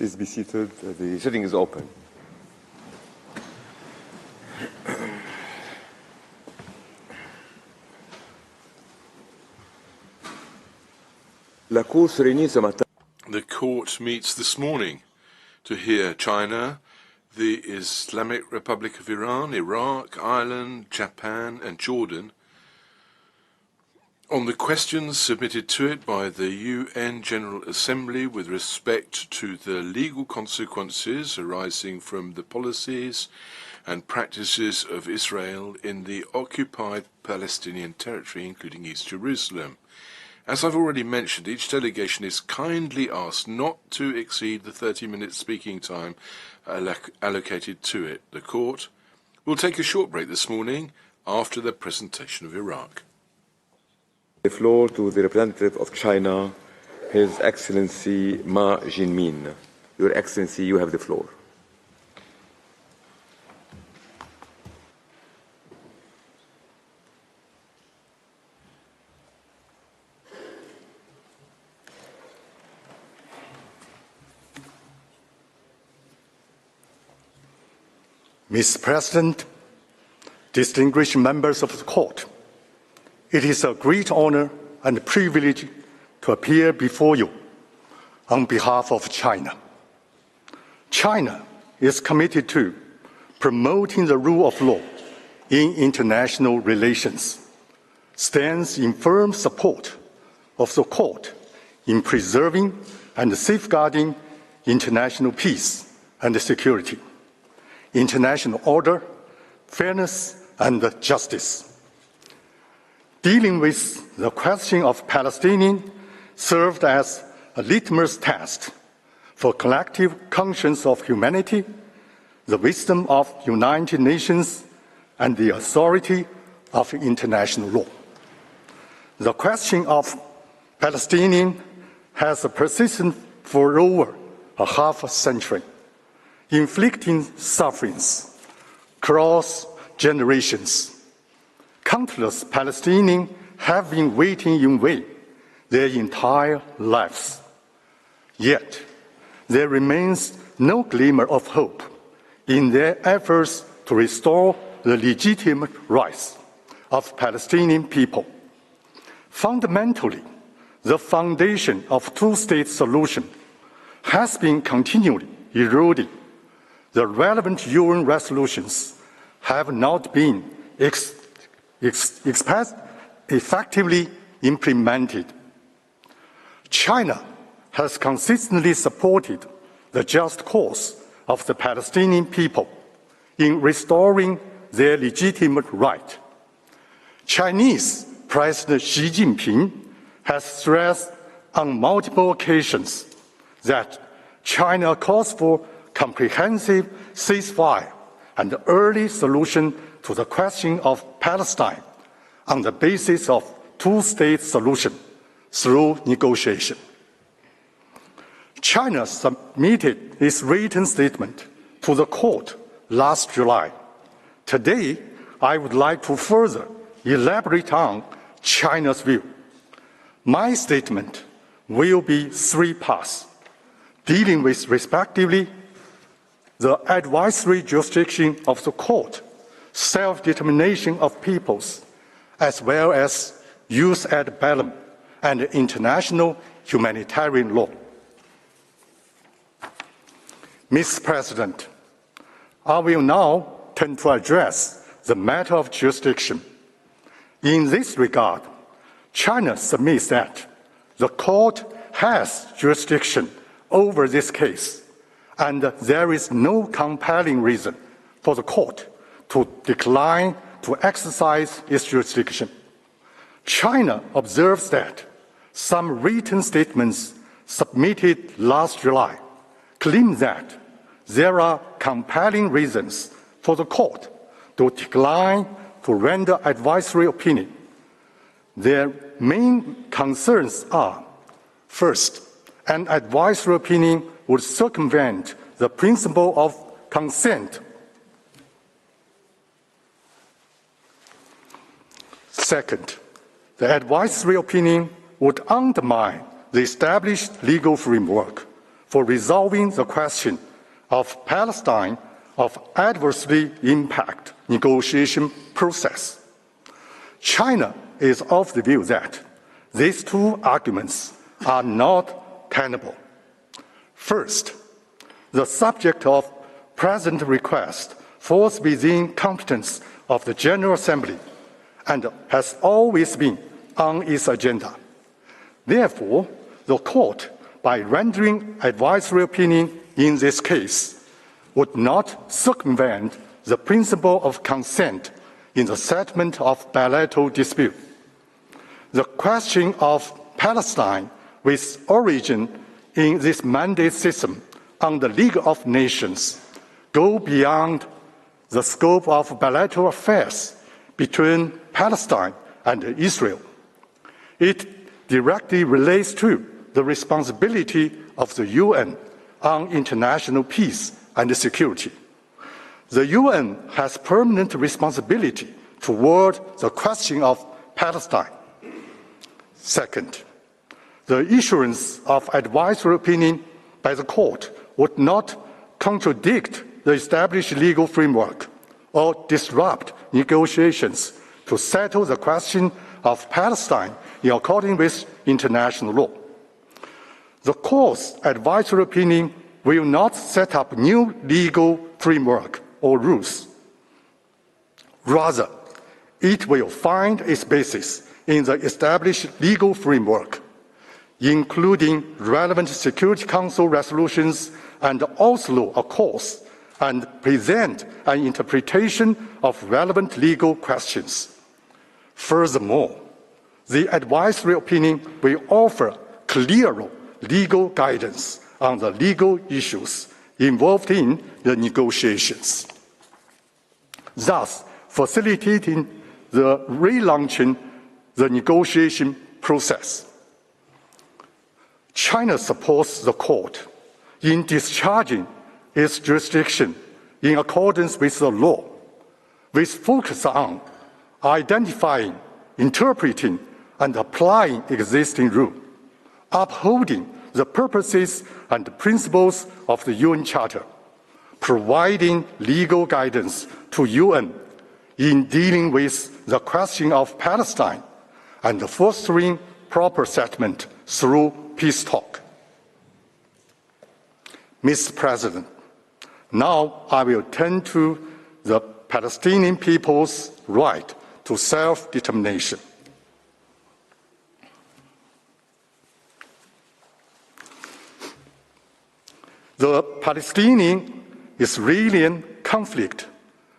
Please be seated. The sitting is open. The court meets this morning to hear China, the Islamic Republic of Iran, Iraq, Ireland, Japan and Jordan on the questions submitted to it by the UN General Assembly with respect to the legal consequences arising from the policies and practices of Israel in the Occupied Palestinian Territory, including East Jerusalem. As I've already mentioned, each delegation is kindly asked not to exceed the 30-minute speaking time allocated to it. The court will take a short break this morning after the presentation of Iraq. The floor to the representative of China, His Excellency Ma Jinmin. Your Excellency, you have the floor. Mr. President, distinguished members of the court, it is a great honor and privilege to appear before you on behalf of China. China is committed to promoting the rule of law in international relations, stands in firm support of the court in preserving and safeguarding international peace and security, international order, fairness, and justice. Dealing with the question of Palestinians served as a litmus test for collective conscience of humanity, the wisdom of United Nations, and the authority of international law. The question of Palestinians has persisted for over a half a century, inflicting sufferings across generations. Countless Palestinians have been waiting in vain their entire lives. Yet, there remains no glimmer of hope in their efforts to restore the legitimate rights of Palestinian people. Fundamentally, the foundation of two-state solution has been continually eroded. The relevant UN resolutions have not been effectively implemented. China has consistently supported the just cause of the Palestinian people in restoring their legitimate right. Chinese President Xi Jinping has stressed on multiple occasions that China calls for comprehensive ceasefire and early solution to the question of Palestine on the basis of two-state solution through negotiation. China submitted its written statement to the court last July. Today, I would like to further elaborate on China's view. My statement will be three parts, dealing with respectively the advisory jurisdiction of the court, self-determination of peoples, as well as jus ad bellum and international humanitarian law. Mr. President, I will now turn to address the matter of jurisdiction. In this regard, China submits that the court has jurisdiction over this case, and there is no compelling reason for the court to decline to exercise its jurisdiction. China observes that some written statements submitted last July claim that there are compelling reasons for the court to decline to render advisory opinion. Their main concerns are, first, an advisory opinion would circumvent the principle of consent. Second, the advisory opinion would undermine the established legal framework for resolving the question of Palestine of adversely impact negotiation process. China is of the view that these two arguments are not tenable. First, the subject of present request falls within competence of the General Assembly and has always been on its agenda. Therefore, the Court, by rendering advisory opinion in this case, would not circumvent the principle of consent in the settlement of bilateral dispute. The question of Palestine with origin in this mandate system on the League of Nations go beyond the scope of bilateral affairs between Palestine and Israel. It directly relates to the responsibility of the UN on international peace and security. The UN has permanent responsibility toward the question of Palestine. Second, the issuance of advisory opinion by the Court would not contradict the established legal framework or disrupt negotiations to settle the question of Palestine in accordance with international law. The Court's advisory opinion will not set up new legal framework or rules. Rather, it will find its basis in the established legal framework, including relevant Security Council resolutions and Oslo Accords, and present an interpretation of relevant legal questions. Furthermore, the advisory opinion will offer clearer legal guidance on the legal issues involved in the negotiations, thus facilitating the relaunching the negotiation process. China supports the Court in discharging its jurisdiction in accordance with the law, with focus on identifying, interpreting, and applying existing rules, upholding the purposes and principles of the UN Charter, providing legal guidance to UN in dealing with the question of Palestine, and fostering proper settlement through peace talk. Mr. President, now I will turn to the Palestinian people's right to self-determination. The Palestinian-Israeli conflict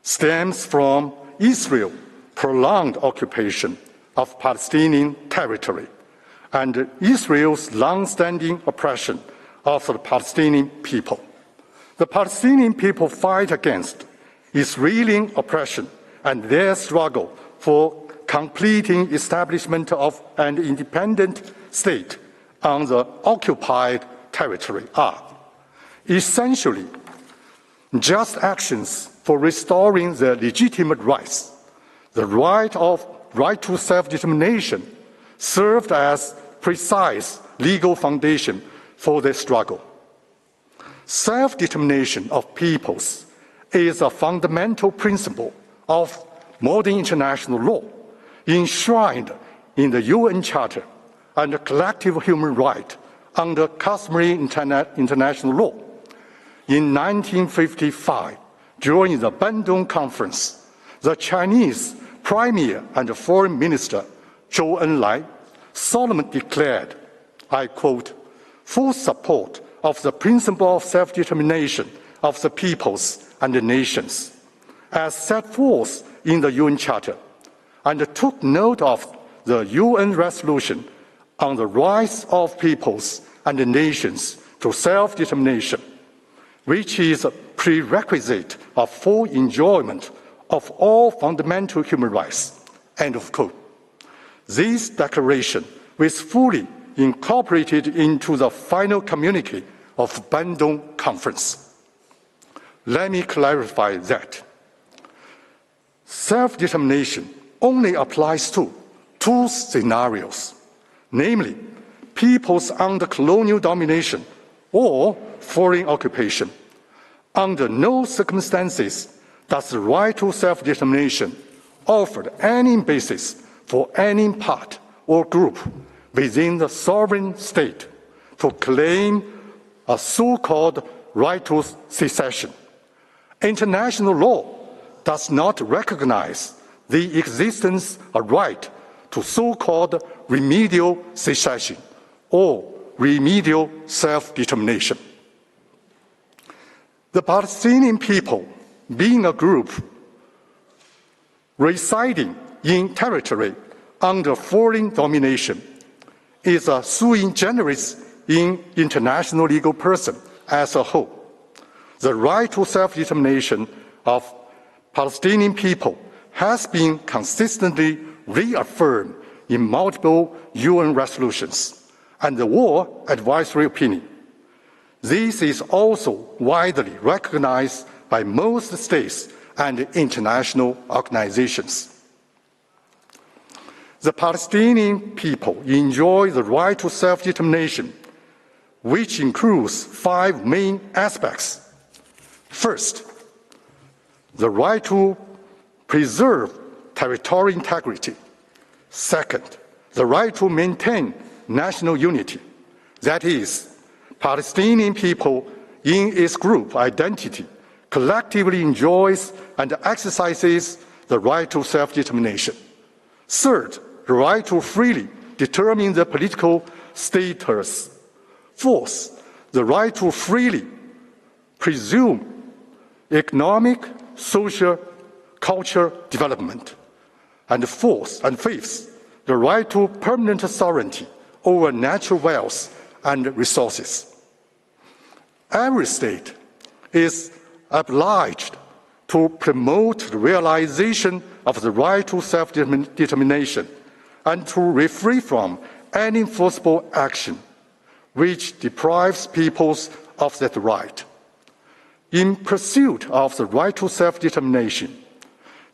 stems from Israel's prolonged occupation of Palestinian territory and Israel's long-standing oppression of the Palestinian people. The Palestinian people fight against Israeli oppression and their struggle for completing establishment of an independent state on the occupied territory are essentially just actions for restoring their legitimate rights. The right to self-determination served as precise legal foundation for their struggle. Self-determination of peoples is a fundamental principle of modern international law, enshrined in the UN Charter and collective human rights under customary international law. In 1955, during the Bandung Conference, the Chinese Premier and Foreign Minister Zhou Enlai solemnly declared, I quote, full support of the principle of self-determination of the peoples and the nations, as set forth in the UN Charter, and took note of the UN resolution on the rights of peoples and the nations to self-determination, which is a prerequisite of full enjoyment of all fundamental human rights, end of quote. This declaration was fully incorporated into the final communique of Bandung Conference. Let me clarify that self-determination only applies to two scenarios, namely peoples under colonial domination or foreign occupation. Under no circumstances does the right to self-determination offer any basis for any part or group within the sovereign state to claim a so-called right to secession. International law does not recognize the existence of right to so-called remedial secession or remedial self-determination. The Palestinian people, being a group residing in territory under foreign domination, is a sui generis in international legal person as a whole. The right to self-determination of Palestinian people has been consistently reaffirmed in multiple UN resolutions and the War Advisory Opinion. This is also widely recognized by most states and international organizations. The Palestinian people enjoy the right to self-determination, which includes 5 main aspects. First, the right to preserve territorial integrity. Second, the right to maintain national unity. That is, Palestinian people in its group identity collectively enjoys and exercises the right to self-determination. Third, the right to freely determine the political status. Fourth, the right to freely pursue economic, social, cultural development. And fifth, the right to permanent sovereignty over natural wealth and resources. Every state is obliged to promote the realization of the right to self-determination and to refrain from any forcible action which deprives peoples of that right. In pursuit of the right to self-determination,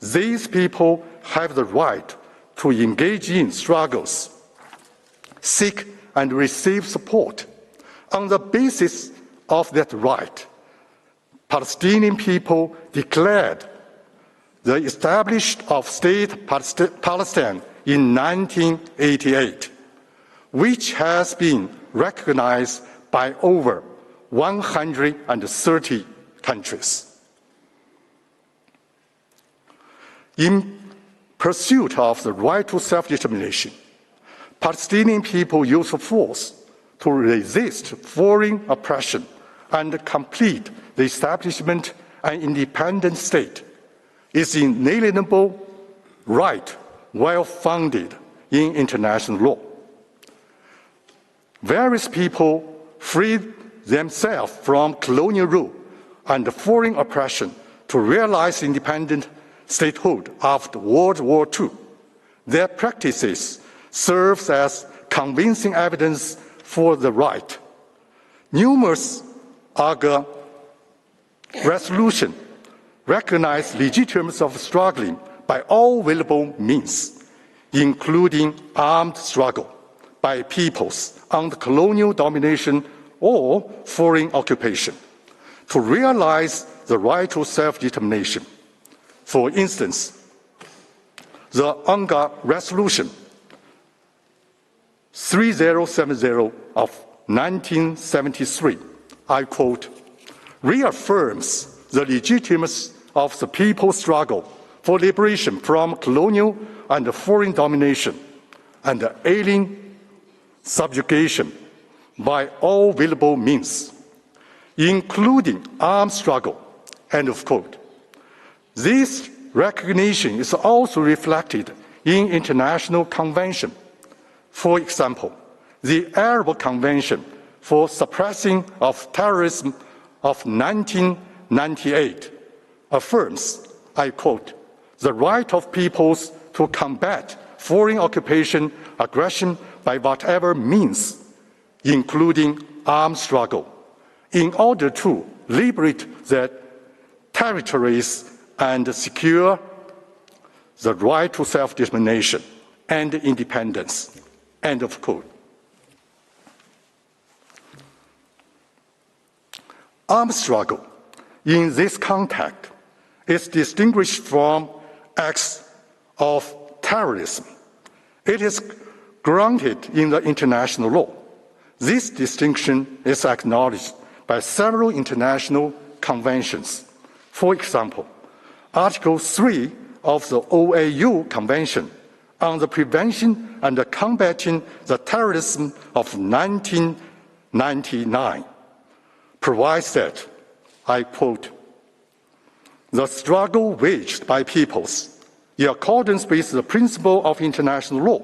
these people have the right to engage in struggles, seek and receive support. On the basis of that right, Palestinian people declared the establishment of State Palestine in 1988, which has been recognized by over 130 countries. In pursuit of the right to self-determination, Palestinian people use force to resist foreign oppression and complete the establishment of an independent state is an inalienable right well founded in international law. Various people freed themselves from colonial rule and foreign oppression to realize independent statehood after World War II. Their practices serve as convincing evidence for the right. Numerous other resolutions recognize legitimacy of struggling by all available means, including armed struggle by peoples under colonial domination or foreign occupation, to realize the right to self-determination. For instance, the UNGA Resolution 3070 of 1973, I quote, reaffirms the legitimacy of the people's struggle for liberation from colonial and foreign domination and alien subjugation by all available means, including armed struggle, end of quote. This recognition is also reflected in international conventions. For example, the Arab Convention for Suppressing of Terrorism of 1998 affirms, I quote, the right of peoples to combat foreign occupation, aggression by whatever means, including armed struggle, in order to liberate their territories and secure the right to self-determination and independence, end of quote. Armed struggle in this context is distinguished from acts of terrorism. It is grounded in the international law. This distinction is acknowledged by several international conventions. For example, Article 3 of the OAU Convention on the Prevention and Combating the Terrorism of 1999 provides that, I quote, "The struggle waged by peoples in accordance with the principle of international law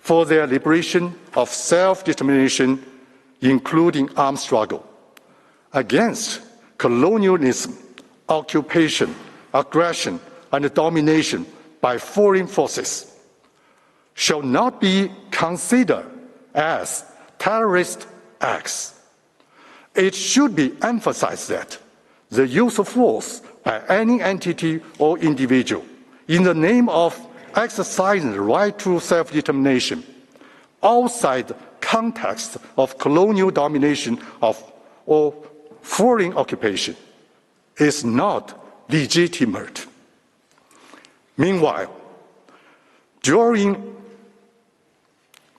for their liberation of self-determination, including armed struggle, against colonialism, occupation, aggression, and domination by foreign forces, shall not be considered as terrorist acts." It should be emphasized that the use of force by any entity or individual in the name of exercising the right to self-determination outside the context of colonial domination or foreign occupation is not legitimate. Meanwhile, during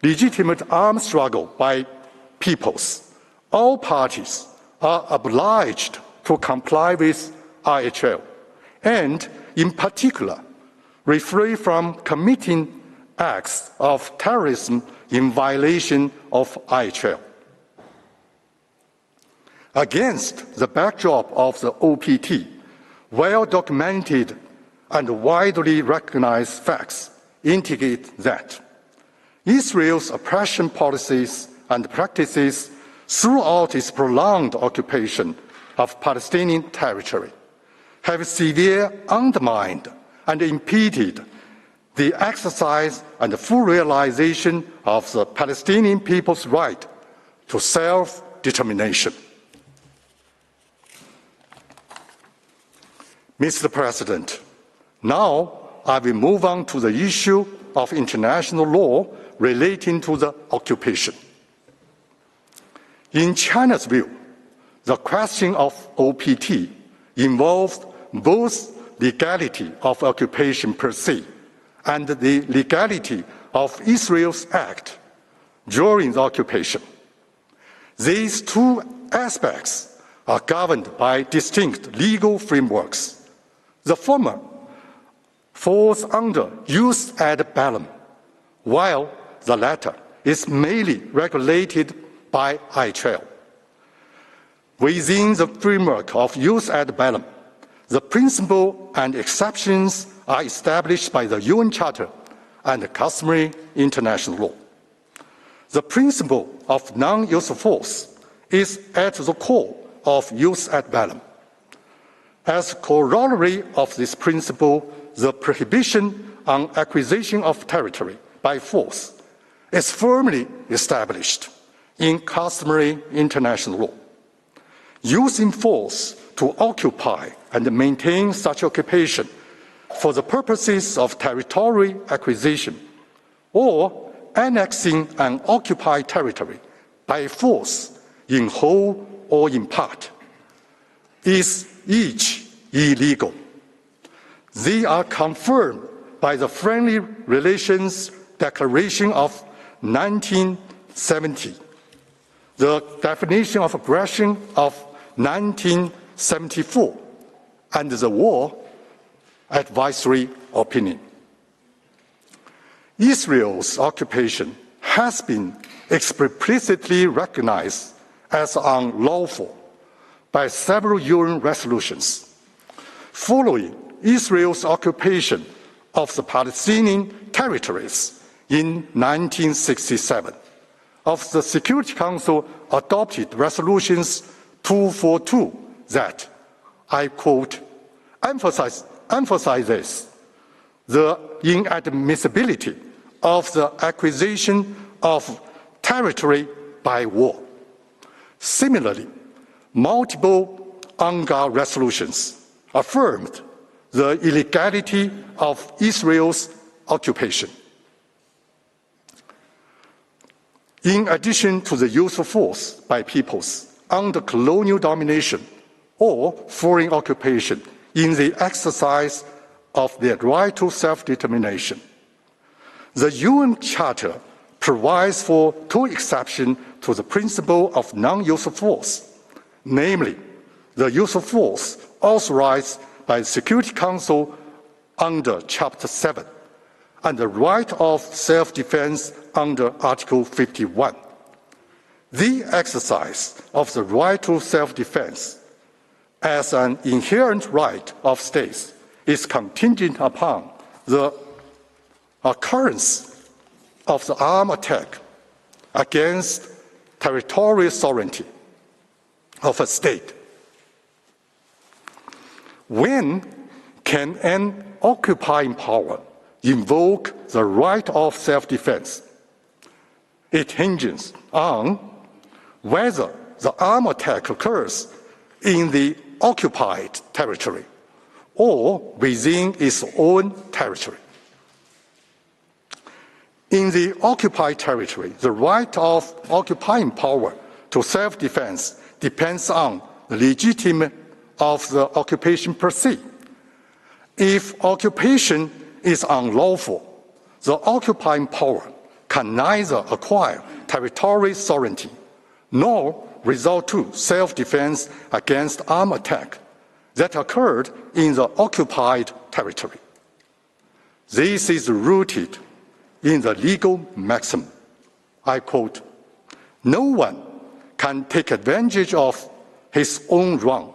legitimate armed struggle by peoples, all parties are obliged to comply with IHL and, in particular, refrain from committing acts of terrorism in violation of IHL. Against the backdrop of the OPT, well-documented and widely recognized facts indicate that Israel's oppression policies and practices throughout its prolonged occupation of Palestinian territory have severely undermined and impeded the exercise and full realization of the Palestinian people's right to self-determination. Mr. President, now I will move on to the issue of international law relating to the occupation. In China's view, the question of OPT involves both legality of occupation per se and the legality of Israel's act during the occupation. These two aspects are governed by distinct legal frameworks. The former falls under jus ad bellum, while the latter is mainly regulated by IHL. Within the framework of jus ad bellum, the principle and exceptions are established by the UN Charter and customary international law. The principle of non-use of force is at the core of jus ad bellum. As corollary of this principle, the prohibition on acquisition of territory by force is firmly established in customary international law. Using force to occupy and maintain such occupation for the purposes of territory acquisition or annexing an occupied territory by force in whole or in part is each illegal. They are confirmed by the Friendly Relations Declaration of 1970, the definition of aggression of 1974, and the War Advisory Opinion. Israel's occupation has been explicitly recognized as unlawful by several UN resolutions. Following Israel's occupation of the Palestinian territories in 1967, of the Security Council adopted resolutions 242 that, I quote, emphasizes the inadmissibility of the acquisition of territory by war. Similarly, multiple UNGA resolutions affirmed the illegality of Israel's occupation. In addition to the use of force by peoples, under colonial domination or foreign occupation in the exercise of their right to self-determination. The UN Charter provides for two exceptions to the principle of non-use of force, namely, the use of force authorized by the Security Council under Chapter 7 and the right of self-defense under Article 51. The exercise of the right to self-defense as an inherent right of states is contingent upon the occurrence of the armed attack against territorial sovereignty of a state. When can an occupying power invoke the right of self-defense? It hinges on whether the armed attack occurs in the occupied territory or within its own territory. In the occupied territory, the right of occupying power to self-defense depends on the legitimacy of the occupation per se. If occupation is unlawful, the occupying power can neither acquire territorial sovereignty nor resort to self-defense against armed attack that occurred in the occupied territory. This is rooted in the legal maxim. I quote, "No one can take advantage of his own wrong,"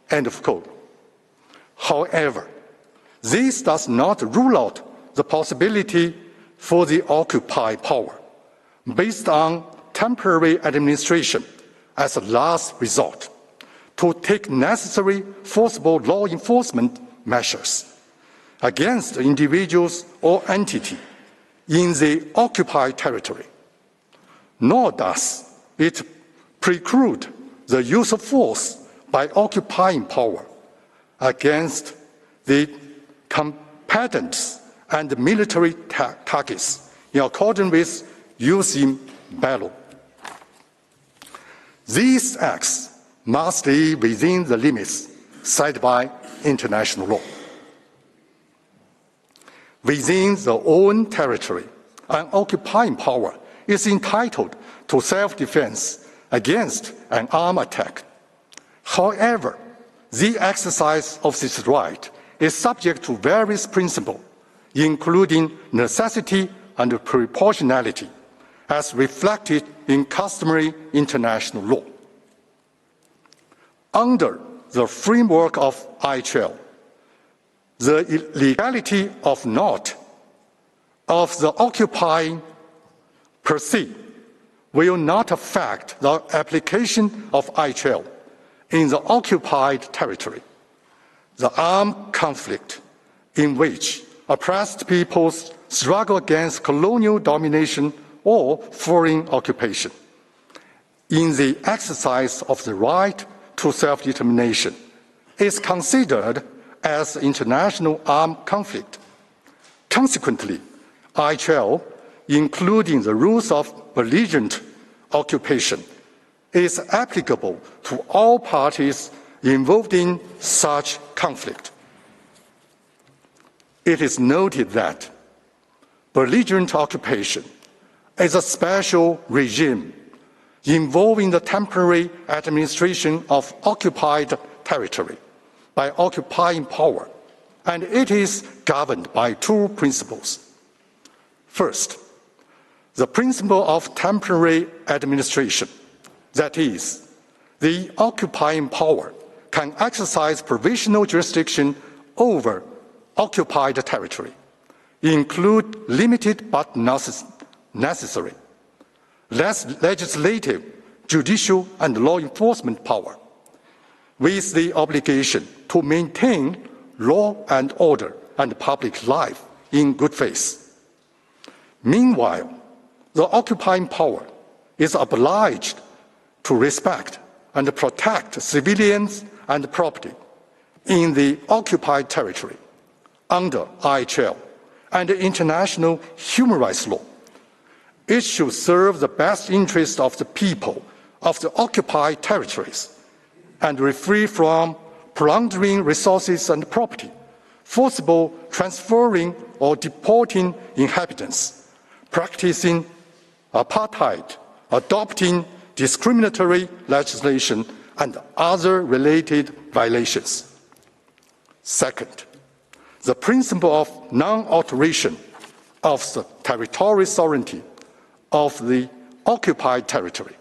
end of quote. However, this does not rule out the possibility for the occupied power, based on temporary administration as a last resort, to take necessary forcible law enforcement measures against individuals or entity in the occupied territory. Nor does it preclude the use of force by occupying power against the combatants and military targets in accordance with jus in bello. These acts must stay within the limits set by international law. Within their own territory, an occupying power is entitled to self-defense against an armed attack. However, the exercise of this right is subject to various principles, including necessity and proportionality, as reflected in customary international law. Under the framework of ICJ, the legality of the occupying per se will not affect the application of ICJ in the occupied territory. The armed conflict in which oppressed peoples struggle against colonial domination or foreign occupation in the exercise of the right to self-determination is considered as international armed conflict. Consequently, ICJ, including the rules of belligerent occupation, is applicable to all parties involved in such conflict. It is noted that belligerent occupation is a special regime involving the temporary administration of occupied territory by occupying power, and it is governed by two principles. First, the principle of temporary administration, that is, the occupying power can exercise provisional jurisdiction over occupied territory, include limited but necessary legislative, judicial, and law enforcement power, with the obligation to maintain law and order and public life in good faith. Meanwhile, the occupying power is obliged to respect and protect civilians and property in the occupied territory under ICJ and international human rights law. It should serve the best interest of the people of the occupied territories and free from plundering resources and property, forcible transferring or deporting inhabitants, practicing apartheid, adopting discriminatory legislation, and other related violations. Second, the principle of non-alteration of the territorial sovereignty of the occupied territory.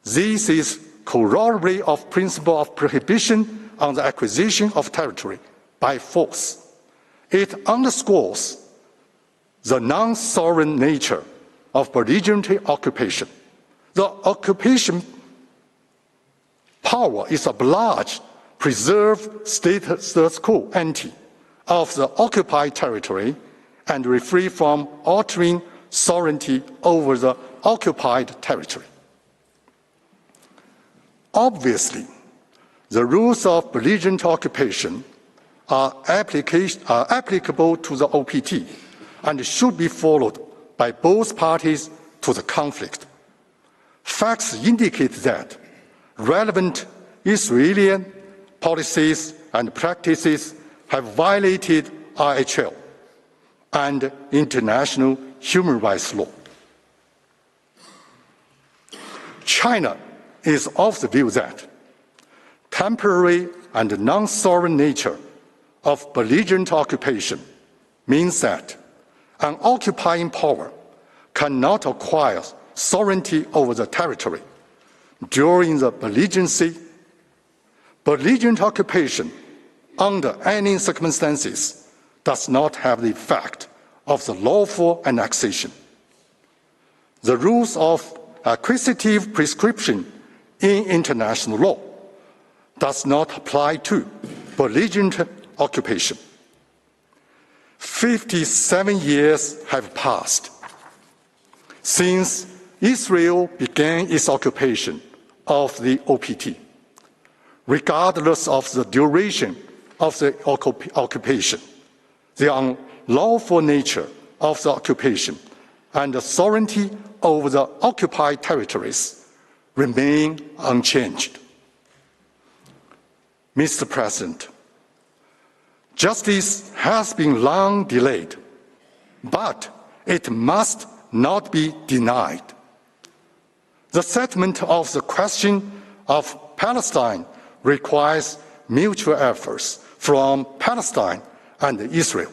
This is corollary of principle of prohibition on the acquisition of territory by force. It underscores the non-sovereign nature of belligerent occupation. The occupation power is obliged to preserve status quo ante of the occupied territory and refrain from altering sovereignty over the occupied territory. Obviously, the rules of belligerent occupation are applicable to the OPT and should be followed by both parties to the conflict. Facts indicate that relevant Israeli policies and practices have violated IHL and international human rights law. China is of the view that temporary and non-sovereign nature of belligerent occupation means that an occupying power cannot acquire sovereignty over the territory during the belligerency. Belligerent occupation, under any circumstances, does not have the effect of the lawful annexation. The rules of acquisitive prescription in international law does not apply to belligerent occupation. 57 years have passed since Israel began its occupation of the OPT. Regardless of the duration of the occupation, the unlawful nature of the occupation and the sovereignty over the occupied territories remain unchanged. Mr. President, justice has been long delayed, but it must not be denied. The settlement of the question of Palestine requires mutual efforts from Palestine and Israel,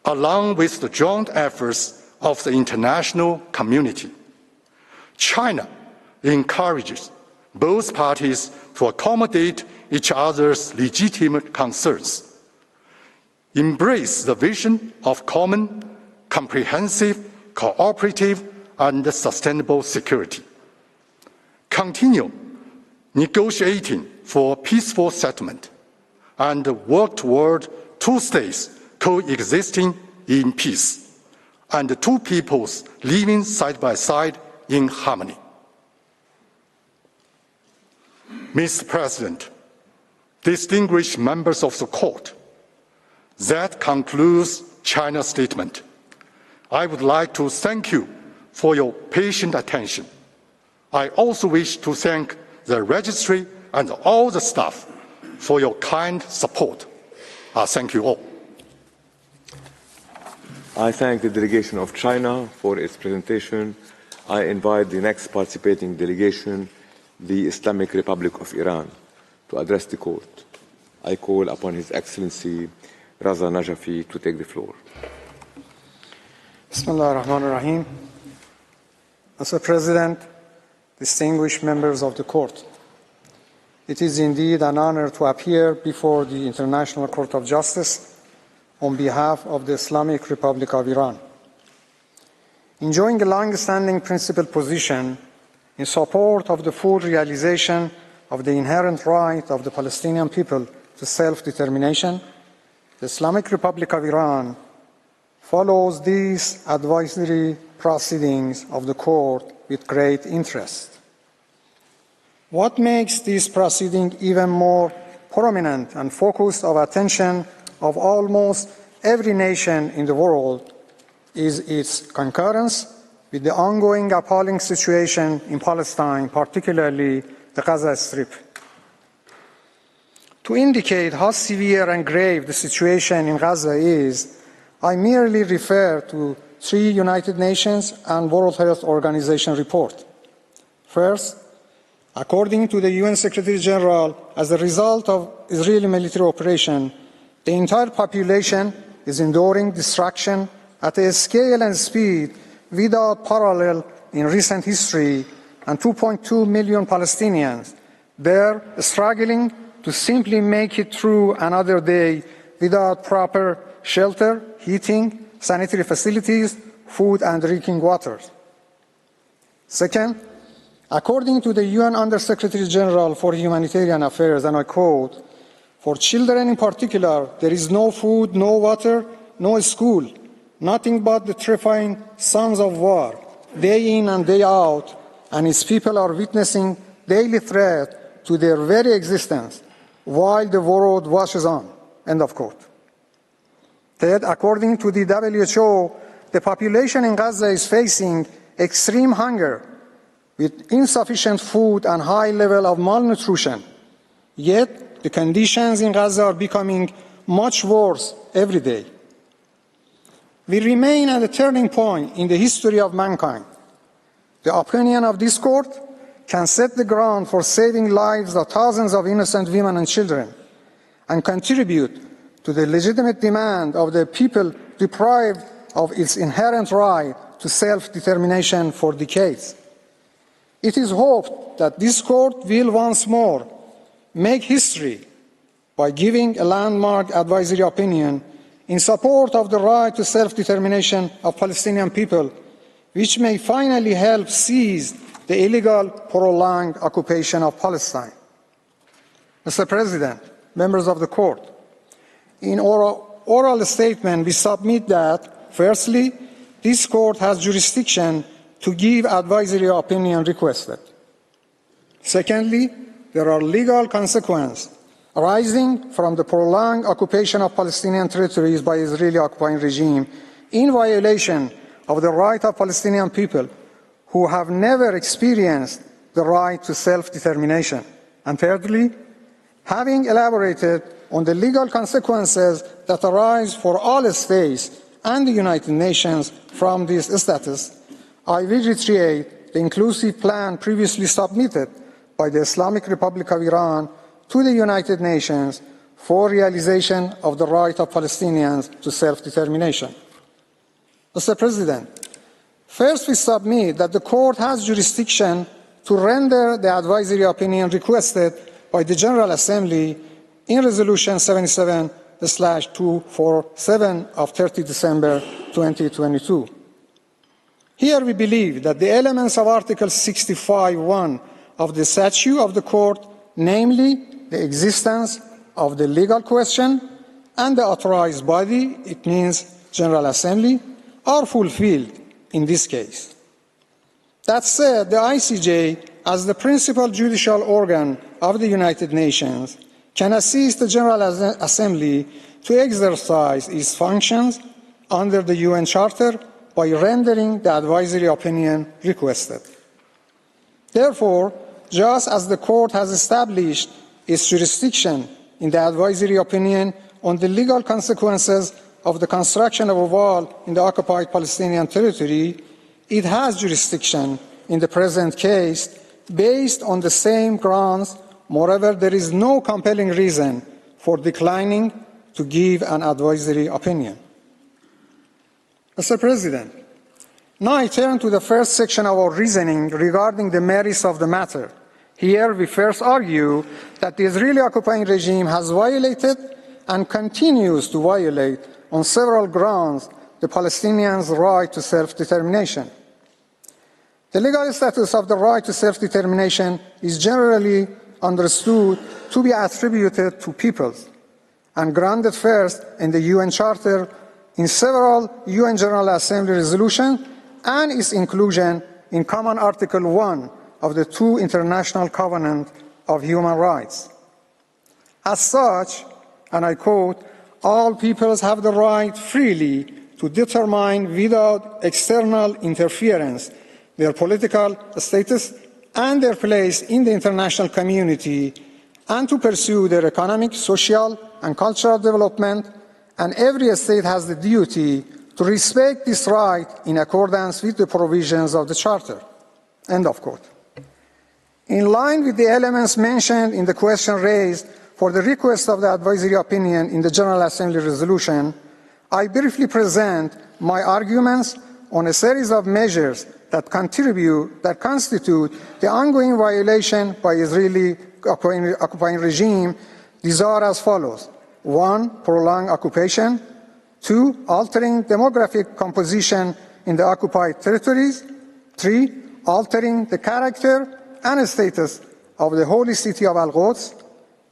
along with the joint efforts of the international community. China encourages both parties to accommodate each other's legitimate concerns, embrace the vision of common, comprehensive, cooperative, and sustainable security, continue negotiating for peaceful settlement, and work toward two states coexisting in peace, and two peoples living side by side in harmony. Mr. President, distinguished members of the court, that concludes China's statement. I would like to thank you for your patient attention. I also wish to thank the registry and all the staff for your kind support. Thank you all. I thank the delegation of China for its presentation. I invite the next participating delegation, the Islamic Republic of Iran, to address the court. I call upon His Excellency Raza Najafi to take the floor. Bismillah ar-Rahman ar-Rahim. Mr. President, distinguished members of the court, it is indeed an honor to appear before the International Court of Justice on behalf of the Islamic Republic of Iran. Enjoying a long-standing principled position in support of the full realization of the inherent right of the Palestinian people to self-determination, the Islamic Republic of Iran follows these advisory proceedings of the court with great interest. What makes this proceeding even more prominent and focused of attention of almost every nation in the world is its concurrence with the ongoing appalling situation in Palestine, particularly the Gaza Strip. To indicate how severe and grave the situation in Gaza is, I merely refer to 3 United Nations and World Health Organization reports. First, according to the UN Secretary General, as a result of Israeli military operation, the entire population is enduring destruction at a scale and speed without parallel in recent history, and 2.2 million Palestinians there struggling to simply make it through another day without proper shelter, heating, sanitary facilities, food and drinking water. Second, according to the UN Under-Secretary General for Humanitarian Affairs, and I quote, "For children in particular, there is no food, no water, no school, nothing but the terrifying sounds of war, day in and day out, and its people are witnessing daily threat to their very existence while the world watches on." End of quote. Third, according to the WHO, the population in Gaza is facing extreme hunger with insufficient food and high level of malnutrition. Yet, the conditions in Gaza are becoming much worse every day. We remain at a turning point in the history of mankind. The opinion of this court can set the ground for saving lives of thousands of innocent women and children and contribute to the legitimate demand of the people deprived of its inherent right to self-determination for decades. It is hoped that this court will once more make history by giving a landmark advisory opinion in support of the right to self-determination of Palestinian people, which may finally help seize the illegal, prolonged occupation of Palestine. Mr. President, members of the court, in oral statement, we submit that, firstly, this court has jurisdiction to give advisory opinion requested. Secondly, there are legal consequences arising from the prolonged occupation of Palestinian territories by Israeli occupying regime in violation of the right of Palestinian people who have never experienced the right to self-determination. And thirdly, having elaborated on the legal consequences that arise for all states and the United Nations from this status, I will reiterate the inclusive plan previously submitted by the Islamic Republic of Iran to the United Nations for realization of the right of Palestinians to self-determination. Mr. President, first we submit that the court has jurisdiction to render the advisory opinion requested by the General Assembly in Resolution 77/247 of 30 December 2022. Here we believe that the elements of Article 65(1) of the statute of the court, namely the existence of the legal question and the authorized body, it means General Assembly, are fulfilled in this case. That said, the ICJ, as the principal judicial organ of the United Nations, can assist the General Assembly to exercise its functions under the UN Charter by rendering the advisory opinion requested. Therefore, just as the court has established its jurisdiction in the advisory opinion on the legal consequences of the construction of a wall in the occupied Palestinian territory, it has jurisdiction in the present case based on the same grounds. Moreover, there is no compelling reason for declining to give an advisory opinion. Mr. President, now I turn to the first section of our reasoning regarding the merits of the matter. Here we first argue that the Israeli occupying regime has violated and continues to violate on several grounds the Palestinians' right to self-determination. The legal status of the right to self-determination is generally understood to be attributed to peoples and grounded first in the UN Charter, in several UN General Assembly resolutions, and its inclusion in Common Article 1 of the 2 International Covenants of Human Rights. As such, and I quote, "All peoples have the right freely to determine without external interference their political status and their place in the international community, and to pursue their economic, social, and cultural development, and every state has the duty to respect this right in accordance with the provisions of the Charter." End of quote. In line with the elements mentioned in the question raised for the request of the advisory opinion in the General Assembly resolution, I briefly present my arguments on a series of measures that constitute the ongoing violation by Israeli occupying regime. These are as follows: 1. Prolonged occupation. 2. Altering demographic composition in the occupied territories. 3. Altering the character and status of the holy city of Al-Quds.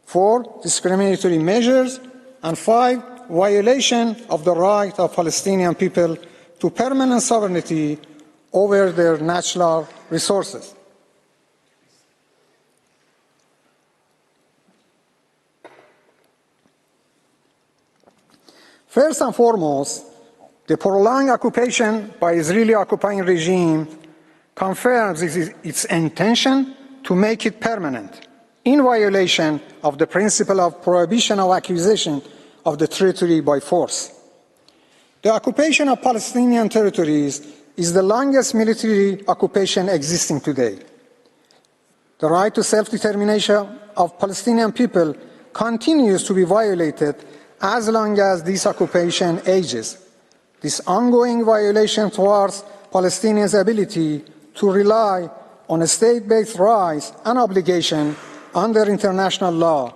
4. Discriminatory measures. And 5. Violation of the right of Palestinian people to permanent sovereignty over their natural resources. First and foremost, the prolonged occupation by Israeli occupying regime confirms its intention to make it permanent, in violation of the principle of prohibition of acquisition of the territory by force. The occupation of Palestinian territories is the longest military occupation existing today. The right to self-determination of Palestinian people continues to be violated as long as this occupation ages. This ongoing violation towards Palestinians' ability to rely on a state-based rights and obligation under international law,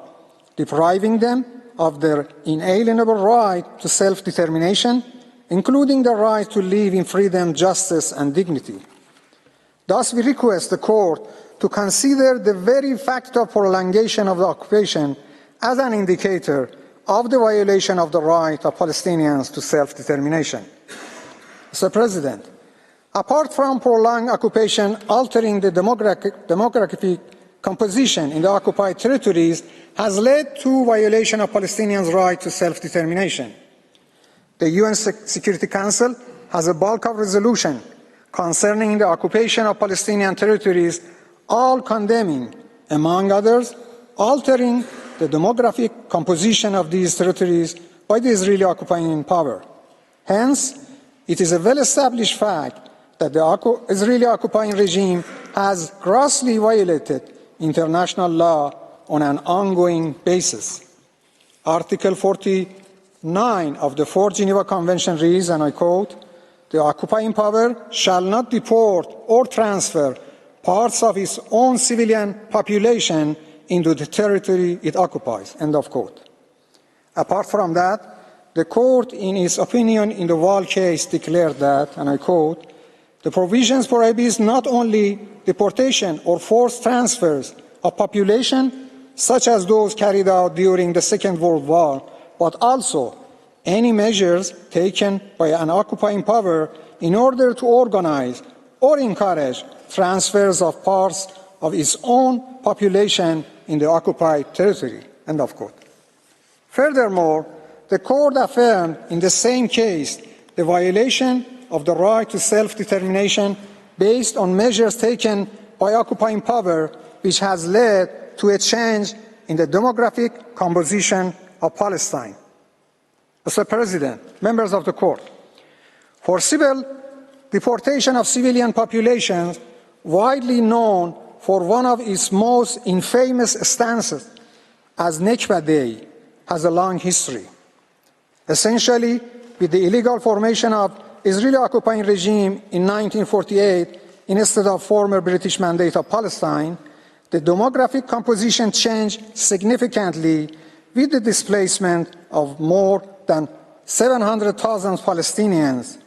depriving them of their inalienable right to self-determination, including the right to live in freedom, justice, and dignity. Thus, we request the Court to consider the very fact of prolongation of the occupation as an indicator of the violation of the right of Palestinians to self-determination. Mr. President, apart from prolonged occupation altering the demographic composition in the occupied territories has led to violation of Palestinians' right to self-determination. The UN Security Council has a bulk of resolution concerning the occupation of Palestinian territories, all condemning, among others, altering the demographic composition of these territories by the Israeli occupying power. Hence, it is a well-established fact that the Israeli occupying regime has grossly violated international law on an ongoing basis. Article 49 of the Fourth Geneva Convention reads, and I quote, "The occupying power shall not deport or transfer parts of its own civilian population into the territory it occupies." End of quote. Apart from that, the Court, in its opinion in the Wall case, declared that, and I quote, "The provisions prohibit not only deportation or forced transfers of population, such as those carried out during the Second World War, but also any measures taken by an occupying power in order to organize or encourage transfers of parts of its own population in the occupied territory." End of quote. Furthermore, the Court affirmed in the same case the violation of the right to self-determination based on measures taken by occupying power, which has led to a change in the demographic composition of Palestine. Mr. President, members of the Court, forcible deportation of civilian populations, widely known for one of its most infamous stances as Nakba Day, has a long history. Essentially, with the illegal formation of Israeli occupying regime in 1948 instead of former British Mandate of Palestine, the demographic composition changed significantly with the displacement of more than 700,000 Palestinians.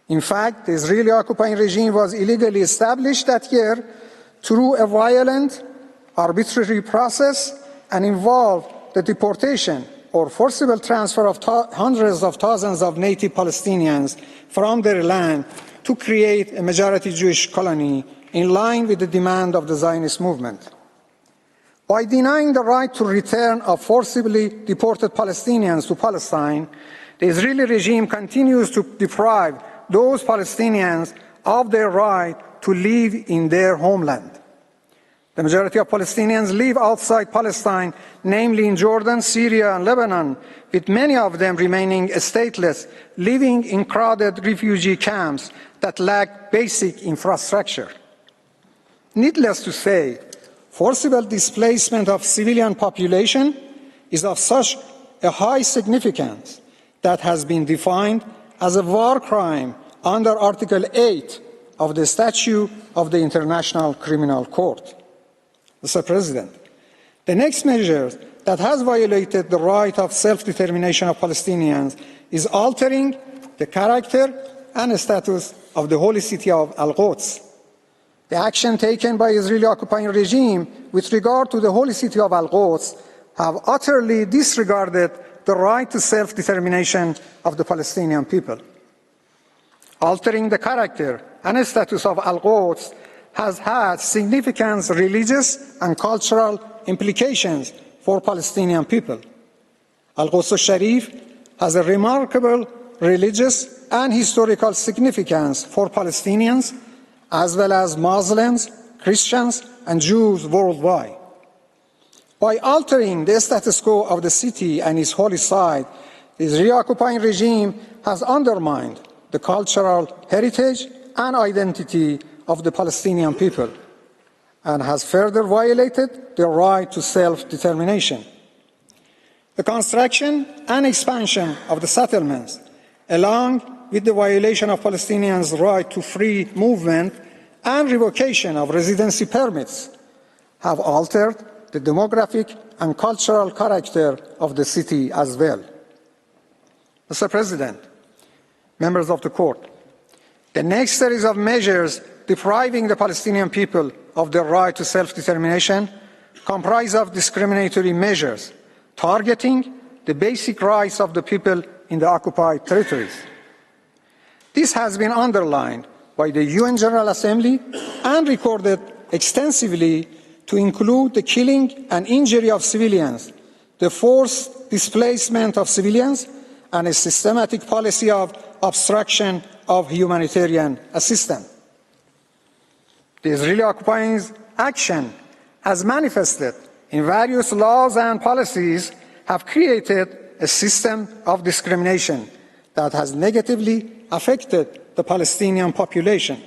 In fact, the Israeli occupying regime was illegally established that year through a violent, arbitrary process and involved the deportation or forcible transfer of hundreds of thousands of native Palestinians from their land to create a majority Jewish colony in line with the demand of the Zionist movement. By denying the right to return of forcibly deported Palestinians to Palestine, The Israeli regime continues to deprive those Palestinians of their right to live in their homeland. The majority of Palestinians live outside Palestine, namely in Jordan, Syria, and Lebanon, with many of them remaining stateless, living in crowded refugee camps that lack basic infrastructure. Needless to say, forcible displacement of civilian population is of such a high significance that has been defined as a war crime under Article 8 of the Statute of the International Criminal Court. Mr. President, the next measure that has violated the right of self-determination of Palestinians is altering the character and status of the holy city of Al-Quds. The action taken by the Israeli occupying regime with regard to the holy city of Al-Quds have utterly disregarded the right to self-determination of the Palestinian people. Altering the character and status of Al-Quds has had significant religious and cultural implications for Palestinian people. Al-Quds al-Sharif has a remarkable religious and historical significance for Palestinians, as well as Muslims, Christians, and Jews worldwide. By altering the status quo of the city and its holy site, the Israeli occupying regime has undermined the cultural heritage and identity of the Palestinian people and has further violated their right to self-determination. The construction and expansion of the settlements, along with the violation of Palestinians' right to free movement and revocation of residency permits, have altered the demographic and cultural character of the city as well. Mr. President, members of the court, the next series of measures depriving the Palestinian people of their right to self-determination comprise of discriminatory measures targeting the basic rights of the people in the occupied territories. This has been underlined by the UN General Assembly and recorded extensively to include the killing and injury of civilians, the forced displacement of civilians, and a systematic policy of obstruction of humanitarian assistance. The Israeli occupying action, as manifested in various laws and policies, have created a system of discrimination that has negatively affected the Palestinian population.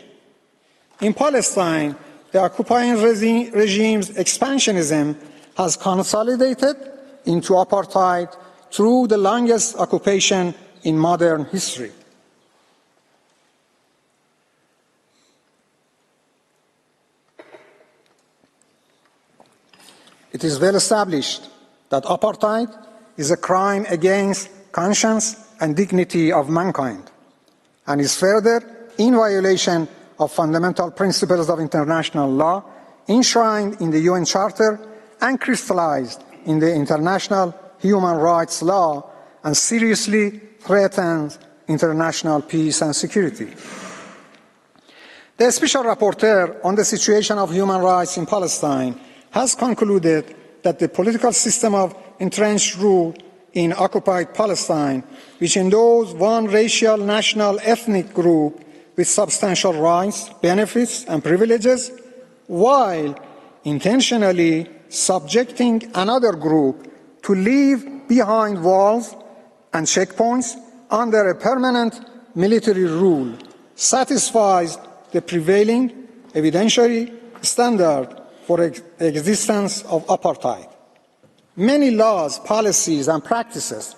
In Palestine, the occupying regime's expansionism has consolidated into apartheid through the longest occupation in modern history. It is well established that apartheid is a crime against conscience and dignity of mankind, and is further in violation of fundamental principles of international law enshrined in the UN Charter and crystallized in the international human rights law, and seriously threatens international peace and security. The Special Rapporteur on the situation of human rights in Palestine has concluded that the political system of entrenched rule in occupied Palestine, which endows one racial, national, ethnic group with substantial rights, benefits, and privileges, while intentionally subjecting another group to live behind walls and checkpoints under a permanent military rule, satisfies the prevailing evidentiary standard for existence of apartheid. Many laws, policies, and practices,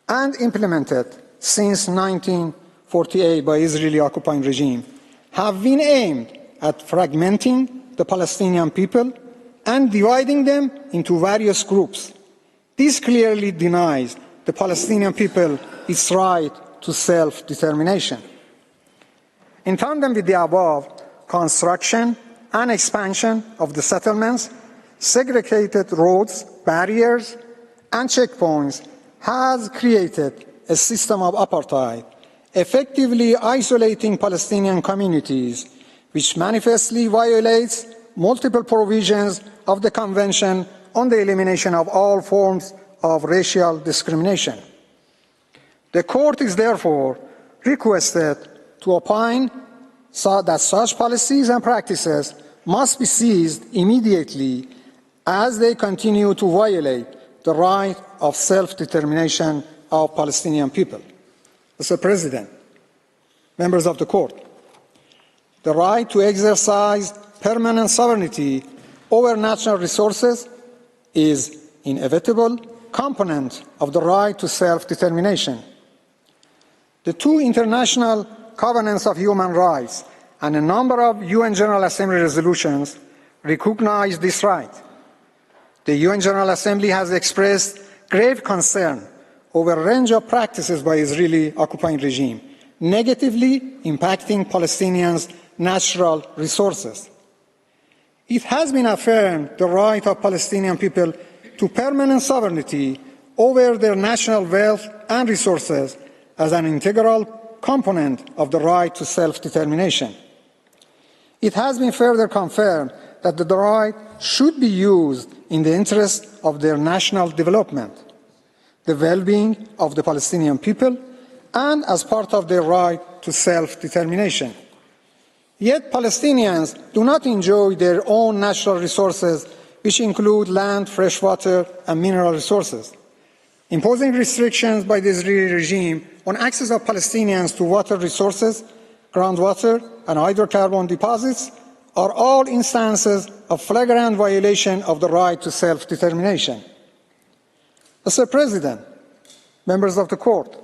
and implemented since 1948 by Israeli occupying regime, have been aimed at fragmenting the Palestinian people and dividing them into various groups. This clearly denies the Palestinian people its right to self-determination. In tandem with the above, construction and expansion of the settlements, segregated roads, barriers, and checkpoints has created a system of apartheid, effectively isolating Palestinian communities, which manifestly violates multiple provisions of the Convention on the Elimination of All Forms of Racial Discrimination. The Court is therefore requested to opine that such policies and practices must be ceased immediately as they continue to violate the right of self-determination of Palestinian people. Mr. President, members of the Court, the right to exercise permanent sovereignty over natural resources is an inevitable component of the right to self-determination. The two international covenants of human rights and a number of UN General Assembly resolutions recognize this right. The UN General Assembly has expressed grave concern over a range of practices by the Israeli occupying regime, negatively impacting Palestinians' natural resources. It has been affirmed the right of Palestinian people to permanent sovereignty over their national wealth and resources as an integral component of the right to self-determination. It has been further confirmed that the right should be used in the interest of their national development, the well-being of the Palestinian people, and as part of their right to self-determination. Yet Palestinians do not enjoy their own natural resources, which include land, fresh water, and mineral resources. Imposing restrictions by the Israeli regime on access of Palestinians to water resources, groundwater, and hydrocarbon deposits are all instances of flagrant violation of the right to self-determination. Mr. President, members of the Court,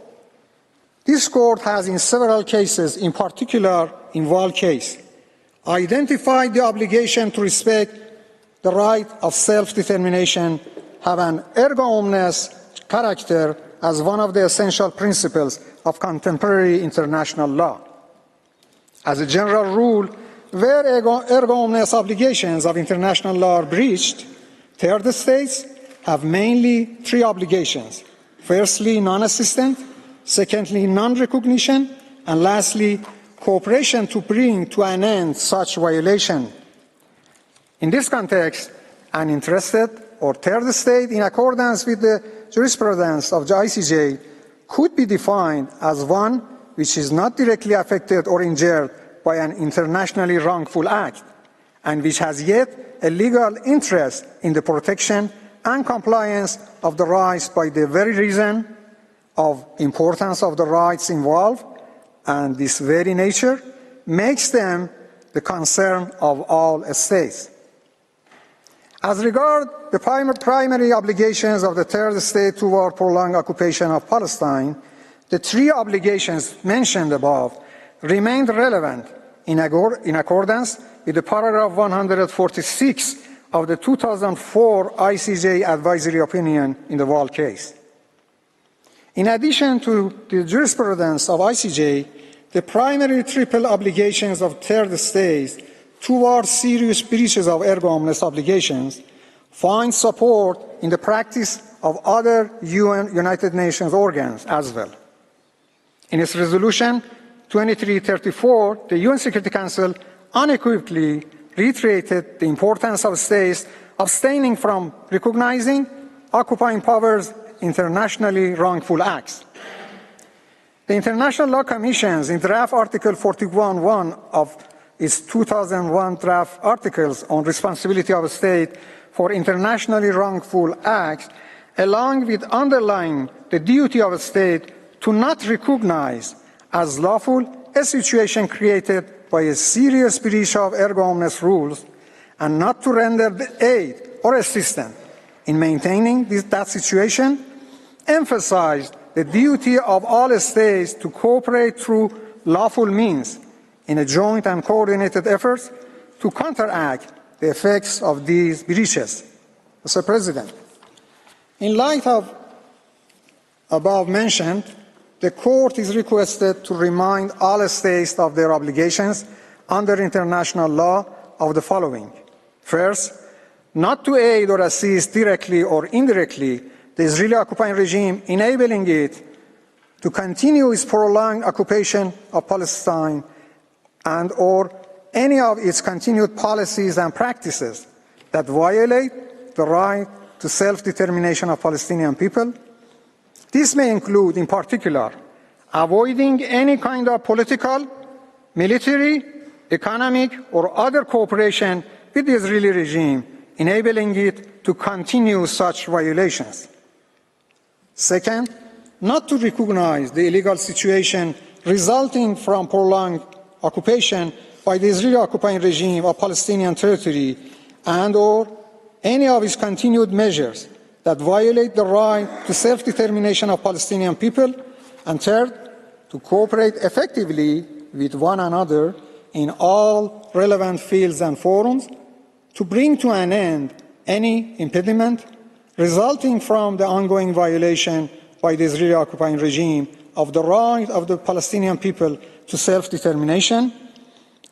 this Court has in several cases, in particular in Wall case, identified the obligation to respect the right of self-determination have an erga omnes character as one of the essential principles of contemporary international law. As a general rule, where erga omnes obligations of international law are breached, third states have mainly three obligations. Firstly, non-assistance, secondly, non-recognition, and lastly, cooperation to bring to an end such violation. In this context, an interested or third state, in accordance with the jurisprudence of the ICJ, could be defined as one which is not directly affected or injured by an internationally wrongful act, and which has yet a legal interest in the protection and compliance of the rights by the very reason of importance of the rights involved, and this very nature makes them the concern of all states. As regards the primary obligations of the third state toward prolonged occupation of Palestine, the three obligations mentioned above remained relevant in accordance with the paragraph 146 of the 2004 ICJ advisory opinion in the Wall case. In addition to the jurisprudence of ICJ, the primary triple obligations of third states towards serious breaches of erga omnes obligations find support in the practice of other United Nations organs as well. In its resolution 2334, the UN Security Council unequivocally reiterated the importance of states abstaining from recognizing occupying powers' internationally wrongful acts. The International Law Commission's in draft Article 41.1 of its 2001 draft articles on responsibility of a state for internationally wrongful acts, along with underlying the duty of a state to not recognize as lawful a situation created by a serious breach of erga omnes rules, and not to render aid or assistance in maintaining that situation, emphasized the duty of all states to cooperate through lawful means in a joint and coordinated effort to counteract the effects of these breaches. Mr. President, in light of above mentioned, the Court is requested to remind all states of their obligations under international law of the following. First, not to aid or assist directly or indirectly the Israeli occupying regime, enabling it to continue its prolonged occupation of Palestine and or any of its continued policies and practices that violate the right to self-determination of Palestinian people. This may include, in particular, avoiding any kind of political, military, economic, or other cooperation with the Israeli regime, enabling it to continue such violations. Second, not to recognize the illegal situation resulting from prolonged occupation by the Israeli occupying regime of Palestinian territory and/or any of its continued measures that violate the right to self-determination of Palestinian people, and third, to cooperate effectively with one another in all relevant fields and forums to bring to an end any impediment resulting from the ongoing violation by the Israeli occupying regime of the right of the Palestinian people to self-determination,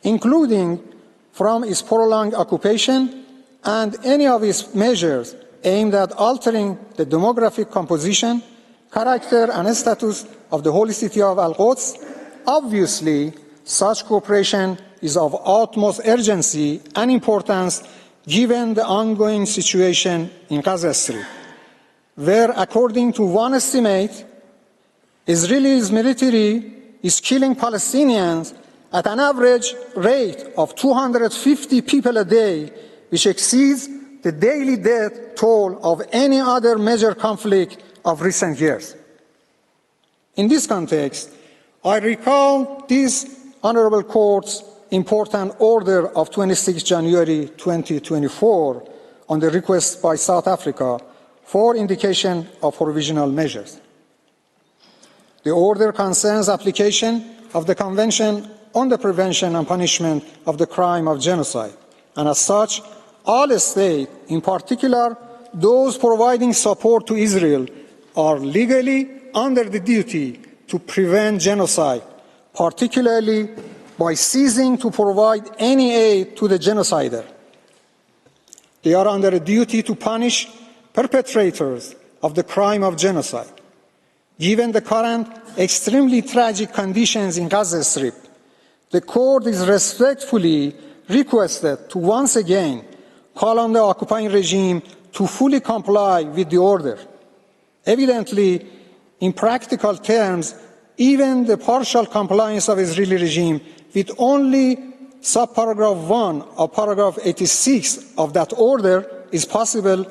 including from its prolonged occupation and any of its measures aimed at altering the demographic composition, character, and status of the holy city of Al-Quds. Obviously, such cooperation is of utmost urgency and importance given the ongoing situation in Gaza Strip, where, according to one estimate, Israel's military is killing Palestinians at an average rate of 250 people a day, which exceeds the daily death toll of any other major conflict of recent years. In this context, I recall this Honorable Court's important order of 26 January 2024 on the request by South Africa for indication of provisional measures. The order concerns application of the Convention on the Prevention and Punishment of the Crime of Genocide, and as such, all states, in particular those providing support to Israel, are legally under the duty to prevent genocide, particularly by ceasing to provide any aid to the genocider. They are under a duty to punish perpetrators of the crime of genocide. Given the current extremely tragic conditions in Gaza Strip, the Court is respectfully requested to once again call on the occupying regime to fully comply with the order. Evidently, in practical terms, even the partial compliance of the Israeli regime with only subparagraph 1 of paragraph 86 of that order is possible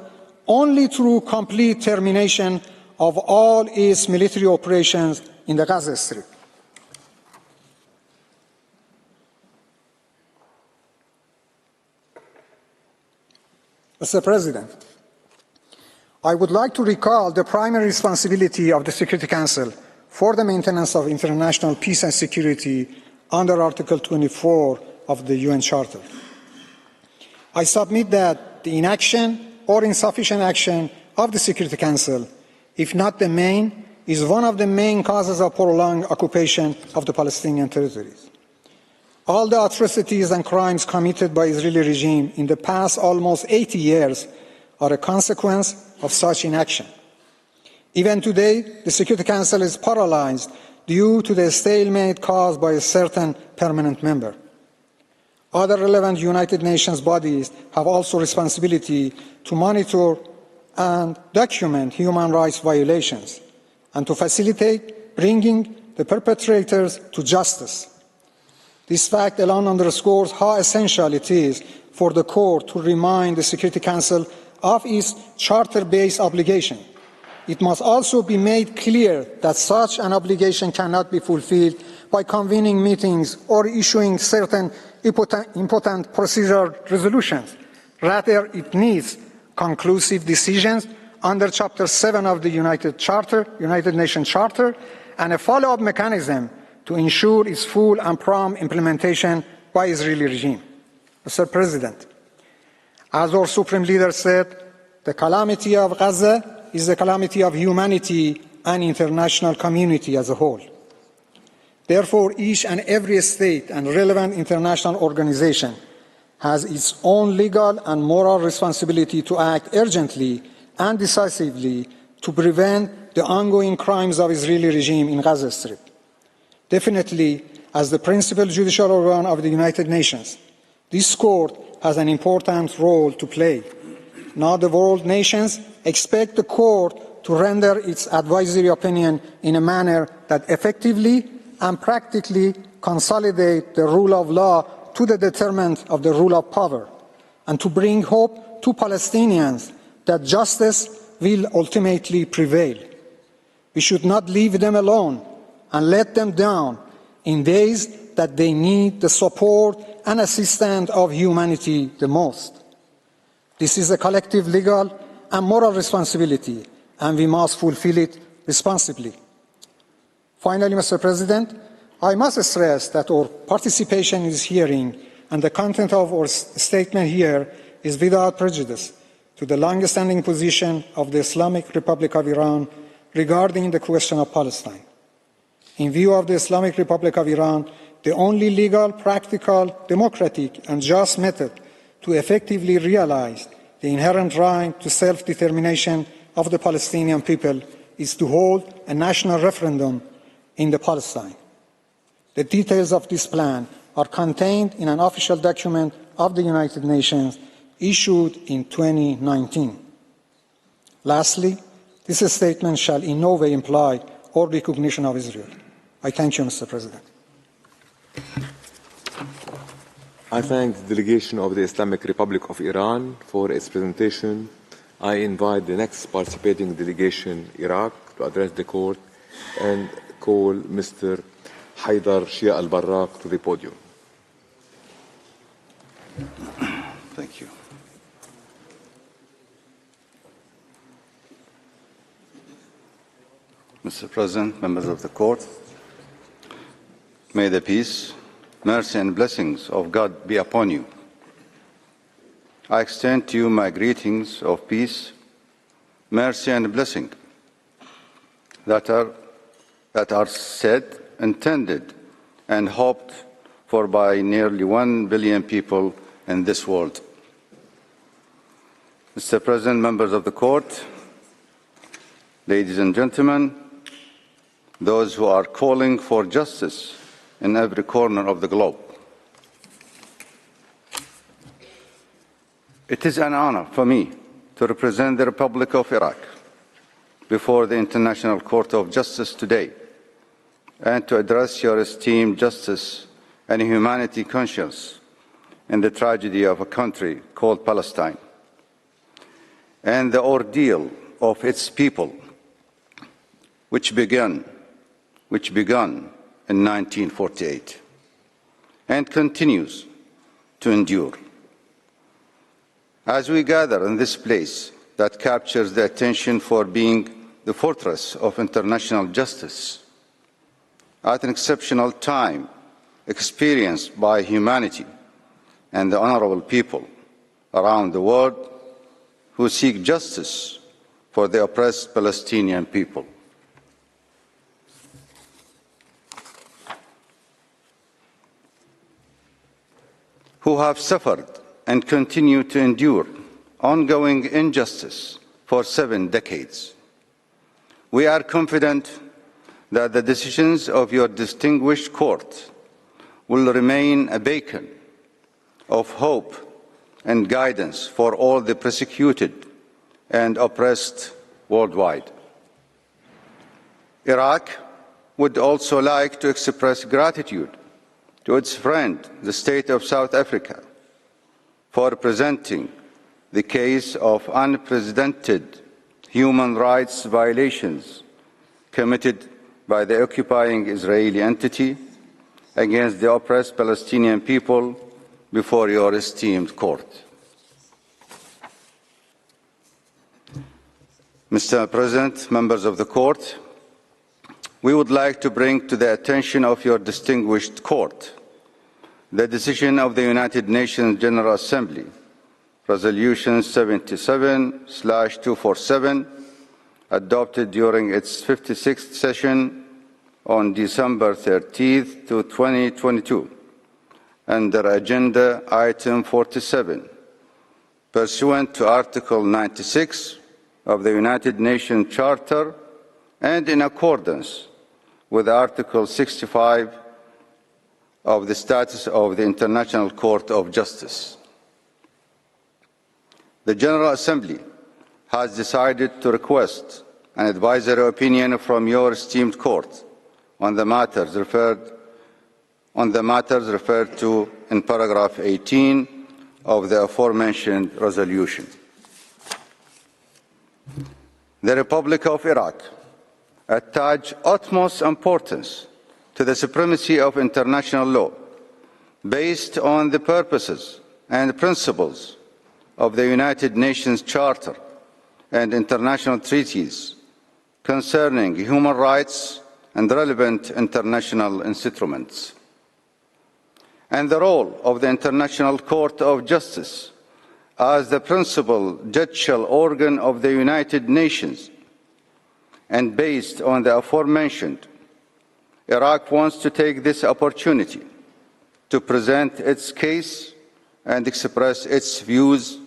only through complete termination of all its military operations in the Gaza Strip. Mr. President, I would like to recall the primary responsibility of the Security Council for the maintenance of international peace and security under Article 24 of the UN Charter. I submit that the inaction or insufficient action of the Security Council, if not the main, is one of the main causes of prolonged occupation of the Palestinian territories. All the atrocities and crimes committed by the Israeli regime in the past almost 80 years are a consequence of such inaction. Even today, the Security Council is paralyzed due to the stalemate caused by a certain permanent member. Other relevant United Nations bodies have also responsibility to monitor and document human rights violations and to facilitate bringing the perpetrators to justice. This fact alone underscores how essential it is for the Court to remind the Security Council of its charter-based obligation. It must also be made clear that such an obligation cannot be fulfilled by convening meetings or issuing certain important procedural resolutions. Rather, it needs conclusive decisions under Chapter 7 of the United Nations Charter and a follow-up mechanism to ensure its full and prompt implementation by the Israeli regime. Mr. President, as our Supreme Leader said, the calamity of Gaza is the calamity of humanity and international community as a whole. Therefore, each and every state and relevant international organization has its own legal and moral responsibility to act urgently and decisively to prevent the ongoing crimes of the Israeli regime in Gaza Strip. Definitely, as the principal judicial organ of the United Nations, this Court has an important role to play. Now the world nations expect the Court to render its advisory opinion in a manner that effectively and practically consolidate the rule of law to the determinant of the rule of power, and to bring hope to Palestinians that justice will ultimately prevail. We should not leave them alone and let them down in ways that they need the support and assistance of humanity the most. This is a collective legal and moral responsibility, and we must fulfill it responsibly. Finally, Mr. President, I must stress that our participation in this hearing and the content of our statement here is without prejudice to the long-standing position of the Islamic Republic of Iran regarding the question of Palestine. In view of the Islamic Republic of Iran, the only legal, practical, democratic, and just method to effectively realize the inherent right to self-determination of the Palestinian people is to hold a national referendum in Palestine. The details of this plan are contained in an official document of the United Nations issued in 2019. Lastly, this statement shall in no way imply or recognition of Israel. I thank you, Mr. President. I thank the delegation of the Islamic Republic of Iran for its presentation. I invite the next participating delegation, Iraq, to address the court and call Mr. Haidar Shia al-Barraq to the podium. Thank you. Mr. President, members of the court, may the peace, mercy, and blessings of God be upon you. I extend to you my greetings of peace, mercy, and blessing that are said, intended, and hoped for by nearly 1 billion people in this world. Mr. President, members of the court, ladies and gentlemen, those who are calling for justice in every corner of the globe. It is an honor for me to represent the Republic of Iraq before the International Court of Justice today and to address your esteemed justice and humanity conscience in the tragedy of a country called Palestine and the ordeal of its people, which began in 1948 and continues to endure. As we gather in this place that captures the attention for being the fortress of international justice at an exceptional time experienced by humanity and the honorable people around the world who seek justice for the oppressed Palestinian people. Who have suffered and continue to endure ongoing injustice for 7 decades. We are confident that the decisions of your distinguished court will remain a beacon of hope and guidance for all the persecuted and oppressed worldwide. Iraq would also like to express gratitude to its friend, the State of South Africa, for presenting the case of unprecedented human rights violations committed by the occupying Israeli entity against the oppressed Palestinian people before your esteemed court. Mr. President, members of the court, we would like to bring to the attention of your distinguished court the decision of the United Nations General Assembly, Resolution 77/247, adopted during its 56th session on December 30, 2022, under Agenda Item 47, pursuant to Article 96 of the United Nations Charter and in accordance with Article 65 of the Statutes of the International Court of Justice. The General Assembly has decided to request an advisory opinion from your esteemed court on the matters referred to in paragraph 18 of the aforementioned resolution. The Republic of Iraq attaches utmost importance to the supremacy of international law based on the purposes and principles of the United Nations Charter and international treaties concerning human rights and relevant international instruments, and the role of the International Court of Justice as the principal judicial organ of the United Nations. And based on the aforementioned, Iraq wants to take this opportunity to present its case and express its views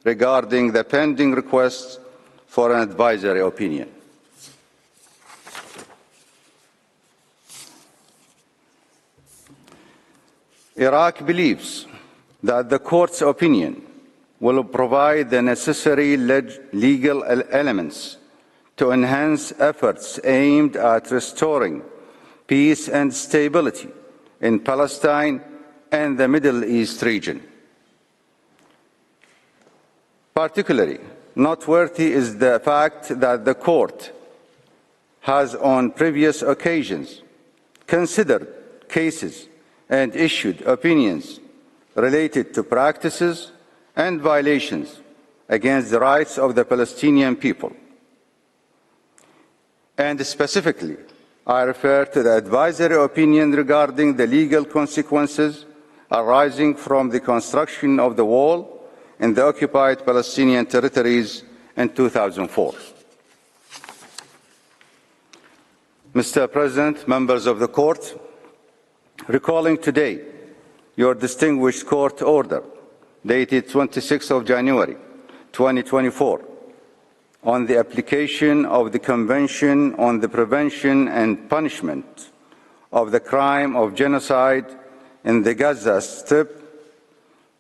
regarding the pending request for an advisory opinion. Iraq believes that the Court's opinion will provide the necessary legal elements to enhance efforts aimed at restoring peace and stability in Palestine and the Middle East region. Particularly noteworthy is the fact that the Court has on previous occasions considered cases and issued opinions related to practices and violations against the rights of the Palestinian people. And specifically, I refer to the advisory opinion regarding the legal consequences arising from the construction of the wall in the occupied Palestinian territories in 2004. Mr. President, members of the Court, recalling today your distinguished court order dated 26th of January 2024 on the application of the Convention on the Prevention and Punishment of the Crime of Genocide in the Gaza Strip,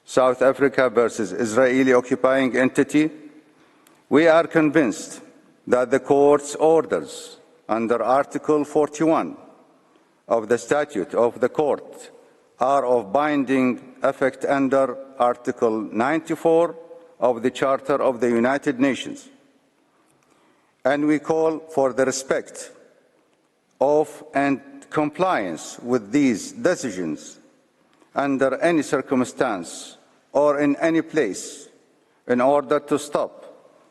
South Africa versus Israeli occupying entity, we are convinced that the Court's orders under Article 41 of the Statute of the Court are of binding effect under Article 94 of the Charter of the United Nations, and we call for the respect of and compliance with these decisions under any circumstance or in any place in order to stop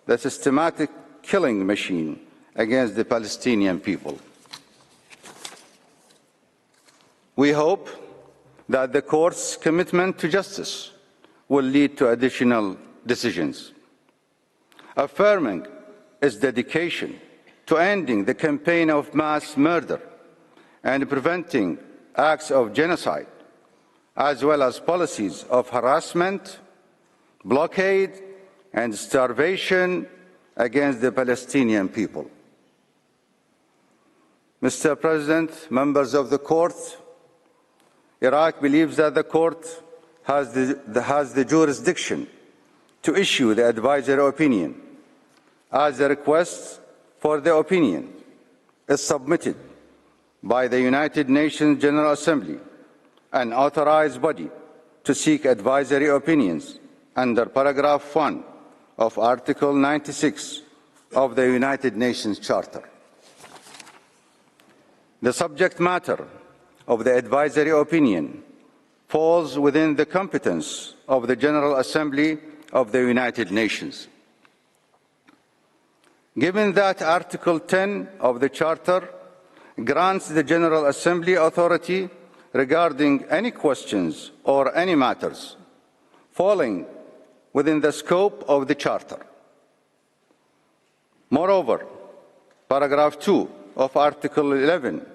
the systematic killing machine against the Palestinian people. We hope that the Court's commitment to justice will lead to additional decisions, affirming its dedication to ending the campaign of mass murder and preventing acts of genocide, as well as policies of harassment, blockade, and starvation against the Palestinian people. Mr. President, members of the Court, Iraq believes that the Court has the jurisdiction to issue the advisory opinion, as the request for the opinion is submitted by the United Nations General Assembly, an authorized body to seek advisory opinions under paragraph 1 of Article 96 of the United Nations Charter. The subject matter of the advisory opinion falls within the competence of the General Assembly of the United Nations. Given that Article 10 of the Charter grants the General Assembly authority regarding any questions or any matters falling within the scope of the Charter. Moreover, paragraph 2 of Article 11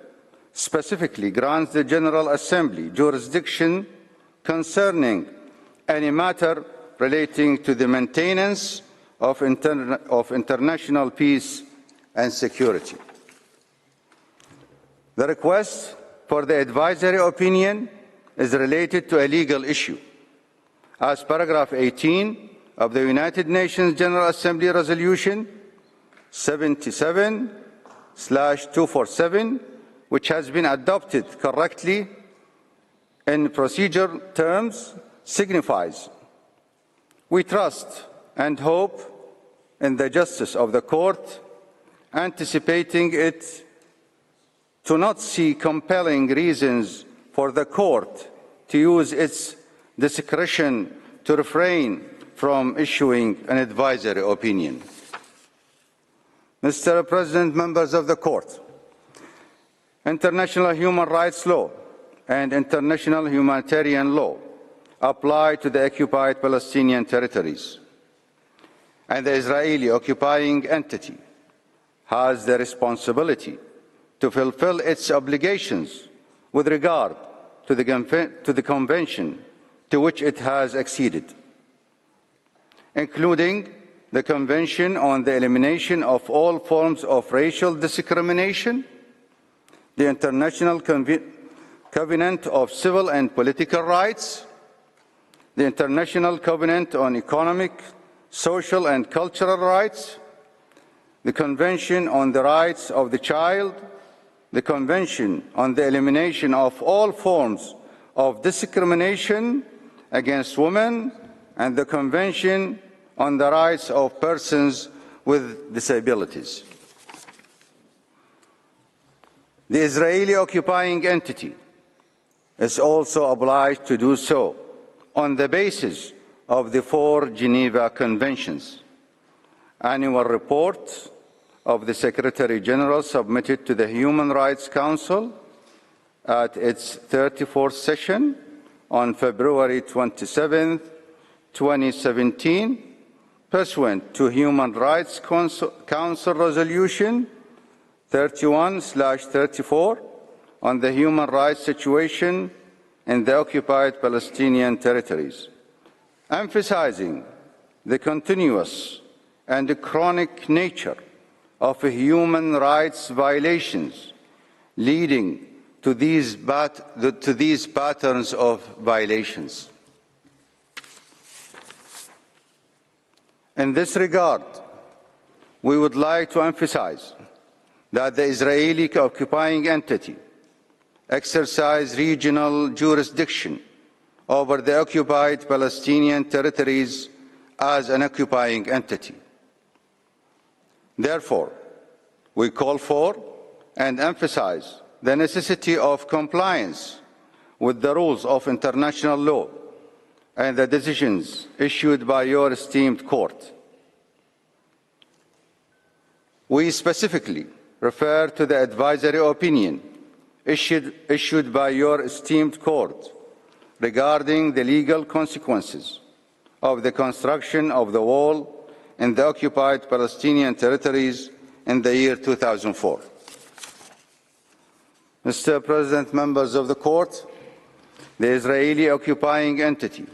specifically grants the General Assembly jurisdiction concerning any matter relating to the maintenance of international peace and security. The request for the advisory opinion is related to a legal issue, as paragraph 18 of the United Nations General Assembly resolution 77/247, which has been adopted correctly in procedure terms, signifies we trust and hope in the justice of the court, anticipating it to not see compelling reasons for the court to use its discretion to refrain from issuing an advisory opinion. Mr. President, members of the court, international human rights law and international humanitarian law apply to the occupied Palestinian territories, and the Israeli occupying entity has the responsibility to fulfill its obligations with regard to the convention to which it has acceded, including the Convention on the Elimination of All Forms of Racial Discrimination, the International Covenant of Civil and Political Rights, the International Covenant on Economic, Social and Cultural Rights, the Convention on the Rights of the Child, the Convention on the Elimination of All Forms of Discrimination against Women, and the Convention on the Rights of Persons with Disabilities. The Israeli occupying entity is also obliged to do so on the basis of the 4 Geneva Conventions. Annual report of the Secretary General submitted to the Human Rights Council at its 34th session on February 27, 2017, pursuant to Human Rights Council Resolution 31/34 on the human rights situation in the occupied Palestinian territories, emphasizing the continuous and chronic nature of human rights violations leading to these patterns of violations. In this regard, we would like to emphasize that the Israeli occupying entity exercises regional jurisdiction over the occupied Palestinian territories as an occupying entity. Therefore, we call for and emphasize the necessity of compliance with the rules of international law and the decisions issued by your esteemed court. We specifically refer to the advisory opinion issued by your esteemed court regarding the legal consequences of the construction of the wall in the occupied Palestinian territories in the year 2004. Mr. President, members of the court, the Israeli occupying entity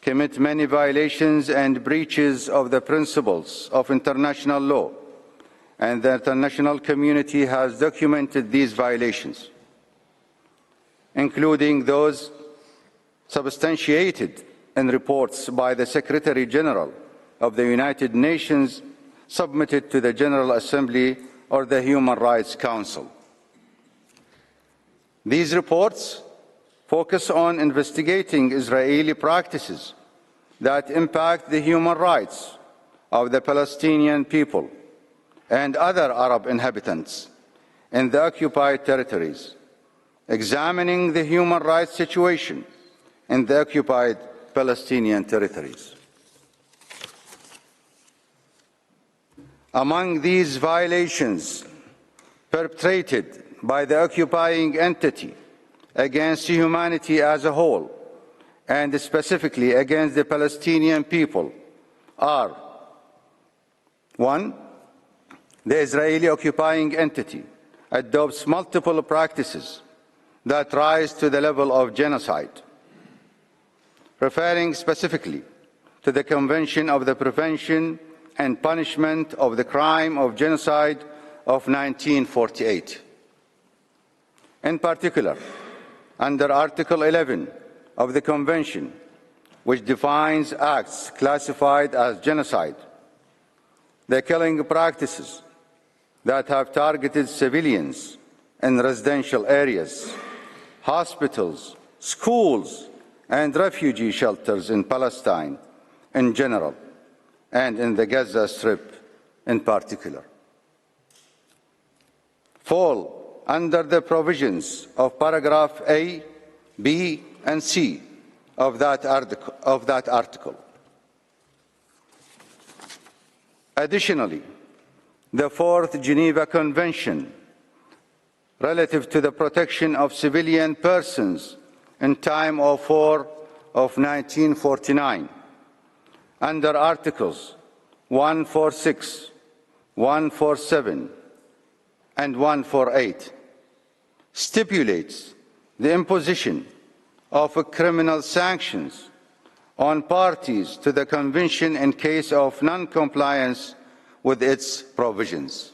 commit many violations and breaches of the principles of international law, and the international community has documented these violations, including those substantiated in reports by the Secretary General of the United Nations submitted to the General Assembly or the Human Rights Council. These reports focus on investigating Israeli practices that impact the human rights of the Palestinian people and other Arab inhabitants in the occupied territories, examining the human rights situation in the occupied Palestinian territories. Among these violations perpetrated by the occupying entity against humanity as a whole, and specifically against the Palestinian people, are: 1. The Israeli occupying entity adopts multiple practices that rise to the level of genocide, referring specifically to the Convention of the Prevention and Punishment of the Crime of Genocide of 1948. In particular, under Article 11 of the Convention, which defines acts classified as genocide, the killing practices that have targeted civilians in residential areas, hospitals, schools, and refugee shelters in Palestine in general, and in the Gaza Strip in particular, fall under the provisions of paragraph A, B, and C of that article. Additionally, the Fourth Geneva Convention relative to the protection of civilian persons in time of war of 1949, under Articles 146, 147, and 148, stipulates the imposition of criminal sanctions on parties to the Convention in case of non-compliance with its provisions.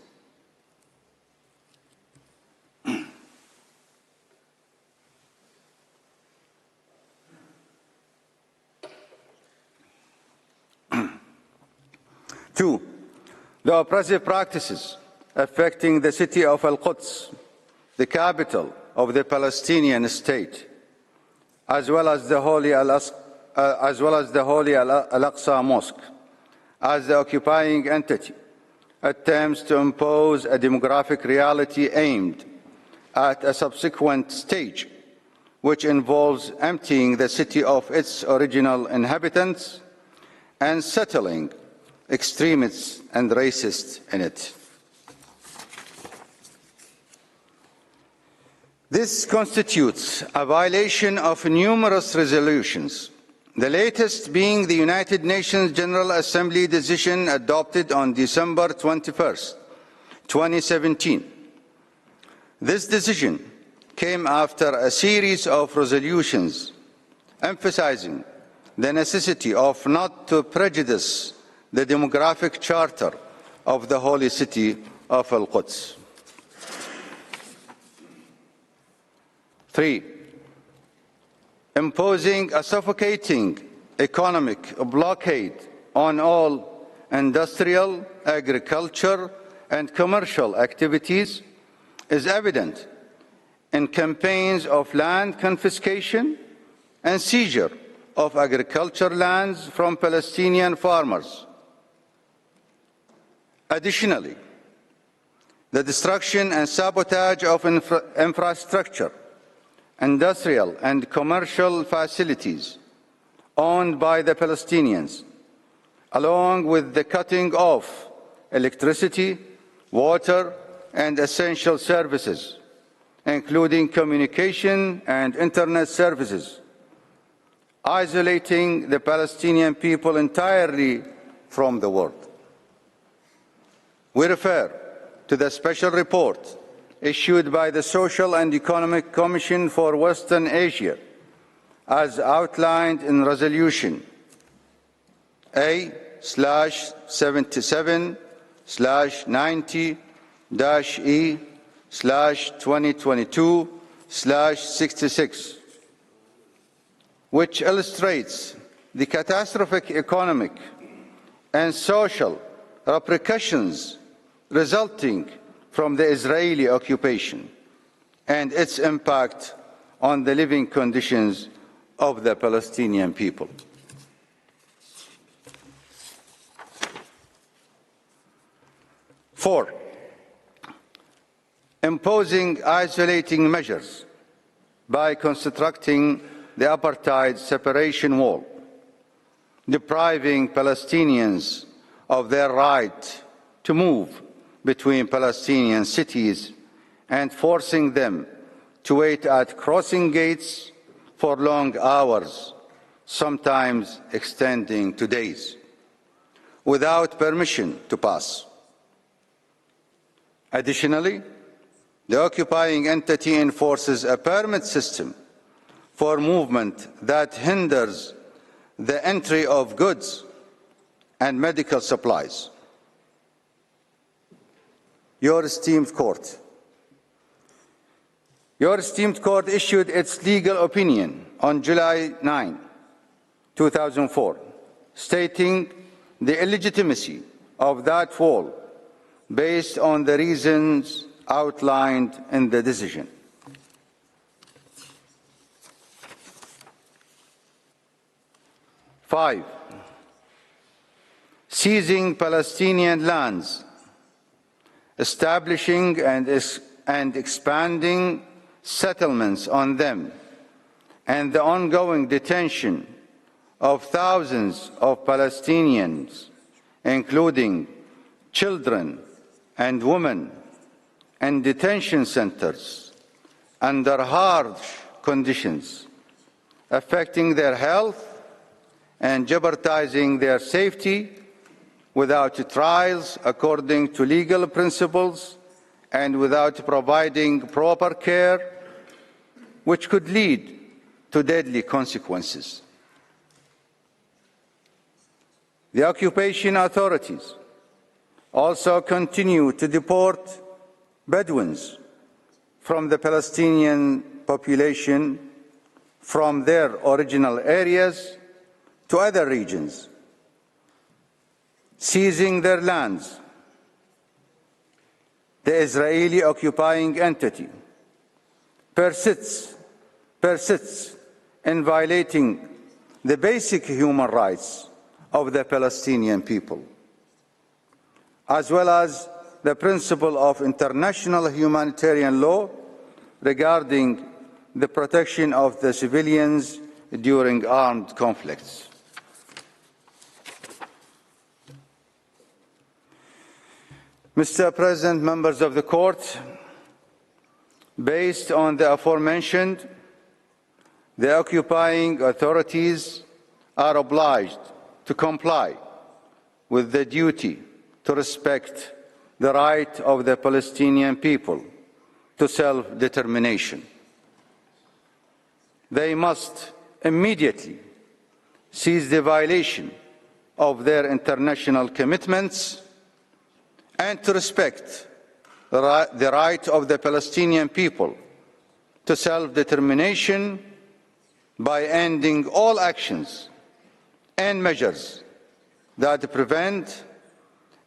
Two, the oppressive practices affecting the city of Al-Quds, the capital of the Palestinian state, as well as the Holy Al-Aqsa Mosque, as the occupying entity attempts to impose a demographic reality aimed at a subsequent stage, which involves emptying the city of its original inhabitants and settling extremists and racists in it. This constitutes a violation of numerous resolutions, the latest being the United Nations General Assembly decision adopted on December 21st, 2017. This decision came after a series of resolutions emphasizing the necessity of not to prejudice the demographic charter of the holy city of Al-Quds. 3, imposing a suffocating economic blockade on all industrial, agriculture, and commercial activities is evident in campaigns of land confiscation and seizure of agricultural lands from Palestinian farmers. Additionally, the destruction and sabotage of infrastructure, industrial and commercial facilities owned by the Palestinians, along with the cutting off electricity, water, and essential services, including communication and internet services, isolating the Palestinian people entirely from the world. We refer to the special report issued by the Social and Economic Commission for Western Asia, as outlined in Resolution A/77/E/2022/66, which illustrates the catastrophic economic and social repercussions resulting from the Israeli occupation and its impact on the living conditions of the Palestinian people. 4, imposing isolating measures by constructing the apartheid separation wall, depriving Palestinians of their right to move between Palestinian cities and forcing them to wait at crossing gates for long hours, sometimes extending to days, without permission to pass. Additionally, the occupying entity enforces a permit system for movement that hinders the entry of goods and medical supplies. Your esteemed court issued its legal opinion on July 9, 2004, stating the illegitimacy of that wall based on the reasons outlined in the decision. Five, seizing Palestinian lands, establishing and expanding settlements on them, and the ongoing detention of thousands of Palestinians, including children and women, in detention centers under harsh conditions, affecting their health and jeopardizing their safety without trials according to legal principles and without providing proper care, which could lead to deadly consequences. The occupation authorities also continue to deport Bedouins from the Palestinian population from their original areas to other regions, seizing their lands. The Israeli occupying entity persists in violating the basic human rights of the Palestinian people, as well as the principle of international humanitarian law regarding the protection of the civilians during armed conflicts. Mr. President, members of the Court, based on the aforementioned, the occupying authorities are obliged to comply with the duty to respect the right of the Palestinian people to self-determination. They must immediately cease the violation of their international commitments and to respect the right of the Palestinian people to self-determination by ending all actions and measures that prevent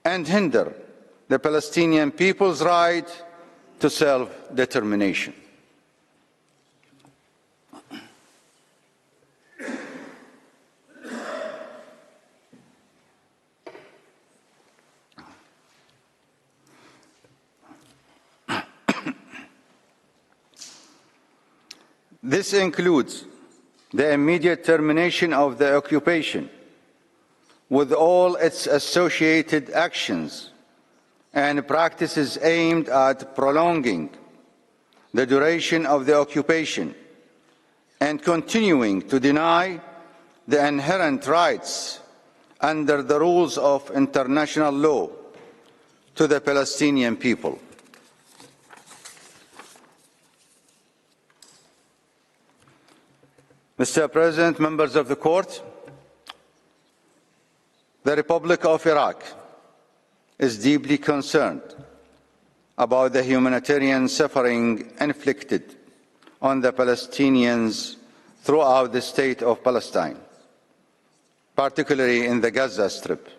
and hinder the Palestinian people's right to self-determination. This includes the immediate termination of the occupation with all its associated actions and practices aimed at prolonging the duration of the occupation and continuing to deny the inherent rights under the rules of international law to the Palestinian people. Mr. President, members of the Court, the Republic of Iraq is deeply concerned about the humanitarian suffering inflicted on the Palestinians throughout the state of Palestine, particularly in the Gaza Strip,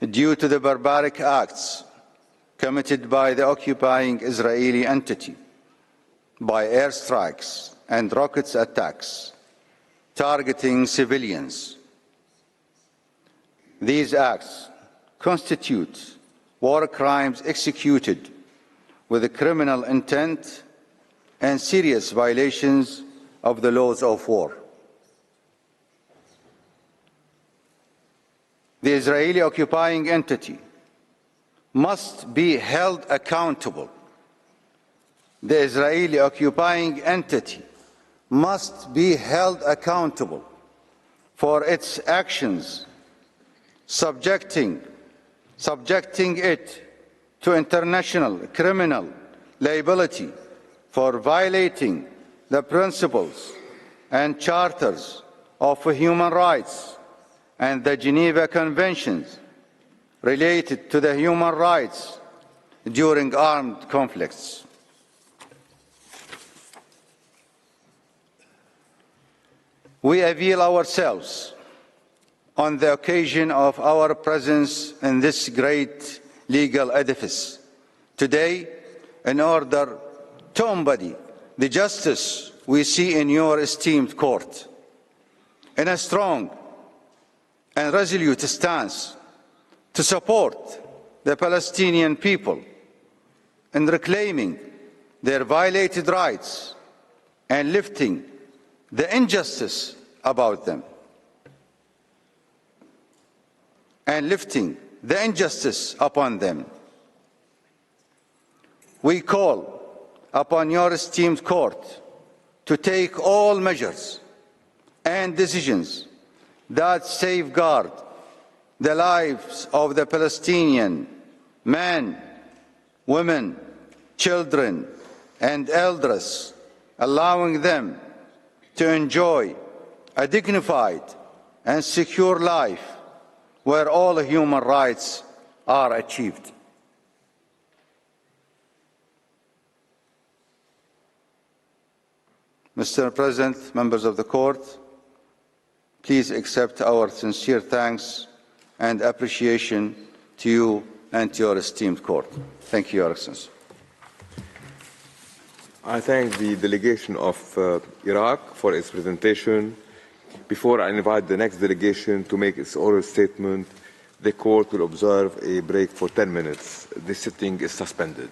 due to the barbaric acts committed by the occupying Israeli entity by airstrikes and rocket attacks targeting civilians. These acts constitute war crimes executed with a criminal intent and serious violations of the laws of war. The Israeli occupying entity must be held accountable. The Israeli occupying entity must be held accountable for its actions, subjecting it to international criminal liability for violating the principles and charters of human rights and the Geneva Conventions related to the human rights during armed conflicts. We avail ourselves on the occasion of our presence in this great legal edifice today in order to embody the justice we see in your esteemed court in a strong and resolute stance to support the Palestinian people in reclaiming their violated rights and lifting the injustice about them. And lifting the injustice upon them. We call upon your esteemed court to take all measures and decisions that safeguard the lives of the Palestinian men, women, children, and elders, allowing them to enjoy a dignified and secure life where all human rights are achieved. Mr. President, members of the court, please accept our sincere thanks and appreciation to you and to your esteemed court. Thank you, Your Excellency. I thank the delegation of Iraq for its presentation. Before I invite the next delegation to make its oral statement, the court will observe a break for 10 minutes. The sitting is suspended.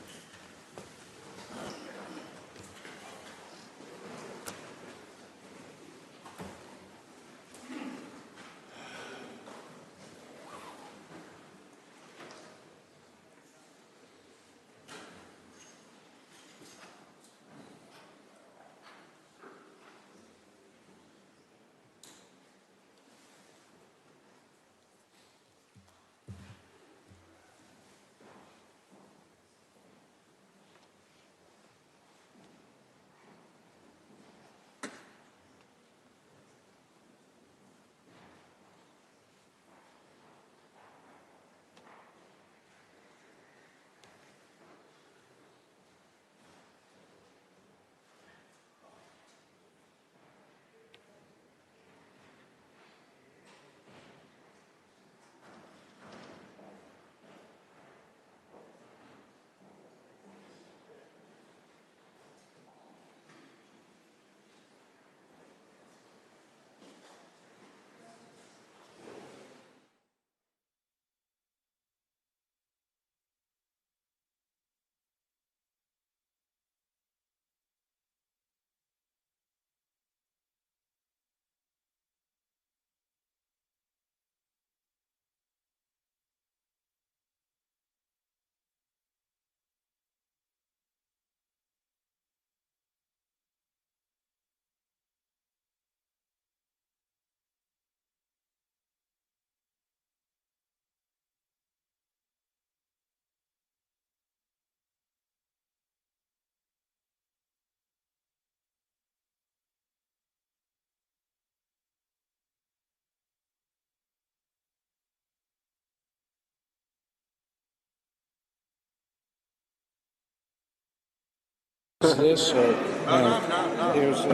This or there's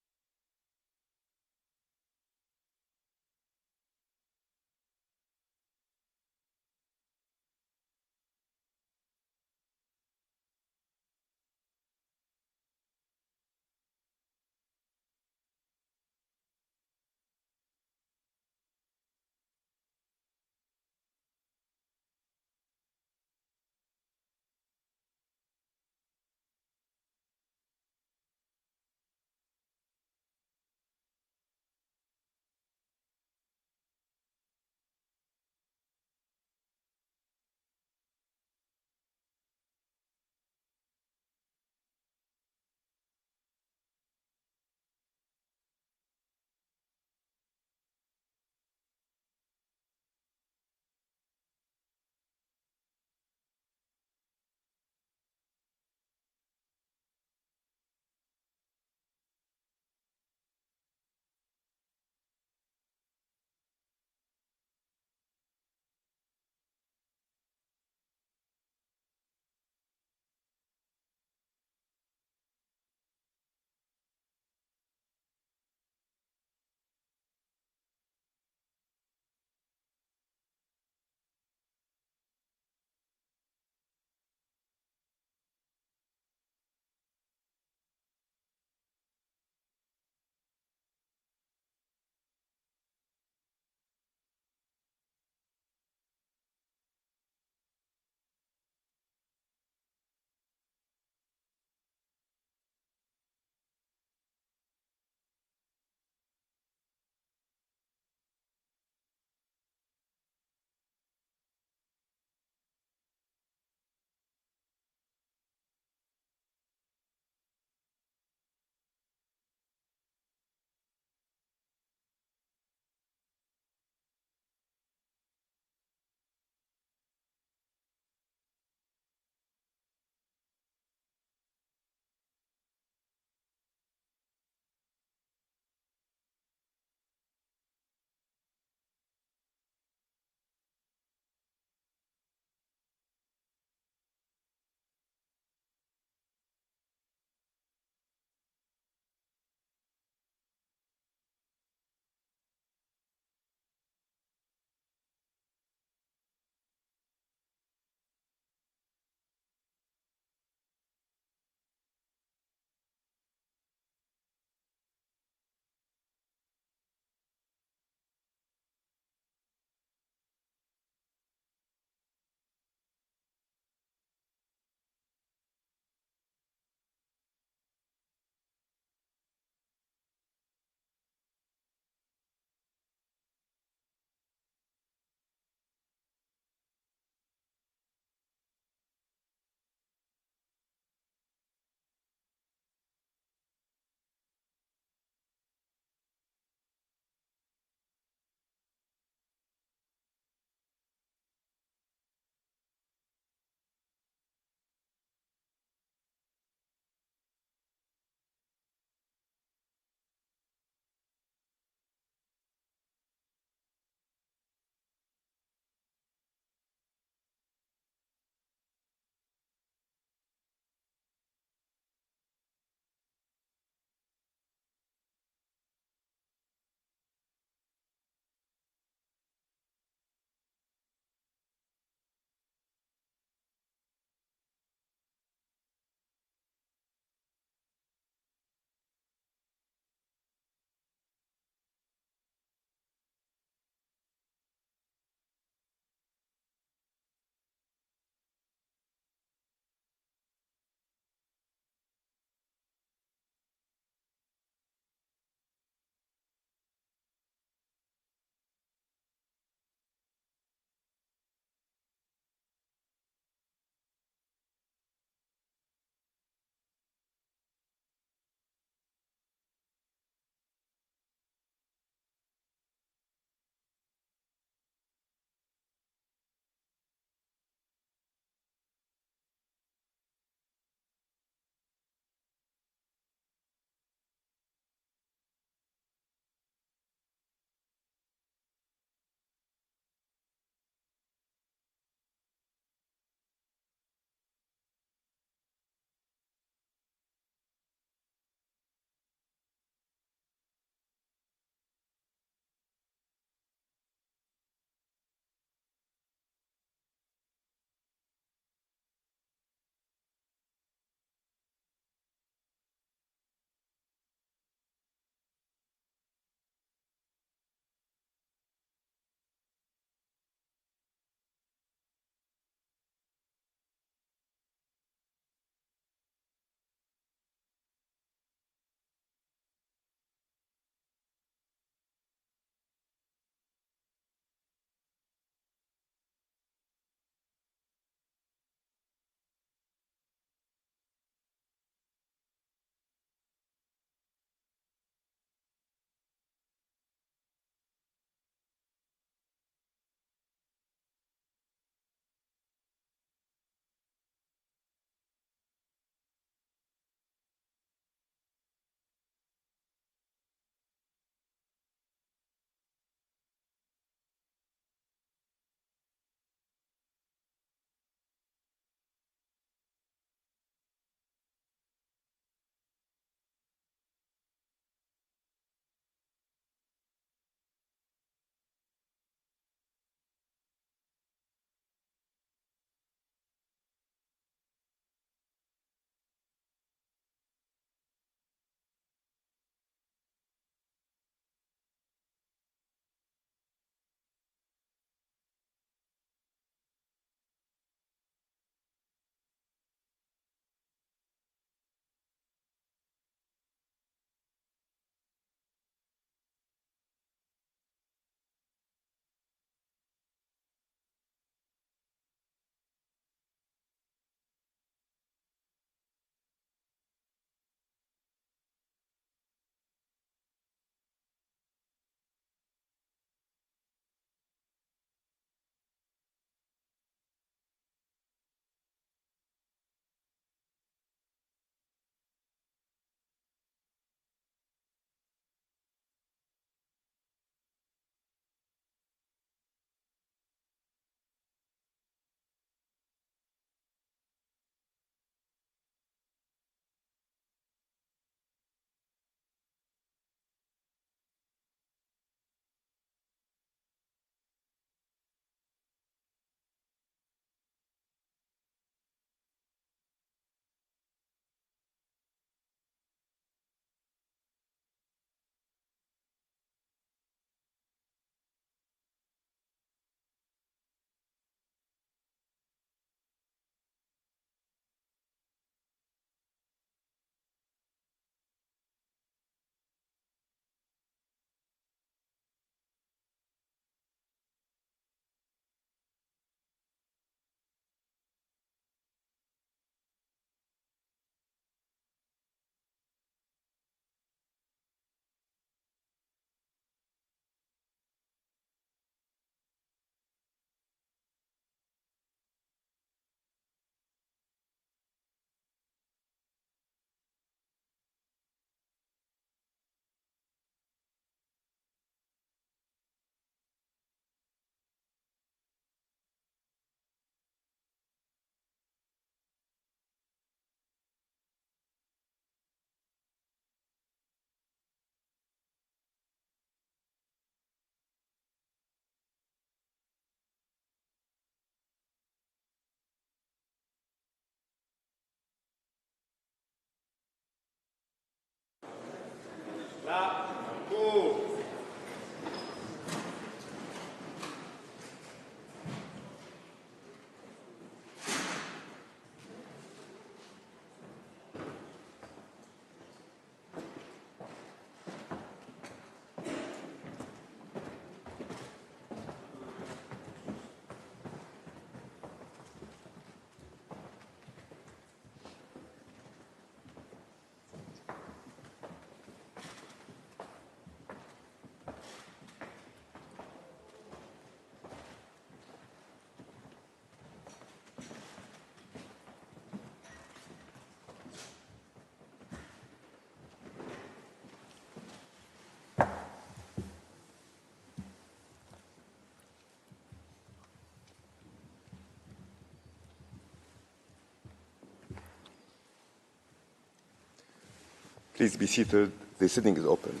Please be seated. The sitting is open.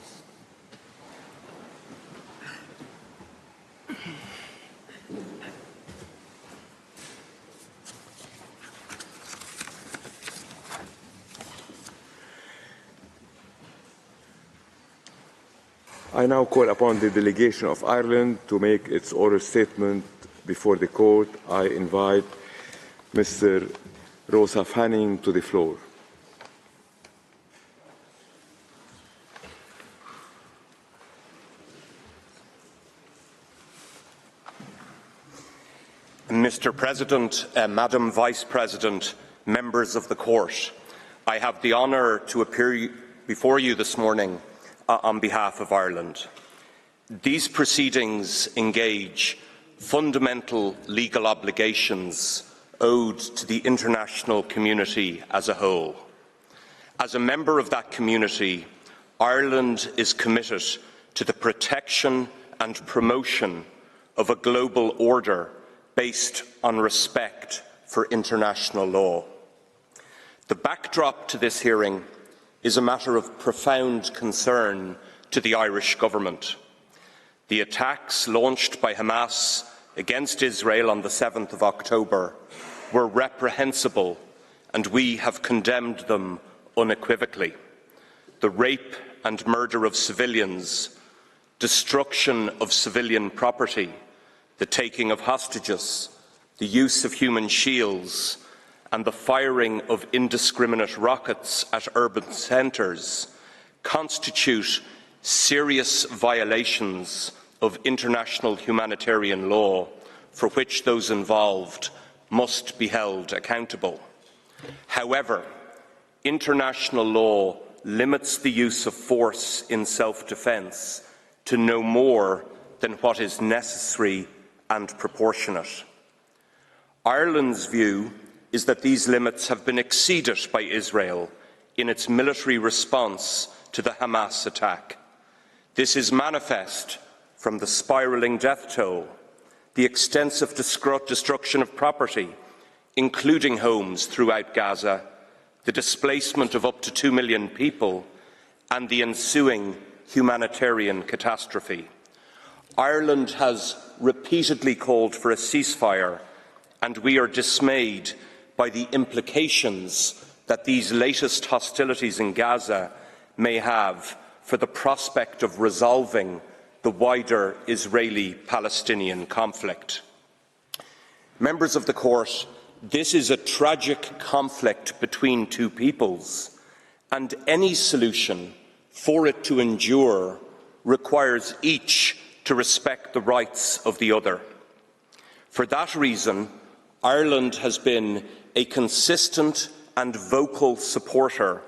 I now call upon the delegation of Ireland to make its oral statement before the court. I invite Mr. Rosa Fanning to the floor. Mr. President, Madam Vice President, members of the Court, I have the honour to appear before you this morning on behalf of Ireland. These proceedings engage fundamental legal obligations owed to the international community as a whole. As a member of that community, Ireland is committed to the protection and promotion of a global order based on respect for international law. The backdrop to this hearing is a matter of profound concern to the Irish government. The attacks launched by Hamas against Israel on the 7th of October were reprehensible, and we have condemned them unequivocally. The rape and murder of civilians, destruction of civilian property, the taking of hostages, the use of human shields, and the firing of indiscriminate rockets at urban centres constitute serious violations of international humanitarian law for which those involved must be held accountable. However, international law limits the use of force in self-defence to no more than what is necessary and proportionate. Ireland's view is that these limits have been exceeded by Israel in its military response to the Hamas attack. This is manifest from the spiralling death toll, the extensive destruction of property, including homes throughout Gaza, the displacement of up to 2 million people, and the ensuing humanitarian catastrophe. Ireland has repeatedly called for a ceasefire, and we are dismayed by the implications that these latest hostilities in Gaza may have for the prospect of resolving the wider Israeli-Palestinian conflict. Members of the Court, this is a tragic conflict between two peoples, and any solution for it to endure requires each to respect the rights of the other. For that reason, Ireland has been a consistent and vocal supporter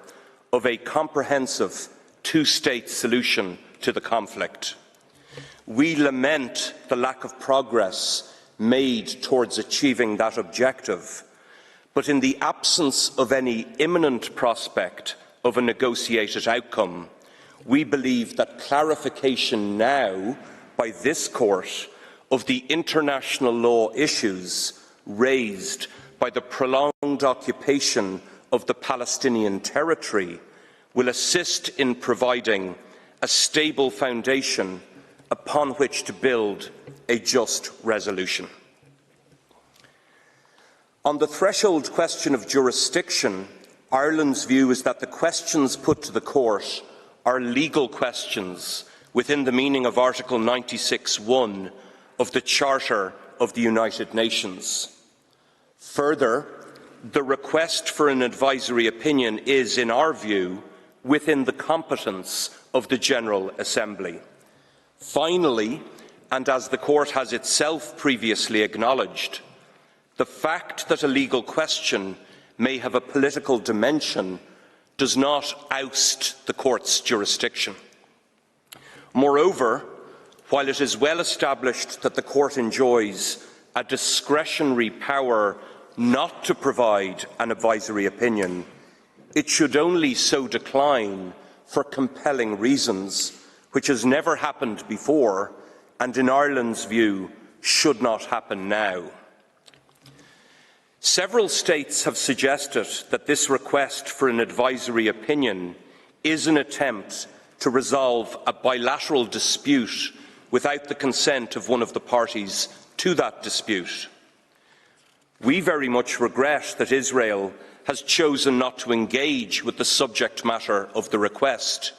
of a comprehensive two-state solution to the conflict. We lament the lack of progress made towards achieving that objective, but in the absence of any imminent prospect of a negotiated outcome, we believe that clarification now by this Court of the international law issues raised by the prolonged occupation of the Palestinian territory will assist in providing a stable foundation upon which to build a just resolution. On the threshold question of jurisdiction, Ireland's view is that the questions put to the Court are legal questions within the meaning of Article 96(1) of the Charter of the United Nations. Further, the request for an advisory opinion is, in our view, within the competence of the General Assembly. Finally, and as the Court has itself previously acknowledged, the fact that a legal question may have a political dimension does not oust the Court's jurisdiction. Moreover, while it is well established that the Court enjoys a discretionary power not to provide an advisory opinion, it should only so decline for compelling reasons, which has never happened before and, in Ireland's view, should not happen now. Several states have suggested that this request for an advisory opinion is an attempt to resolve a bilateral dispute without the consent of one of the parties to that dispute. We very much regret that Israel has chosen not to engage with the subject matter of the request.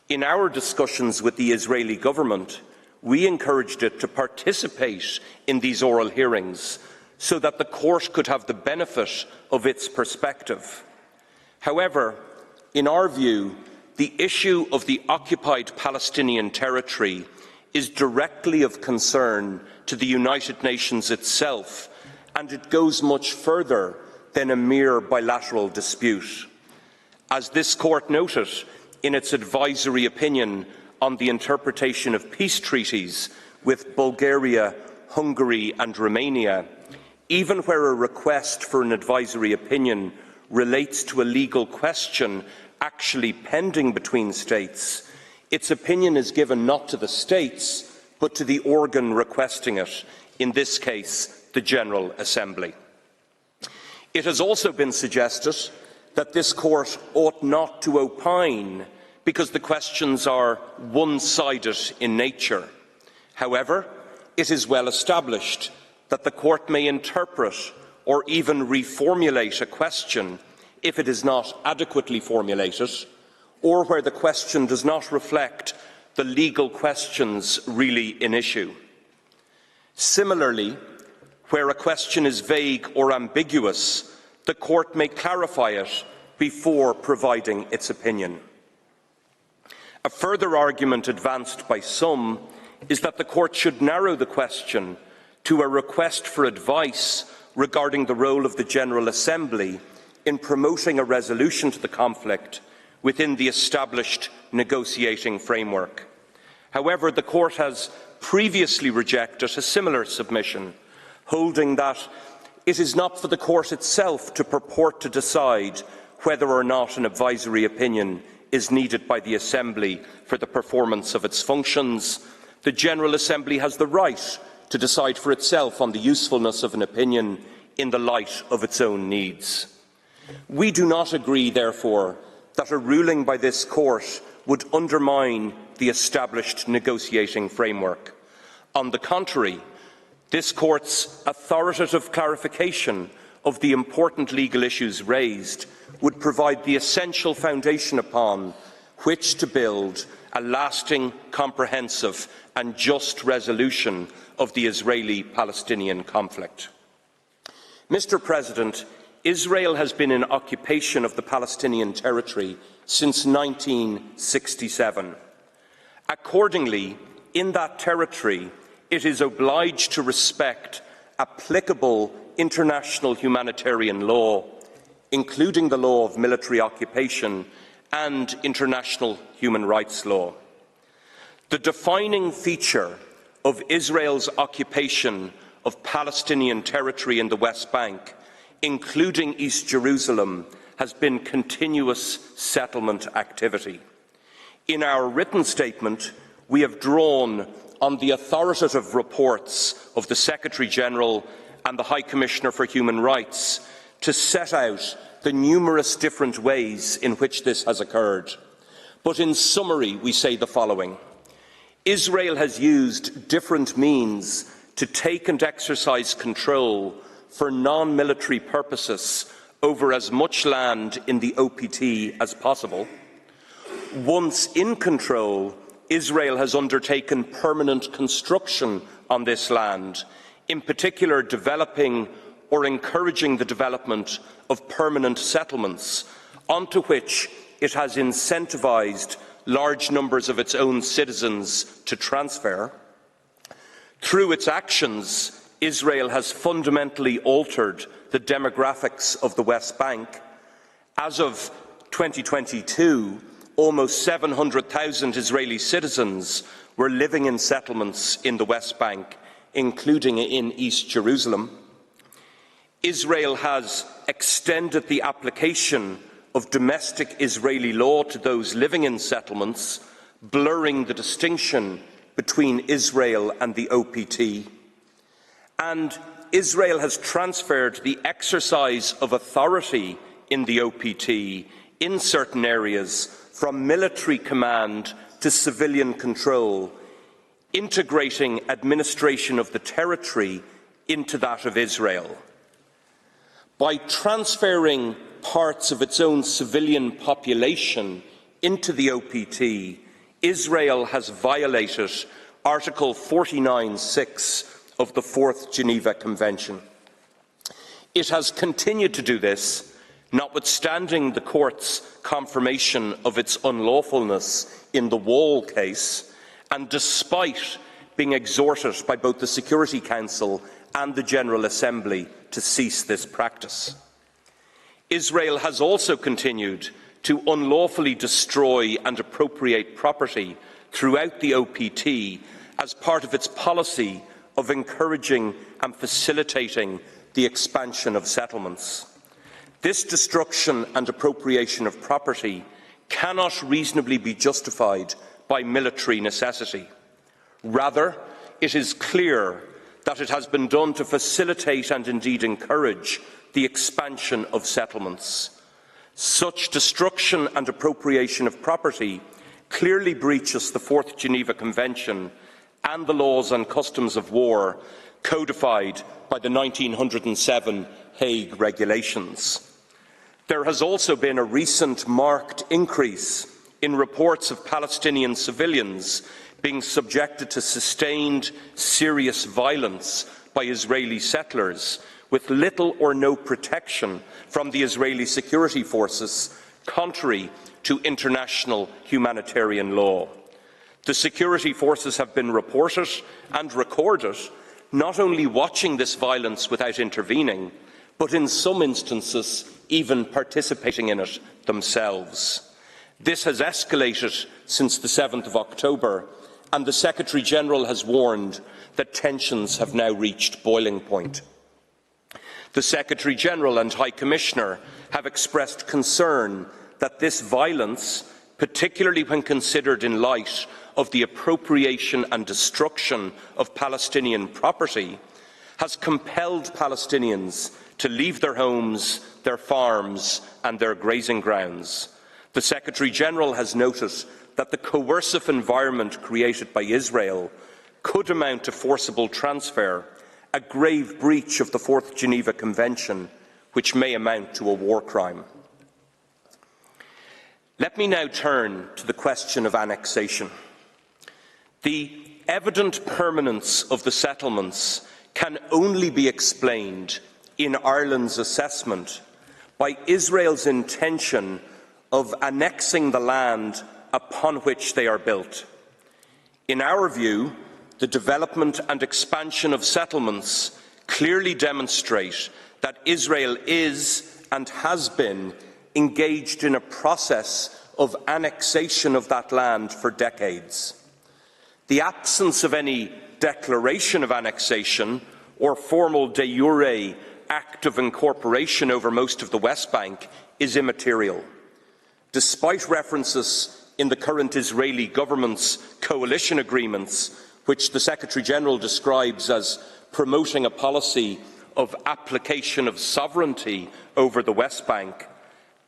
In our discussions with the Israeli government, we encouraged it to participate in these oral hearings so that the Court could have the benefit of its perspective. However, in our view, the issue of the occupied Palestinian territory is directly of concern to the United Nations itself, and it goes much further than a mere bilateral dispute. As this Court noted in its advisory opinion on the interpretation of peace treaties with Bulgaria, Hungary and Romania, even where a request for an advisory opinion relates to a legal question actually pending between states, its opinion is given not to the states, but to the organ requesting it, in this case, the General Assembly. It has also been suggested that this Court ought not to opine because the questions are one-sided in nature. However, it is well established that the Court may interpret or even reformulate a question if it is not adequately formulated, or where the question does not reflect the legal questions really in issue. Similarly, where a question is vague or ambiguous, the Court may clarify it before providing its opinion. A further argument advanced by some is that the Court should narrow the question to a request for advice regarding the role of the General Assembly in promoting a resolution to the conflict within the established negotiating framework. However, the Court has previously rejected a similar submission, holding that it is not for the Court itself to purport to decide whether or not an advisory opinion is needed by the Assembly for the performance of its functions. The General Assembly has the right to decide for itself on the usefulness of an opinion in the light of its own needs. We do not agree, therefore, that a ruling by this Court would undermine the established negotiating framework. On the contrary, this Court's authoritative clarification of the important legal issues raised would provide the essential foundation upon which to build a lasting, comprehensive and just resolution of the Israeli-Palestinian conflict. Mr. President, Israel has been in occupation of the Palestinian territory since 1967. Accordingly, in that territory, it is obliged to respect applicable international humanitarian law, including the law of military occupation and international human rights law. The defining feature of Israel's occupation of Palestinian territory in the West Bank, including East Jerusalem, has been continuous settlement activity. In our written statement, we have drawn on the authoritative reports of the Secretary-General and the High Commissioner for Human Rights to set out the numerous different ways in which this has occurred. But in summary, we say the following. Israel has used different means to take and exercise control for non-military purposes over as much land in the OPT as possible, once in control, Israel has undertaken permanent construction on this land, in particular developing or encouraging the development of permanent settlements, onto which it has incentivised large numbers of its own citizens to transfer. Through its actions, Israel has fundamentally altered the demographics of the West Bank. As of 2022, almost 700,000 Israeli citizens were living in settlements in the West Bank, including in East Jerusalem. Israel has extended the application of domestic Israeli law to those living in settlements, blurring the distinction between Israel and the OPT. And Israel has transferred the exercise of authority in the OPT in certain areas from military command to civilian control, integrating administration of the territory into that of Israel. By transferring parts of its own civilian population into the OPT, Israel has violated Article 49(6) of the Fourth Geneva Convention. It has continued to do this, notwithstanding the Court's confirmation of its unlawfulness in the Wall case, and despite being exhorted by both the Security Council and the General Assembly to cease this practice. Israel has also continued to unlawfully destroy and appropriate property throughout the OPT as part of its policy of encouraging and facilitating the expansion of settlements. This destruction and appropriation of property cannot reasonably be justified by military necessity. Rather, it is clear that it has been done to facilitate and indeed encourage the expansion of settlements. Such destruction and appropriation of property clearly breaches the Fourth Geneva Convention and the laws and customs of war codified by the 1907 Hague Regulations. There has also been a recent marked increase in reports of Palestinian civilians being subjected to sustained, serious violence by Israeli settlers with little or no protection from the Israeli security forces, contrary to international humanitarian law. The security forces have been reported and recorded, not only watching this violence without intervening, but in some instances even participating in it themselves. This has escalated since the 7th of October, and the Secretary-General has warned that tensions have now reached boiling point. The Secretary-General and High Commissioner have expressed concern that this violence, particularly when considered in light of the appropriation and destruction of Palestinian property, has compelled Palestinians to leave their homes, their farms and their grazing grounds. The Secretary-General has noted that the coercive environment created by Israel could amount to forcible transfer, a grave breach of the Fourth Geneva Convention, which may amount to a war crime. Let me now turn to the question of annexation. The evident permanence of the settlements can only be explained in Ireland's assessment by Israel's intention of annexing the land upon which they are built. In our view, the development and expansion of settlements clearly demonstrate that Israel is and has been engaged in a process of annexation of that land for decades. The absence of any declaration of annexation or formal de jure act of incorporation over most of the West Bank is immaterial. Despite references in the current Israeli government's coalition agreements, which the Secretary-General describes as promoting a policy of application of sovereignty over the West Bank,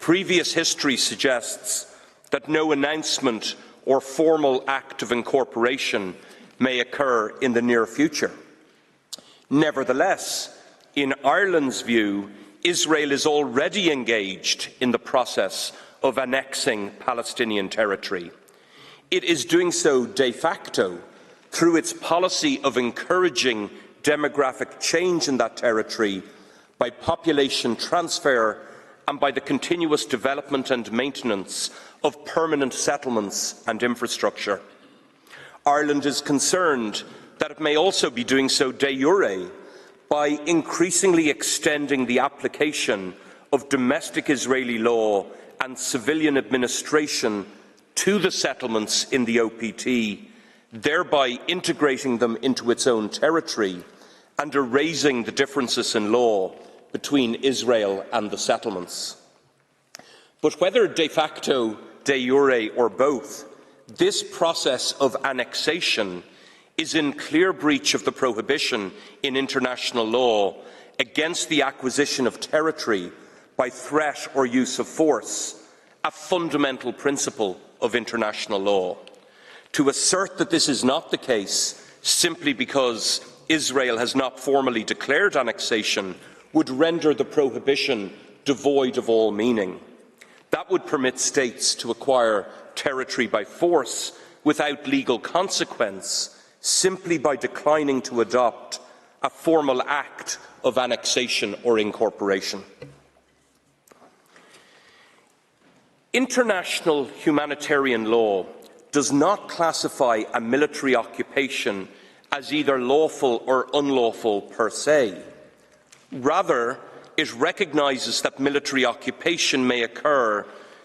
previous history suggests that no announcement or formal act of incorporation may occur in the near future. Nevertheless, in Ireland's view, Israel is already engaged in the process of annexing Palestinian territory. It is doing so de facto through its policy of encouraging demographic change in that territory by population transfer and by the continuous development and maintenance of permanent settlements and infrastructure. Ireland is concerned that it may also be doing so de jure by increasingly extending the application of domestic Israeli law and civilian administration to the settlements in the OPT, thereby integrating them into its own territory and erasing the differences in law between Israel and the settlements. But whether de facto, de jure or both, this process of annexation is in clear breach of the prohibition in international law against the acquisition of territory by threat or use of force, a fundamental principle of international law. To assert that this is not the case simply because Israel has not formally declared annexation would render the prohibition devoid of all meaning. That would permit states to acquire territory by force without legal consequence, simply by declining to adopt a formal act of annexation or incorporation. International humanitarian law does not classify a military occupation as either lawful or unlawful per se. Rather, it recognises that military occupation may occur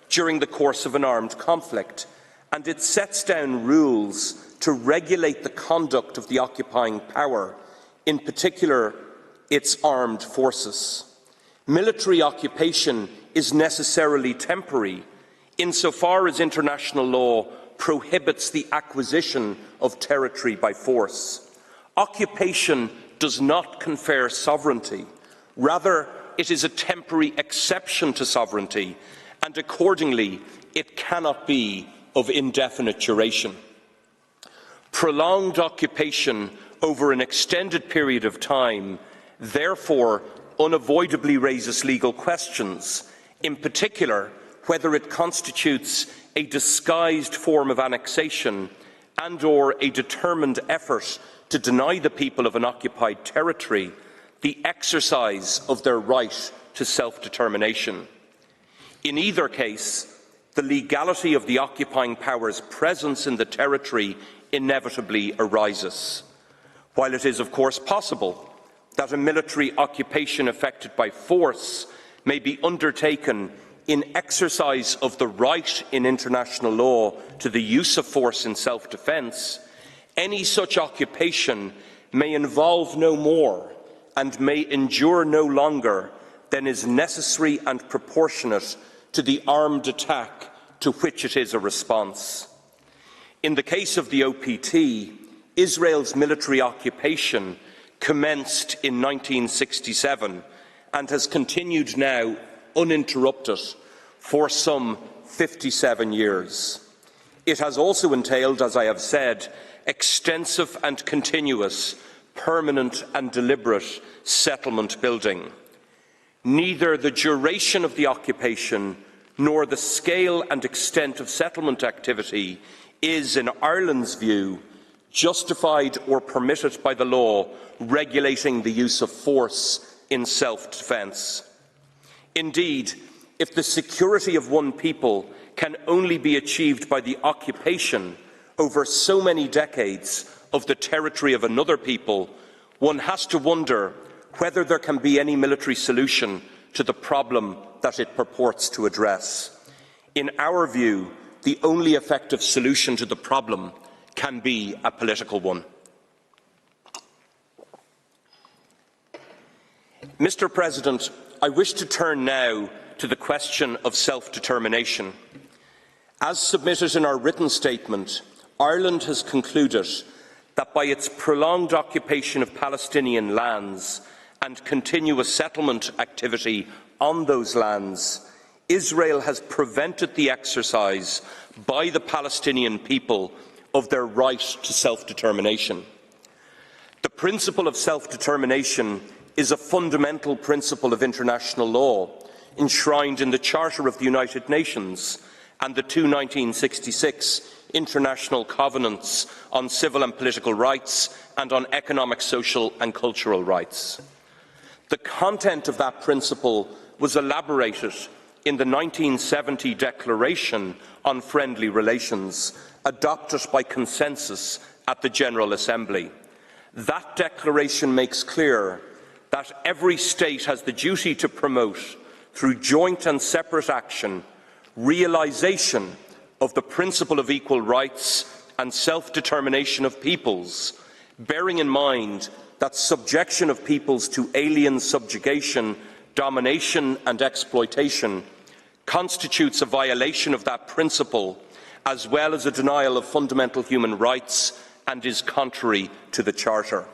during the course of an armed conflict, and it sets down rules to regulate the conduct of the occupying power, in particular its armed forces. Military occupation is necessarily temporary, insofar as international law prohibits the acquisition of territory by force. Occupation does not confer sovereignty. Rather, it is a temporary exception to sovereignty, and accordingly, it cannot be of indefinite duration. Prolonged occupation over an extended period of time, therefore, unavoidably raises legal questions, in particular, whether it constitutes a disguised form of annexation and/or a determined effort to deny the people of an occupied territory the exercise of their right to self-determination. In either case, the legality of the occupying power's presence in the territory inevitably arises. While it is, of course, possible that a military occupation effected by force may be undertaken in exercise of the right in international law to the use of force in self-defence, any such occupation may involve no more and may endure no longer than is necessary and proportionate to the armed attack to which it is a response. In the case of the OPT, Israel's military occupation commenced in 1967 and has continued now uninterrupted for some 57 years. It has also entailed, as I have said, extensive and continuous, permanent and deliberate settlement building. Neither the duration of the occupation nor the scale and extent of settlement activity is, in Ireland's view, justified or permitted by the law regulating the use of force in self-defence. Indeed, if the security of one people can only be achieved by the occupation over so many decades of the territory of another people, one has to wonder whether there can be any military solution to the problem that it purports to address. In our view, the only effective solution to the problem can be a political one. Mr. President, I wish to turn now to the question of self-determination. As submitted in our written statement, Ireland has concluded that by its prolonged occupation of Palestinian lands and continuous settlement activity on those lands, Israel has prevented the exercise by the Palestinian people of their right to self-determination. The principle of self-determination is a fundamental principle of international law, enshrined in the Charter of the United Nations and the two 1966 International Covenants on Civil and Political Rights and on Economic, Social and Cultural Rights. The content of that principle was elaborated in the 1970 Declaration on Friendly Relations, adopted by consensus at the General Assembly. That declaration makes clear that every state has the duty to promote, through joint and separate action, realisation of the principle of equal rights and self-determination of peoples, bearing in mind that subjection of peoples to alien subjugation, domination and exploitation constitutes a violation of that principle, as well as a denial of fundamental human rights, and is contrary to the Charter.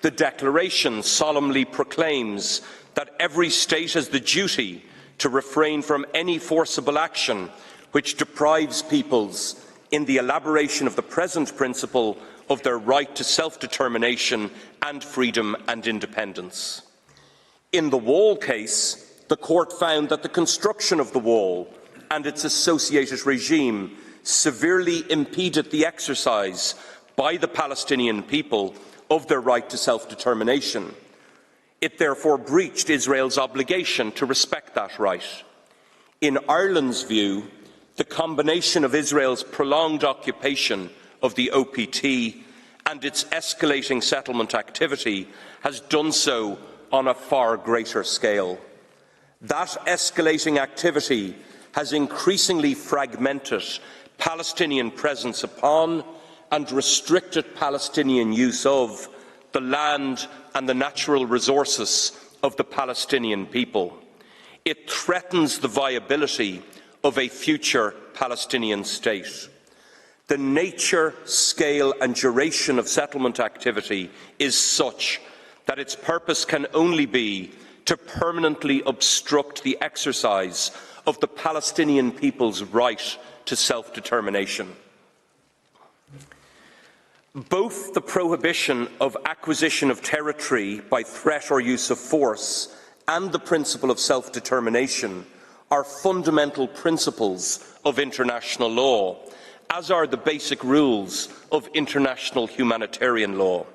The Declaration solemnly proclaims that every state has the duty to refrain from any forcible action which deprives peoples, in the elaboration of the present principle, of their right to self-determination and freedom and independence. In the wall case, the Court found that the construction of the wall and its associated regime severely impeded the exercise by the Palestinian people of their right to self-determination. It therefore breached Israel's obligation to respect that right. In Ireland's view, the combination of Israel's prolonged occupation of the OPT and its escalating settlement activity has done so on a far greater scale. That escalating activity has increasingly fragmented Palestinian presence upon and restricted Palestinian use of the land and the natural resources of the Palestinian people. It threatens the viability of a future Palestinian state. The nature, scale and duration of settlement activity is such that its purpose can only be to permanently obstruct the exercise of the Palestinian people's right to self-determination. Both the prohibition of acquisition of territory by threat or use of force and the principle of self-determination are fundamental principles of international law, as are the basic rules of international humanitarian law.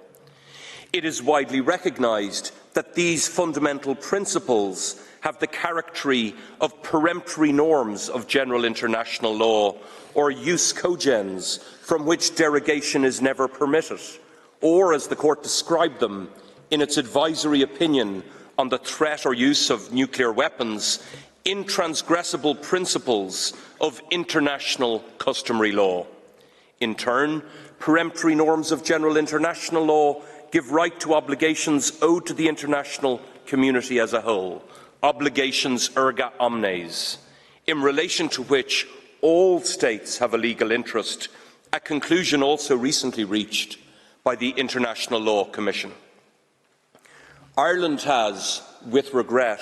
It is widely recognised that these fundamental principles have the character of peremptory norms of general international law, or jus cogens, from which derogation is never permitted, or, as the Court described them in its advisory opinion on the threat or use of nuclear weapons, intransgressible principles of international customary law. In turn, peremptory norms of general international law give right to obligations owed to the international community as a whole, obligations erga omnes, in relation to which all states have a legal interest, a conclusion also recently reached by the International Law Commission. Ireland has, with regret,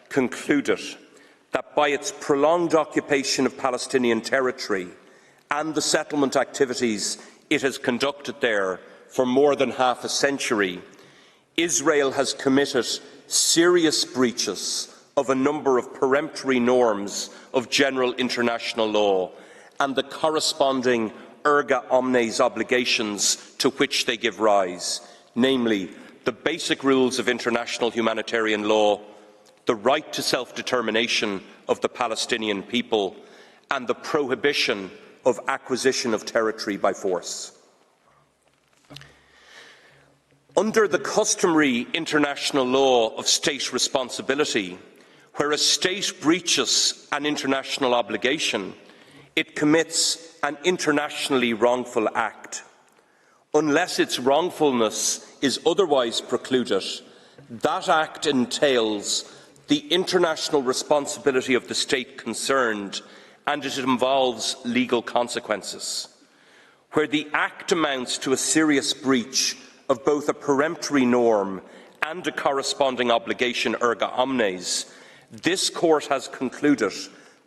concluded that by its prolonged occupation of Palestinian territory and the settlement activities it has conducted there for more than half a century, Israel has committed serious breaches of a number of peremptory norms of general international law and the corresponding erga omnes obligations to which they give rise, namely the basic rules of international humanitarian law, the right to self-determination of the Palestinian people, and the prohibition of acquisition of territory by force. Under the customary international law of state responsibility, where a state breaches an international obligation, it commits an internationally wrongful act. Unless its wrongfulness is otherwise precluded, that act entails the international responsibility of the state concerned, and it involves legal consequences. Where the act amounts to a serious breach of both a peremptory norm and a corresponding obligation erga omnes, this Court has concluded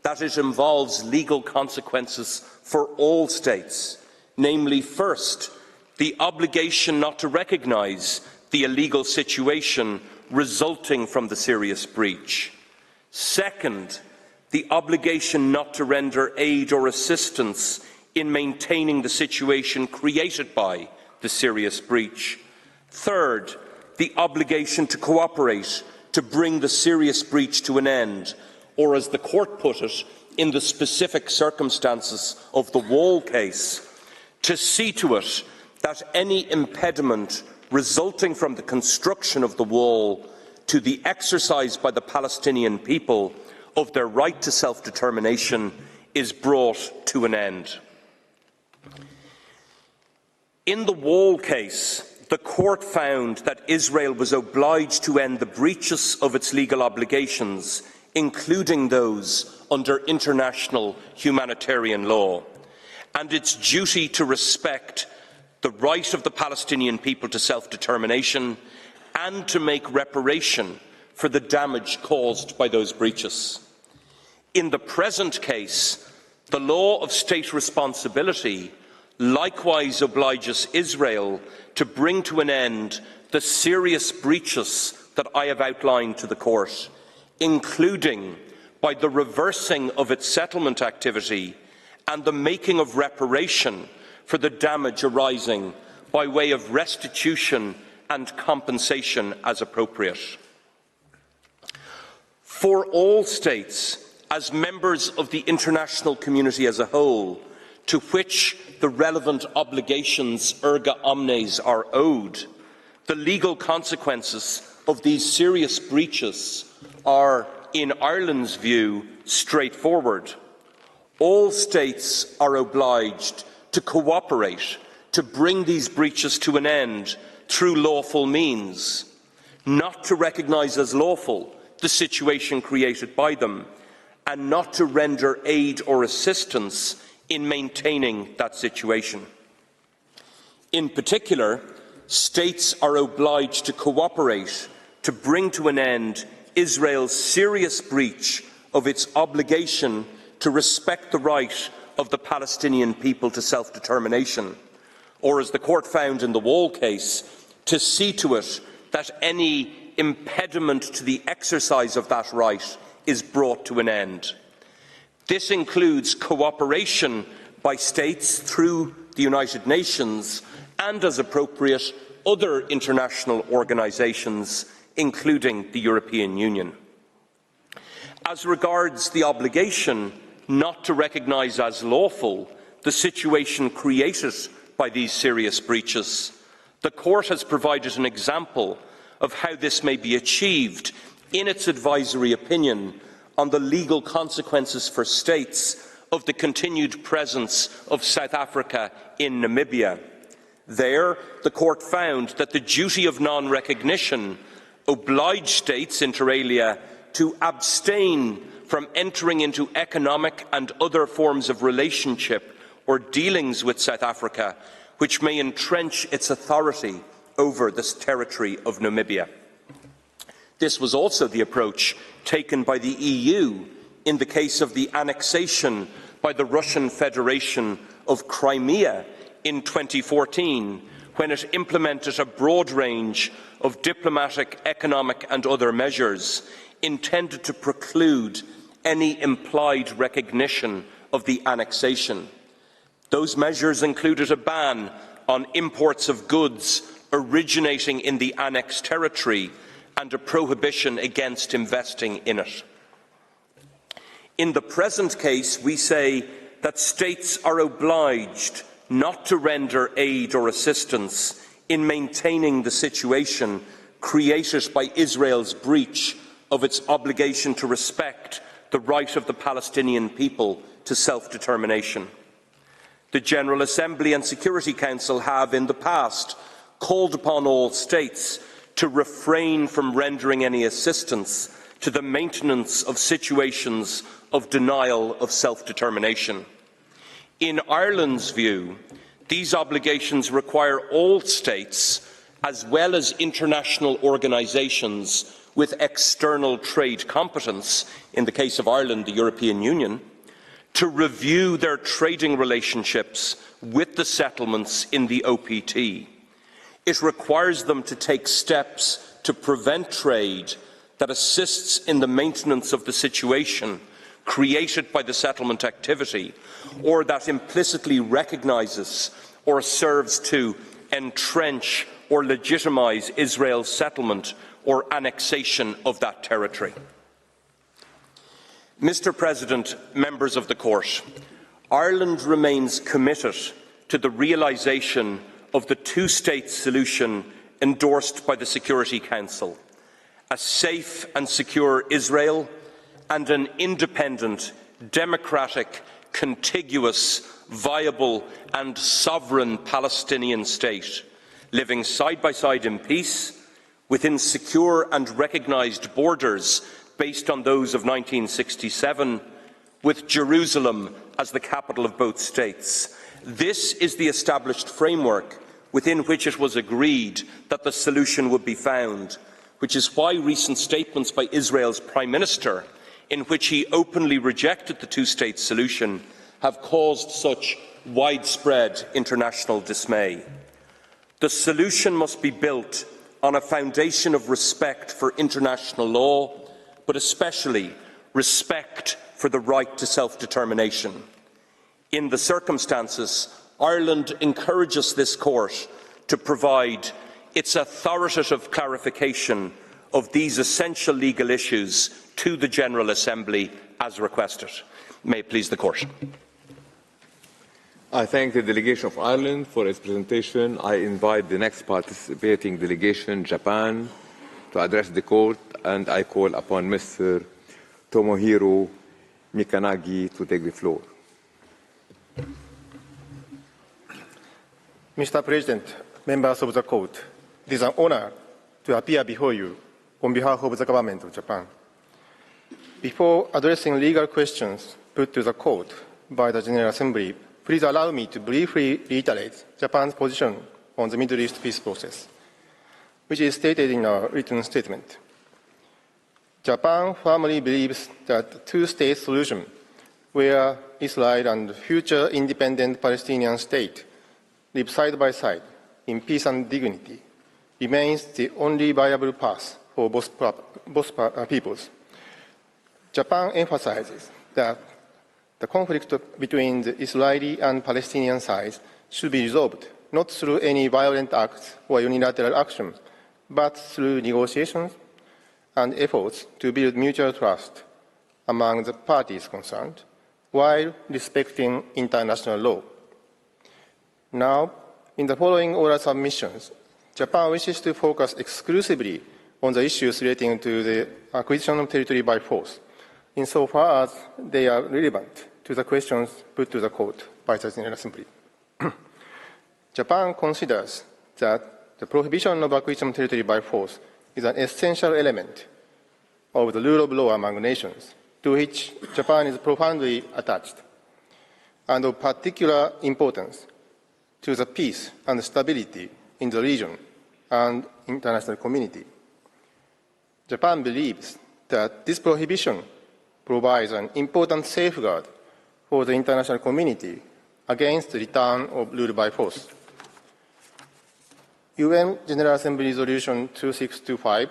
that it involves legal consequences for all states, namely, first, the obligation not to recognise the illegal situation resulting from the serious breach. Second, the obligation not to render aid or assistance in maintaining the situation created by the serious breach. Third, the obligation to cooperate to bring the serious breach to an end, or as the court put it, in the specific circumstances of the wall case, to see to it that any impediment resulting from the construction of the wall to the exercise by the Palestinian people of their right to self-determination is brought to an end. In the wall case, the court found that Israel was obliged to end the breaches of its legal obligations, including those under international humanitarian law, and its duty to respect the right of the Palestinian people to self-determination and to make reparation for the damage caused by those breaches. In the present case, the law of state responsibility likewise obliges Israel to bring to an end the serious breaches that I have outlined to the court, including by the reversing of its settlement activity and the making of reparation for the damage arising by way of restitution and compensation as appropriate. For all states, as members of the international community as a whole, to which the relevant obligations erga omnes are owed, the legal consequences of these serious breaches are, in Ireland's view, straightforward. All states are obliged to cooperate to bring these breaches to an end through lawful means, not to recognise as lawful the situation created by them, and not to render aid or assistance in maintaining that situation. In particular, states are obliged to cooperate to bring to an end Israel's serious breach of its obligation to respect the right of the Palestinian people to self-determination, or as the court found in the Wall case, to see to it that any impediment to the exercise of that right is brought to an end. This includes cooperation by states through the United Nations and, as appropriate, other international organisations, including the European Union. As regards the obligation not to recognise as lawful the situation created by these serious breaches, the Court has provided an example of how this may be achieved in its advisory opinion on the legal consequences for states of the continued presence of South Africa in Namibia. There, the Court found that the duty of non-recognition obliged states, inter alia, to abstain from entering into economic and other forms of relationship or dealings with South Africa, which may entrench its authority over this territory of Namibia. This was also the approach taken by the EU in the case of the annexation by the Russian Federation of Crimea in 2014, when it implemented a broad range of diplomatic, economic and other measures intended to preclude any implied recognition of the annexation. Those measures included a ban on imports of goods originating in the annexed territory and a prohibition against investing in it. In the present case, we say that states are obliged not to render aid or assistance in maintaining the situation created by Israel's breach of its obligation to respect the right of the Palestinian people to self-determination. The General Assembly and Security Council have, in the past, called upon all states to refrain from rendering any assistance to the maintenance of situations of denial of self-determination. In Ireland's view, these obligations require all states, as well as international organisations with external trade competence, in the case of Ireland, the European Union, to review their trading relationships with the settlements in the OPT. It requires them to take steps to prevent trade that assists in the maintenance of the situation created by the settlement activity, or that implicitly recognises or serves to entrench or legitimise Israel's settlement or annexation of that territory. Mr. President, members of the Court, Ireland remains committed to the realisation of the two-state solution endorsed by the Security Council, a safe and secure Israel and an independent, democratic, contiguous, viable and sovereign Palestinian state, living side by side in peace, within secure and recognised borders based on those of 1967, with Jerusalem as the capital of both states. This is the established framework within which it was agreed that the solution would be found, which is why recent statements by Israel's Prime Minister, in which he openly rejected the two-state solution, have caused such widespread international dismay. The solution must be built on a foundation of respect for international law, but especially respect for the right to self-determination. In the circumstances, Ireland encourages this Court to provide its authoritative clarification of these essential legal issues to the General Assembly as requested. May it please the Court. I thank the delegation of Ireland for its presentation. I invite the next participating delegation, Japan, to address the Court, and I call upon Mr. Tomohiro Mikanagi to take the floor. Mr. President, members of the Court, it is an honor to appear before you on behalf of the Government of Japan. Before addressing legal questions put to the Court by the General Assembly, please allow me to briefly reiterate Japan's position on the Middle East peace process, which is stated in our written statement. Japan firmly believes that the two-state solution, where Israel and future independent Palestinian state live side by side in peace and dignity, remains the only viable path for both peoples. Japan emphasizes that the conflict between the Israeli and Palestinian sides should be resolved not through any violent acts or unilateral action, but through negotiations and efforts to build mutual trust among the parties concerned, while respecting international law. Now, in the following oral submissions, Japan wishes to focus exclusively on the issues relating to the acquisition of territory by force, insofar as they are relevant to the questions put to the Court by the General Assembly. Japan considers that the prohibition of acquisition of territory by force is an essential element of the rule of law among nations, to which Japan is profoundly attached, and of particular importance to the peace and stability in the region and international community. Japan believes that this prohibition provides an important safeguard for the international community against the return of rule by force. UN General Assembly Resolution 2625,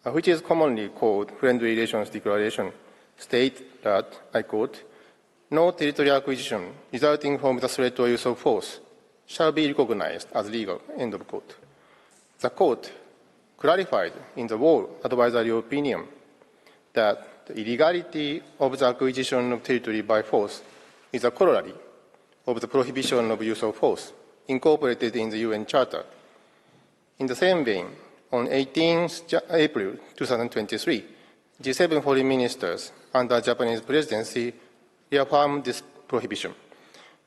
which is commonly called Friendly Relations Declaration, states that, I quote, "No territory acquisition resulting from the threat or use of force shall be recognized as legal," end of quote. The Court clarified in the War Advisory Opinion that the illegality of the acquisition of territory by force is a corollary of the prohibition of use of force incorporated in the UN Charter. In the same vein, on 18 April 2023, G7 foreign ministers under Japanese presidency reaffirmed this prohibition.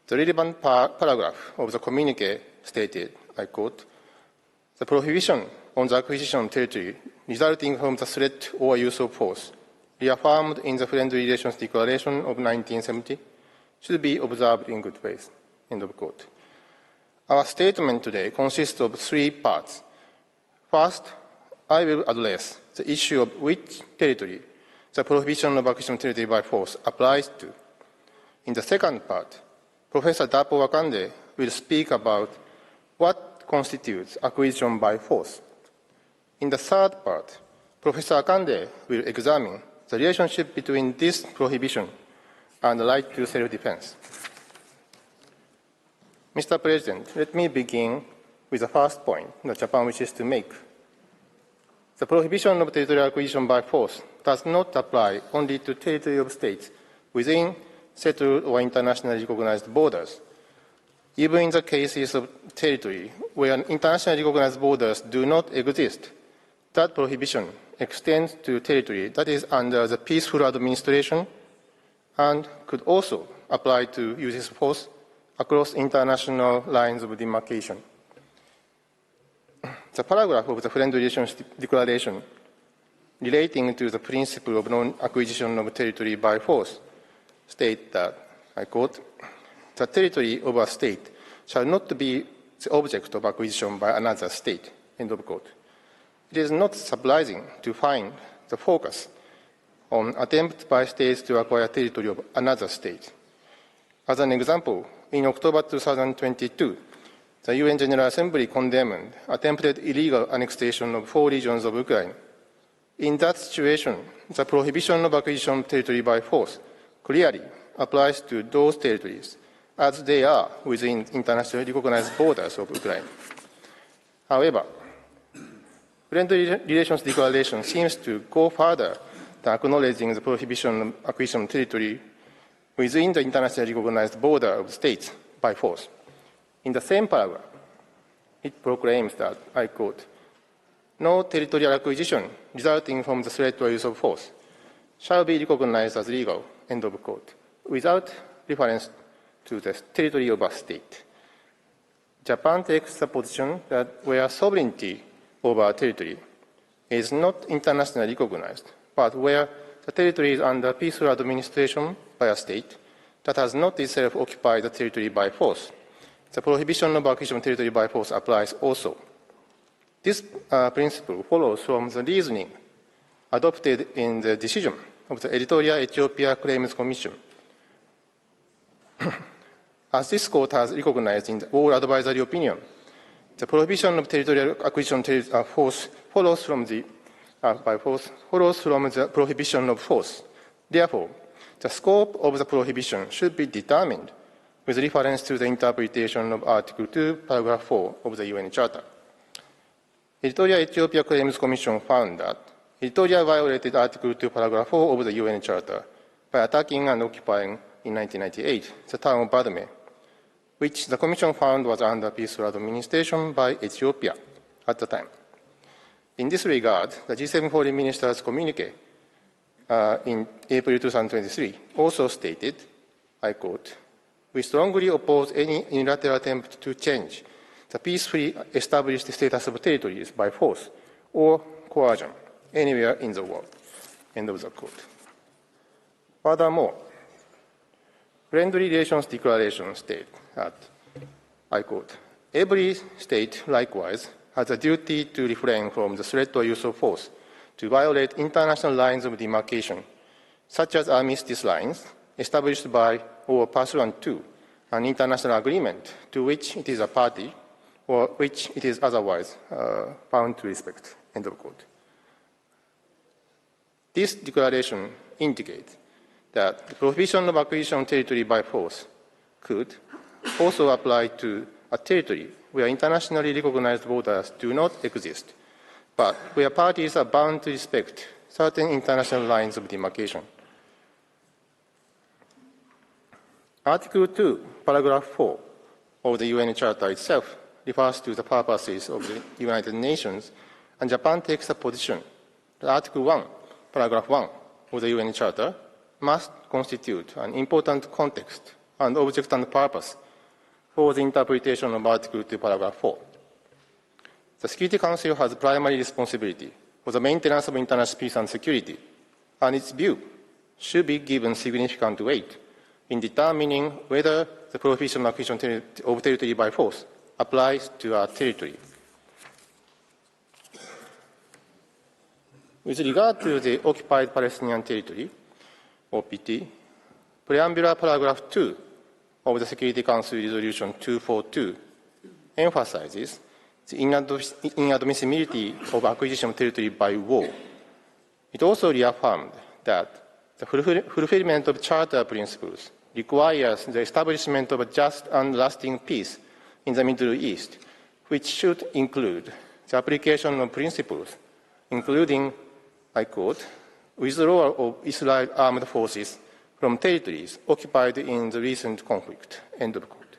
The relevant paragraph of the communique stated, I quote, "The prohibition on the acquisition of territory resulting from the threat or use of force, reaffirmed in the Friendly Relations Declaration of 1970, should be observed in good faith," end of quote. Our statement today consists of three parts. First, I will address the issue of which territory the prohibition of acquisition of territory by force applies to. In the second part, Professor Dapo Wakande will speak about what constitutes acquisition by force. In the third part, Professor Akande will examine the relationship between this prohibition and the right to self-defense. Mr. President, let me begin with the first point that Japan wishes to make. The prohibition of territorial acquisition by force does not apply only to territory of states within settled or internationally recognized borders. Even in the cases of territory where internationally recognized borders do not exist, that prohibition extends to territory that is under the peaceful administration and could also apply to uses of force across international lines of demarcation. The paragraph of the Friendly Relations Declaration relating to the principle of non-acquisition of territory by force state that, I quote, "The territory of a state shall not be the object of acquisition by another state," end of quote. It is not surprising to find the focus on attempts by states to acquire territory of another state. As an example, in October 2022, the UN General Assembly condemned attempted illegal annexation of 4 regions of Ukraine. In that situation, the prohibition of acquisition of territory by force clearly applies to those territories as they are within internationally recognized borders of Ukraine. However, Friendly Relations Declaration seems to go further than acknowledging the prohibition of acquisition of territory within the internationally recognized border of states by force. In the same paragraph, it proclaims that, I quote, "No territorial acquisition resulting from the threat or use of force shall be recognized as legal," end of quote, without reference to the territory of a state. Japan takes the position that where sovereignty over a territory is not internationally recognized, but where the territory is under peaceful administration by a state that has not itself occupied the territory by force, the prohibition of acquisition of territory by force applies also. This principle follows from the reasoning adopted in the decision of the Eritrea Ethiopia Claims Commission. As this court has recognized in the all advisory opinion, the prohibition of territorial acquisition force follows from the prohibition of force. Therefore, the scope of the prohibition should be determined with reference to the interpretation of Article 2, Paragraph 4 of the UN Charter. Eritrea Ethiopia Claims Commission found that Eritrea violated Article 2, Paragraph 4 of the UN Charter by attacking and occupying in 1998 the town of Badme, which the Commission found was under peaceful administration by Ethiopia at the time. In this regard, the G7 Foreign Ministers' communique in April 2023 also stated, I quote, "We strongly oppose any unilateral attempt to change the peacefully established status of territories by force or coercion anywhere in the world," end of the quote. Furthermore, Friendly Relations Declaration states that, I quote, "Every state likewise has a duty to refrain from the threat or use of force to violate international lines of demarcation, such as armistice lines established by or pursuant to an international agreement to which it is a party or which it is otherwise bound to respect," end of quote. This declaration indicates that the prohibition of acquisition of territory by force could also apply to a territory where internationally recognized borders do not exist, but where parties are bound to respect certain international lines of demarcation. Article 2, Paragraph 4 of the UN Charter itself refers to the purposes of the United Nations, and Japan takes the position that Article 1, Paragraph 1 of the UN Charter must constitute an important context and object and purpose for the interpretation of Article 2, Paragraph 4. The Security Council has primary responsibility for the maintenance of international peace and security, and its view should be given significant weight in determining whether the prohibition of acquisition of territory by force applies to our territory. With regard to the Occupied Palestinian Territory, OPT, Preambular Paragraph 2 of the Security Council Resolution 242 emphasizes the inadmissibility of acquisition of territory by war It also reaffirmed that the fulfillment of Charter principles requires the establishment of a just and lasting peace in the Middle East, which should include the application of principles, including, I quote, withdrawal of Israeli armed forces from territories occupied in the recent conflict, end of quote.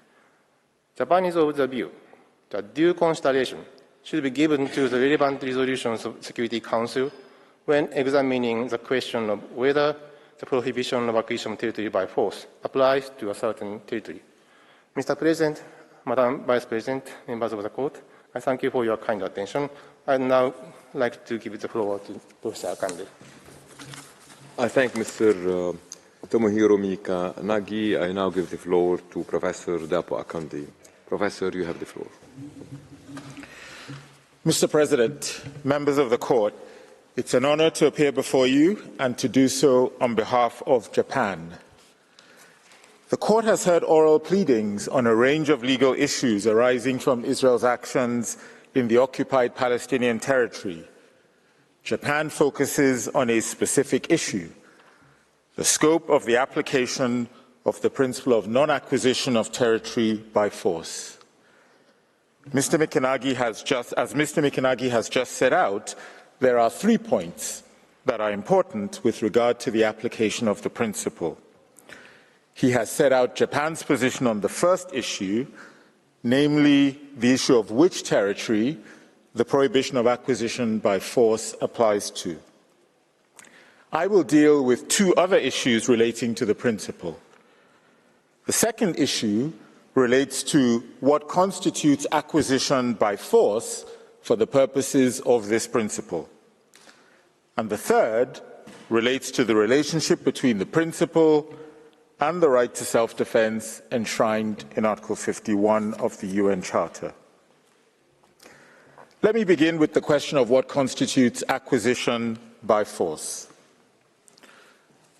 Japan is of the view that due consideration should be given to the relevant resolutions of the Security Council when examining the question of whether the prohibition of acquisition of territory by force applies to a certain territory. Mr. President, Madam Vice President, members of the Court, I thank you for your kind attention. I'd now like to give the floor to Professor Akande. I thank Mr. Tomohiro Mika Nagi. I now give the floor to Professor Dapo Akande. Professor, you have the floor. Mr. President, members of the Court, it's an honor to appear before you and to do so on behalf of Japan. The Court has heard oral pleadings on a range of legal issues arising from Israel's actions in the occupied Palestinian territory. Japan focuses on a specific issue, the scope of the application of the principle of non-acquisition of territory by force. As Mr. Mikanagi has just set out, there are 3 points that are important with regard to the application of the principle. He has set out Japan's position on the first issue, namely the issue of which territory the prohibition of acquisition by force applies to. I will deal with 2 other issues relating to the principle. The second issue relates to what constitutes acquisition by force for the purposes of this principle. And the third relates to the relationship between the principle and the right to self-defense enshrined in Article 51 of the UN Charter. Let me begin with the question of what constitutes acquisition by force.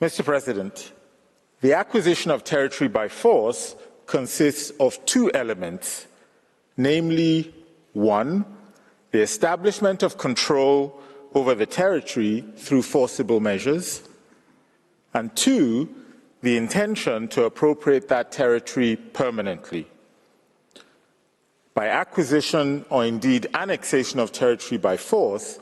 Mr. President, the acquisition of territory by force consists of 2 elements, namely, 1, the establishment of control over the territory through forcible measures, and 2, the intention to appropriate that territory permanently. By acquisition or indeed annexation of territory by force,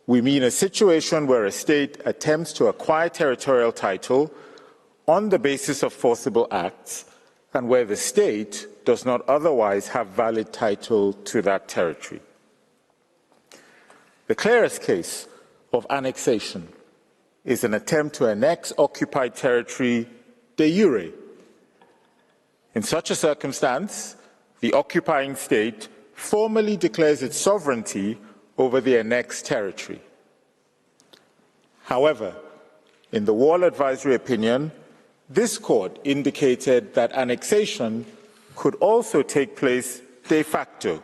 we mean a situation where a state attempts to acquire territorial title on the basis of forcible acts and where the state does not otherwise have valid title to that territory. The clearest case of annexation is an attempt to annex occupied territory de jure. In such a circumstance, the occupying state formally declares its sovereignty over the annexed territory. However, in the Wall Advisory Opinion, this Court indicated that annexation could also take place de facto,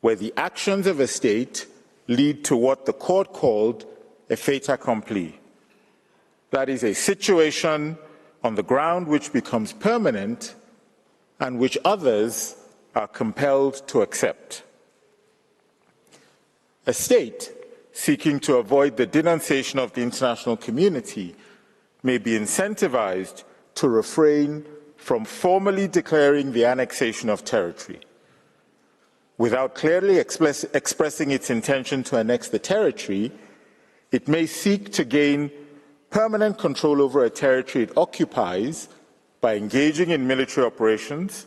where the actions of a state lead to what the Court called a fait accompli. That is a situation on the ground which becomes permanent and which others are compelled to accept. A state seeking to avoid the denunciation of the international community may be incentivized to refrain from formally declaring the annexation of territory. Without clearly expressing its intention to annex the territory, it may seek to gain permanent control over a territory it occupies by engaging in military operations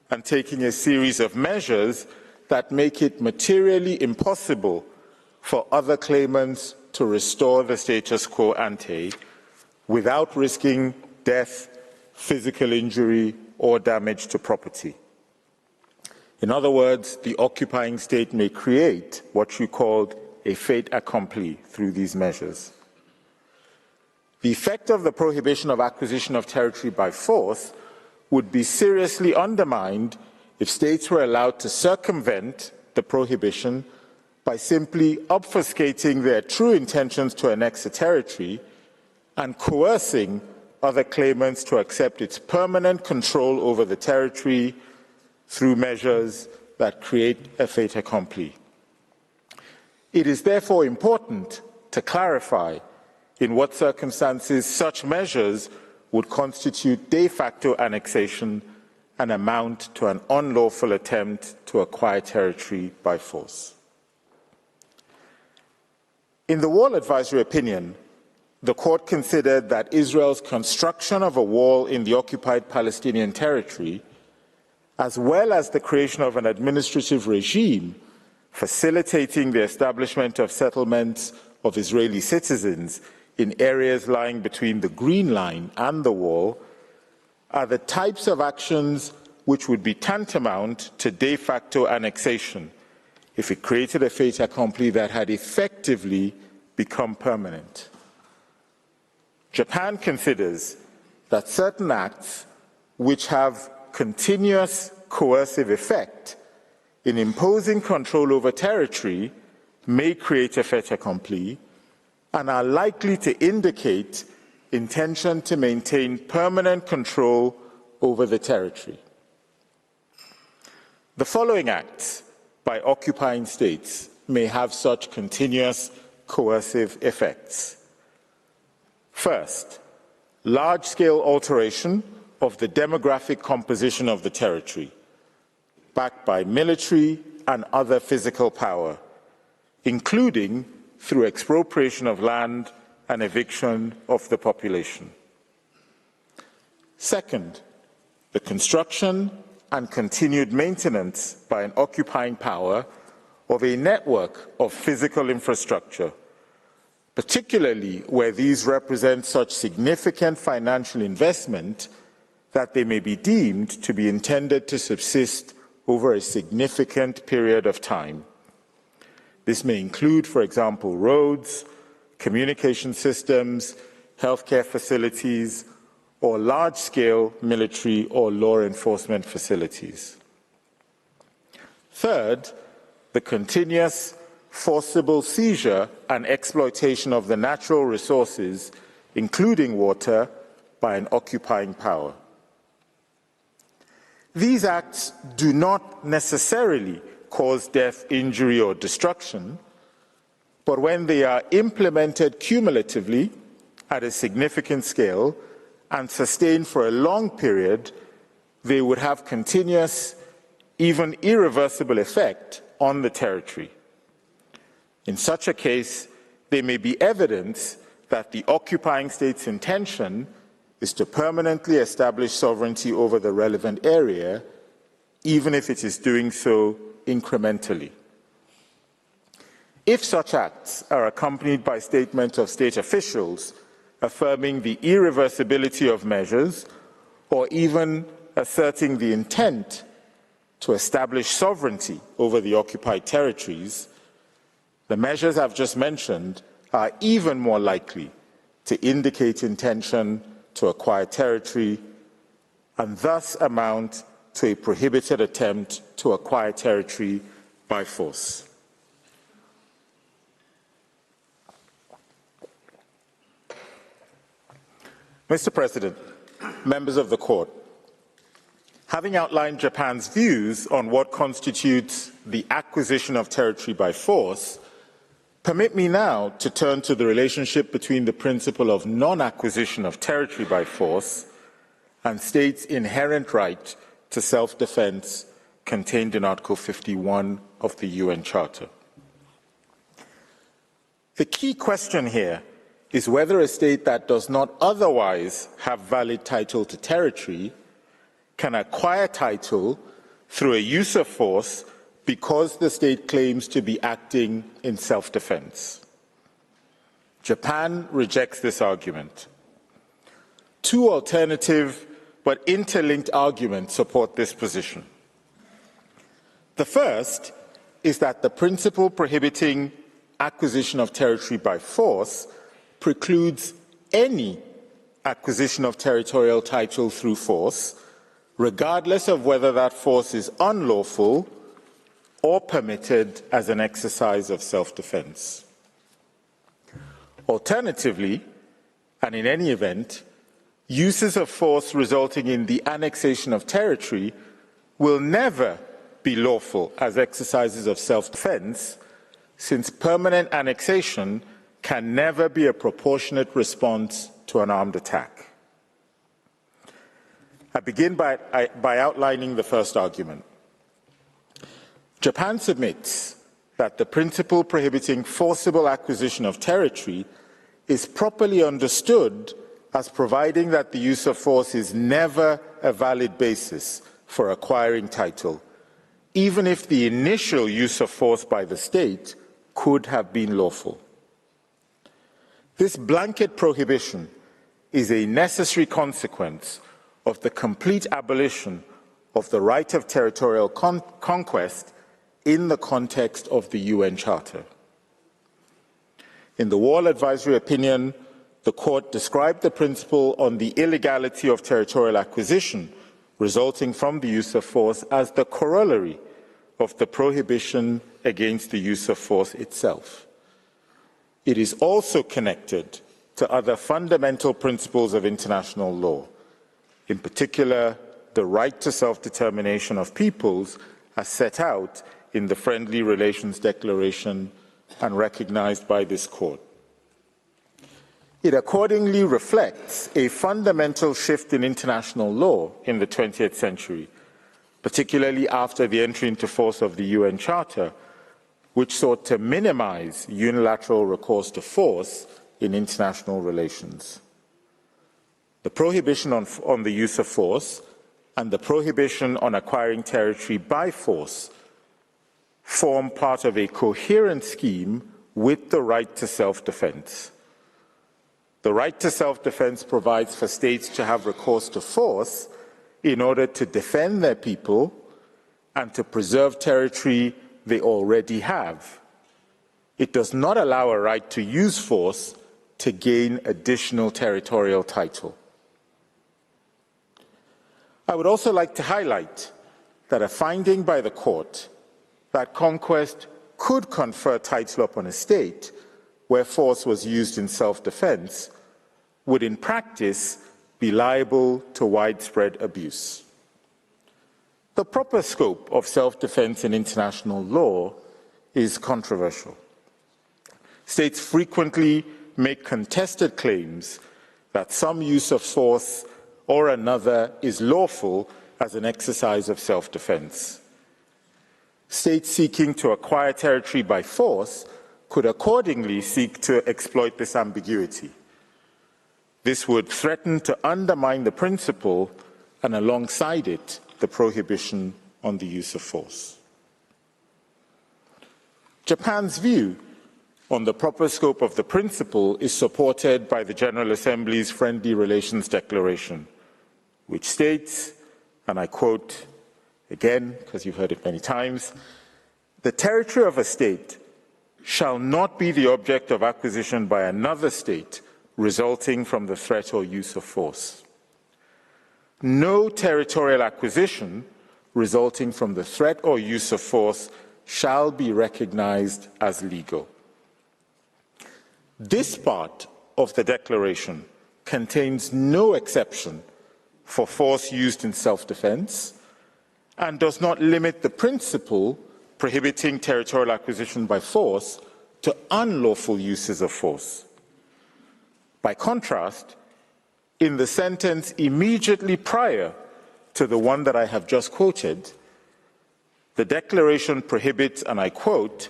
and taking a series of measures that make it materially impossible for other claimants to restore the status quo ante without risking death, physical injury, or damage to property. In other words, the occupying state may create what you called a fait accompli through these measures. The effect of the prohibition of acquisition of territory by force would be seriously undermined if states were allowed to circumvent the prohibition by simply obfuscating their true intentions to annex a territory and coercing other claimants to accept its permanent control over the territory through measures that create a fait accompli. It is therefore important to clarify in what circumstances such measures would constitute de facto annexation and amount to an unlawful attempt to acquire territory by force. In the Wall Advisory Opinion, the Court considered that Israel's construction of a wall in the occupied Palestinian territory, as well as the creation of an administrative regime facilitating the establishment of settlements of Israeli citizens in areas lying between the Green Line and the wall, are the types of actions which would be tantamount to de facto annexation if it created a fait accompli that had effectively become permanent. Japan considers that certain acts which have continuous coercive effect in imposing control over territory may create a fait accompli and are likely to indicate intention to maintain permanent control over the territory. The following acts by occupying states may have such continuous coercive effects. First, large-scale alteration of the demographic composition of the territory, backed by military and other physical power, including through expropriation of land and eviction of the population. Second, the construction and continued maintenance by an occupying power of a network of physical infrastructure, particularly where these represent such significant financial investment that they may be deemed to be intended to subsist over a significant period of time. This may include, for example, roads, communication systems, healthcare facilities, or large-scale military or law enforcement facilities. Third, the continuous forcible seizure and exploitation of the natural resources, including water, by an occupying power. These acts do not necessarily cause death, injury, or destruction, but when they are implemented cumulatively at a significant scale and sustained for a long period, they would have continuous, even irreversible effect on the territory. In such a case, there may be evidence that the occupying state's intention is to permanently establish sovereignty over the relevant area, even if it is doing so incrementally. If such acts are accompanied by statements of state officials affirming the irreversibility of measures, or even asserting the intent to establish sovereignty over the occupied territories, the measures I've just mentioned are even more likely to indicate intention to acquire territory and thus amount to a prohibited attempt to acquire territory by force. Mr. President, members of the Court, having outlined Japan's views on what constitutes the acquisition of territory by force, permit me now to turn to the relationship between the principle of non-acquisition of territory by force and states' inherent right to self-defense contained in Article 51 of the UN Charter. The key question here is whether a state that does not otherwise have valid title to territory can acquire title through a use of force because the state claims to be acting in self-defense. Japan rejects this argument. Two alternative but interlinked arguments support this position. The first is that the principle prohibiting acquisition of territory by force precludes any acquisition of territorial title through force, regardless of whether that force is unlawful or permitted as an exercise of self-defense. Alternatively, and in any event, uses of force resulting in the annexation of territory will never be lawful as exercises of self-defense, since permanent annexation can never be a proportionate response to an armed attack. I begin by outlining the first argument. Japan submits that the principle prohibiting forcible acquisition of territory is properly understood as providing that the use of force is never a valid basis for acquiring title, even if the initial use of force by the state could have been lawful. This blanket prohibition is a necessary consequence of the complete abolition of the right of territorial conquest in the context of the UN Charter. In the Wall Advisory Opinion, the Court described the principle on the illegality of territorial acquisition resulting from the use of force as the corollary of the prohibition against the use of force itself. It is also connected to other fundamental principles of international law, in particular, the right to self-determination of peoples as set out in the Friendly Relations Declaration and recognized by this Court. It accordingly reflects a fundamental shift in international law in the 20th century, particularly after the entry into force of the UN Charter, which sought to minimize unilateral recourse to force in international relations. The prohibition on the use of force and the prohibition on acquiring territory by force form part of a coherent scheme with the right to self-defense. The right to self-defense provides for states to have recourse to force in order to defend their people and to preserve territory they already have. It does not allow a right to use force to gain additional territorial title. I would also like to highlight that a finding by the Court that conquest could confer title upon a state where force was used in self-defense would in practice be liable to widespread abuse. The proper scope of self-defense in international law is controversial. States frequently make contested claims that some use of force or another is lawful as an exercise of self-defense. States seeking to acquire territory by force could accordingly seek to exploit this ambiguity. This would threaten to undermine the principle and alongside it, the prohibition on the use of force. Japan's view on the proper scope of the principle is supported by the General Assembly's Friendly Relations Declaration, which states, and I quote again, because you've heard it many times, "The territory of a state shall not be the object of acquisition by another state resulting from the threat or use of force. No territorial acquisition resulting from the threat or use of force shall be recognized as legal." This part of the declaration contains no exception for force used in self-defense and does not limit the principle prohibiting territorial acquisition by force to unlawful uses of force. By contrast, in the sentence immediately prior to the one that I have just quoted, the declaration prohibits, and I quote,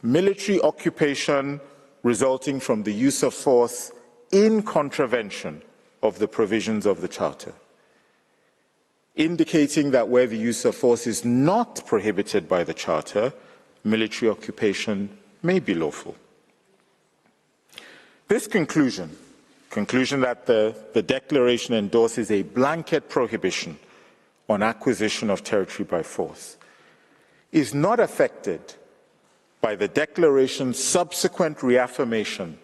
"military occupation resulting from the use of force in contravention of the provisions of the Charter," indicating that where the use of force is not prohibited by the Charter, military occupation may be lawful. This conclusion that the declaration endorses a blanket prohibition on acquisition of territory by force, is not affected by the declaration's subsequent reaffirmation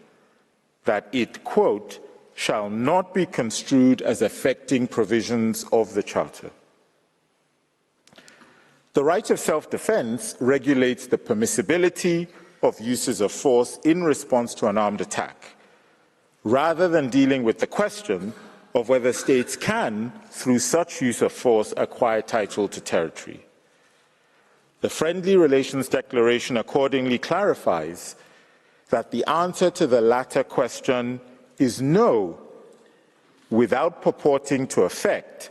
that it, quote, "shall not be construed as affecting provisions of the Charter." The right of self-defense regulates the permissibility of uses of force in response to an armed attack, rather than dealing with the question of whether states can, through such use of force, acquire title to territory. The Friendly Relations Declaration accordingly clarifies that the answer to the latter question is no, without purporting to affect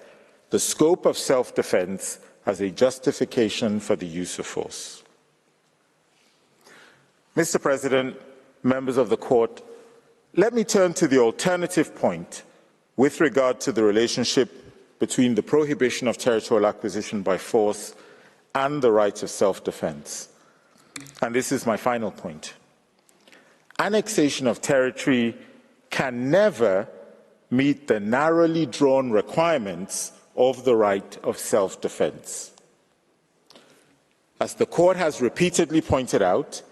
the scope of self-defense as a justification for the use of force. Mr. President, members of the Court, let me turn to the alternative point with regard to the relationship between the prohibition of territorial acquisition by force and the right of self-defense. And this is my final point. Annexation of territory can never meet the narrowly drawn requirements of the right of self-defense. As the Court has repeatedly pointed out,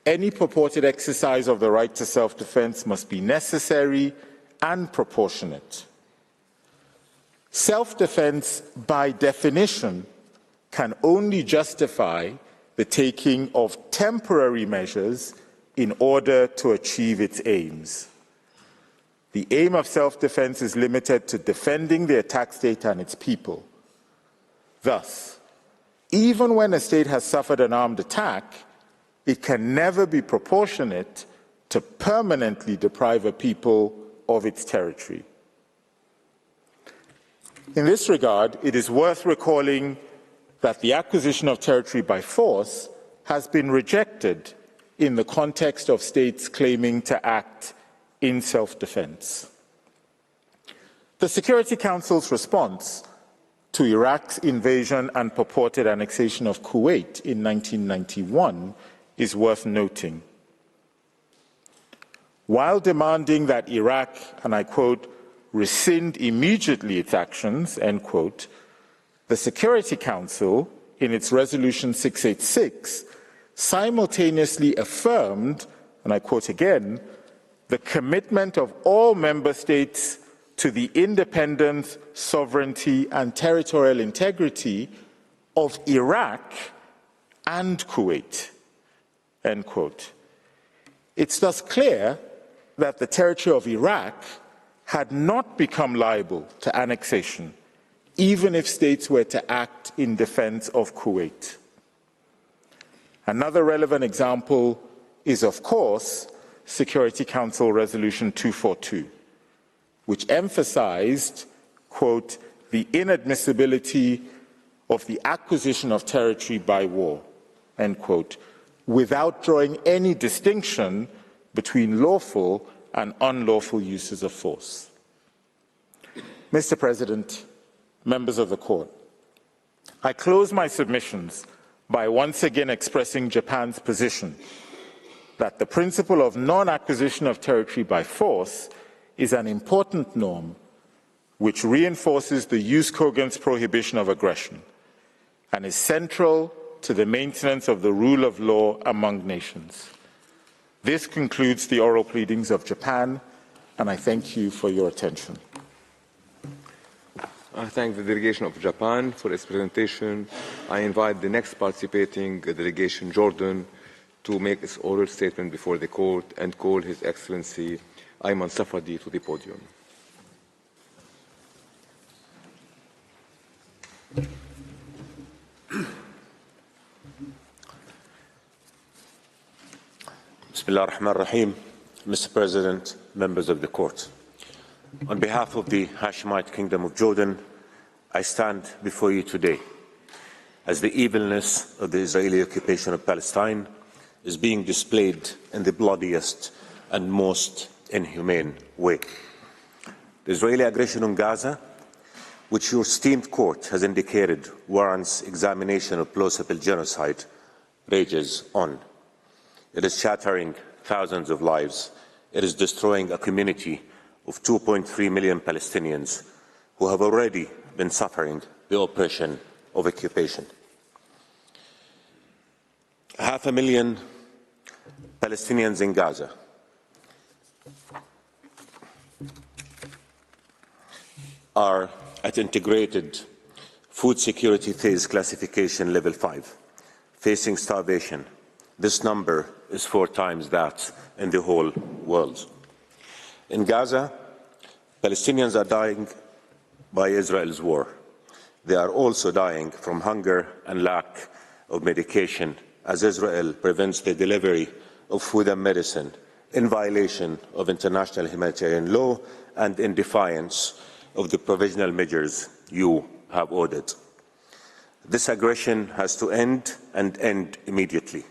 any purported exercise of the right to self-defense must be necessary and proportionate. Self-defense, by definition, can only justify the taking of temporary measures in order to achieve its aims. The aim of self-defense is limited to defending the attacked state and its people. Thus, even when a state has suffered an armed attack, it can never be proportionate to permanently deprive a people of its territory. In this regard, it is worth recalling that the acquisition of territory by force has been rejected in the context of states claiming to act in self-defense. The Security Council's response to Iraq's invasion and purported annexation of Kuwait in 1991 is worth noting. While demanding that Iraq, and I quote, rescind immediately its actions, end quote, the Security Council, in its Resolution 686, simultaneously affirmed, and I quote again, the commitment of all member states to the independence, sovereignty, and territorial integrity of Iraq and Kuwait, end quote. It's thus clear that the territory of Iraq had not become liable to annexation, even if states were to act in defense of Kuwait. Another relevant example is, of course, Security Council Resolution 242, which emphasized, quote, the inadmissibility of the acquisition of territory by war, end quote, without drawing any distinction between lawful and unlawful uses of force. Mr. President, members of the Court, I close my submissions by once again expressing Japan's position that the principle of non-acquisition of territory by force is an important norm which reinforces the jus cogens prohibition of aggression and is central to the maintenance of the rule of law among nations. This concludes the oral pleadings of Japan, and I thank you for your attention. I thank the delegation of Japan for its presentation. I invite the next participating delegation, Jordan, to make its oral statement before the Court and call His Excellency Ayman Safadi to the podium. Bismillah ar-Rahman ar-Rahim. Mr. President, members of the Court. On behalf of the Hashemite Kingdom of Jordan, I stand before you today as the evilness of the Israeli occupation of Palestine is being displayed in the bloodiest and most inhumane way. The Israeli aggression on Gaza, which your esteemed court has indicated warrants examination of plausible genocide, rages on. It is shattering thousands of lives. It is destroying a community of 2.3 million Palestinians who have already been suffering the oppression of occupation. 500,000 Palestinians in Gaza are at integrated food security phase classification level 5, facing starvation. This number is 4 times that in the whole world. In Gaza, Palestinians are dying by Israel's war. They are also dying from hunger and lack of medication as Israel prevents the delivery of food and medicine in violation of international humanitarian law and in defiance of the provisional measures you have ordered. This aggression has to end and end immediately.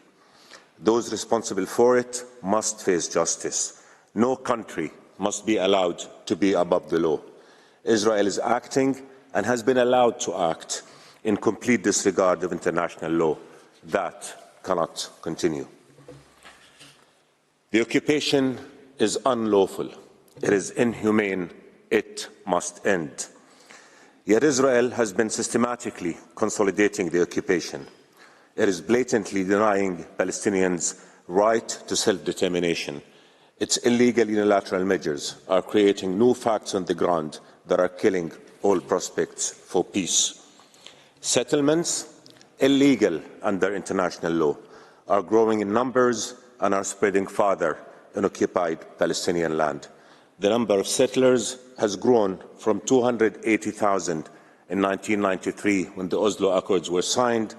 Those responsible for it must face justice. No country must be allowed to be above the law. Israel is acting and has been allowed to act in complete disregard of international law. That cannot continue. The occupation is unlawful. It is inhumane. It must end. Yet Israel has been systematically consolidating the occupation. It is blatantly denying Palestinians' right to self-determination. Its illegal unilateral measures are creating new facts on the ground that are killing all prospects for peace. Settlements, illegal under international law, are growing in numbers and are spreading farther in occupied Palestinian land. The number of settlers has grown from 280,000 in 1993, when the Oslo Accords were signed,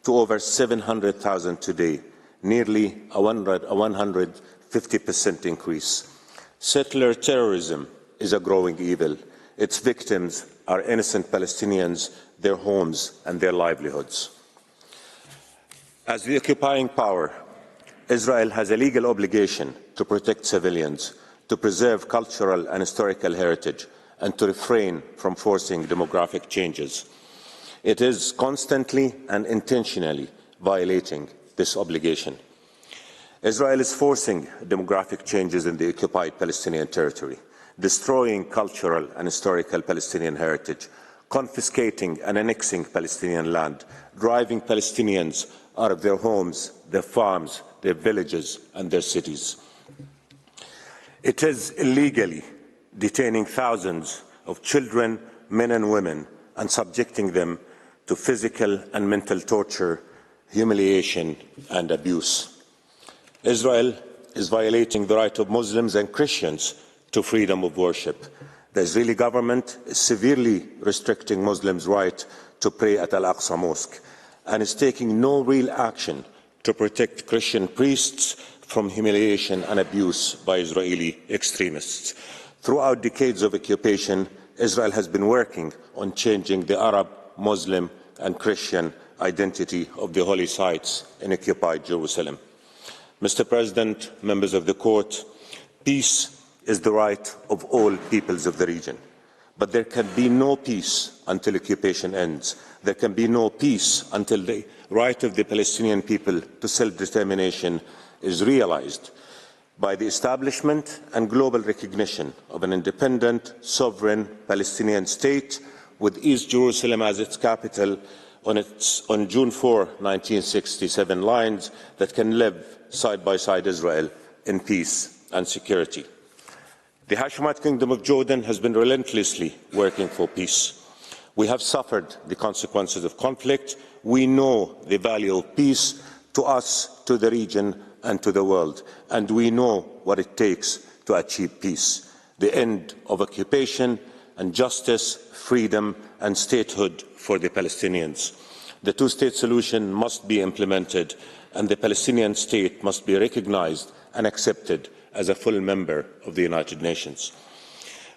to over 700,000 today, nearly a 150% increase. Settler terrorism is a growing evil. Its victims are innocent Palestinians, their homes and their livelihoods. As the occupying power, Israel has a legal obligation to protect civilians, to preserve cultural and historical heritage, and to refrain from forcing demographic changes. It is constantly and intentionally violating this obligation. Israel is forcing demographic changes in the occupied Palestinian territory, destroying cultural and historical Palestinian heritage, confiscating and annexing Palestinian land, driving Palestinians out of their homes, their farms, their villages and their cities. It is illegally detaining thousands of children, men and women, and subjecting them to physical and mental torture, humiliation and abuse. Israel is violating the right of Muslims and Christians to freedom of worship. The Israeli government is severely restricting Muslims' right to pray at Al-Aqsa Mosque and is taking no real action to protect Christian priests from humiliation and abuse by Israeli extremists. Throughout decades of occupation, Israel has been working on changing the Arab, Muslim and Christian identity of the holy sites in occupied Jerusalem. Mr. President, members of the Court, peace is the right of all peoples of the region. But there can be no peace until occupation ends. There can be no peace until the right of the Palestinian people to self-determination is realized by the establishment and global recognition of an independent, sovereign Palestinian state with East Jerusalem as its capital on June 4, 1967 lines that can live side by side Israel in peace and security. The Hashemite Kingdom of Jordan has been relentlessly working for peace. We have suffered the consequences of conflict. We know the value of peace to us, to the region and to the world, and we know what it takes to achieve peace: the end of occupation and justice, freedom and statehood for the Palestinians. The two-state solution must be implemented and the Palestinian state must be recognized and accepted as a full member of the United Nations.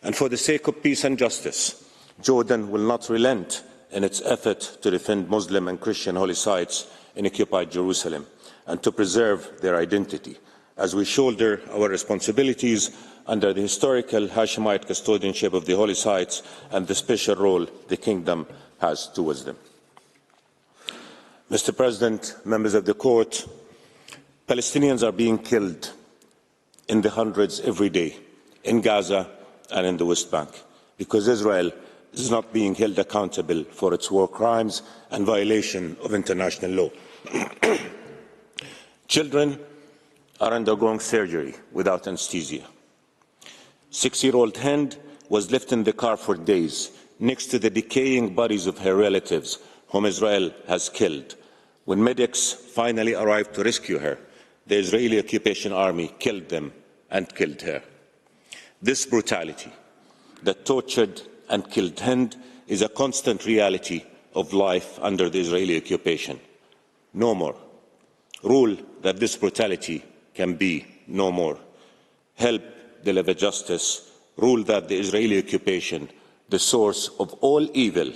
And for the sake of peace and justice, Jordan will not relent in its effort to defend Muslim and Christian holy sites in occupied Jerusalem and to preserve their identity as we shoulder our responsibilities under the historical Hashemite custodianship of the holy sites and the special role the Kingdom has towards them. Mr. President, members of the Court, Palestinians are being killed in the hundreds every day in Gaza and in the West Bank because Israel is not being held accountable for its war crimes and violation of international law. Children are undergoing surgery without anesthesia. 6-year-old Hind was left in the car for days next to the decaying bodies of her relatives whom Israel has killed. When medics finally arrived to rescue her, the Israeli occupation army killed them and killed her. This brutality that tortured and killed Hind is a constant reality of life under the Israeli occupation. No more. Rule that this brutality can be no more. Help deliver justice. Rule that the Israeli occupation, the source of all evil,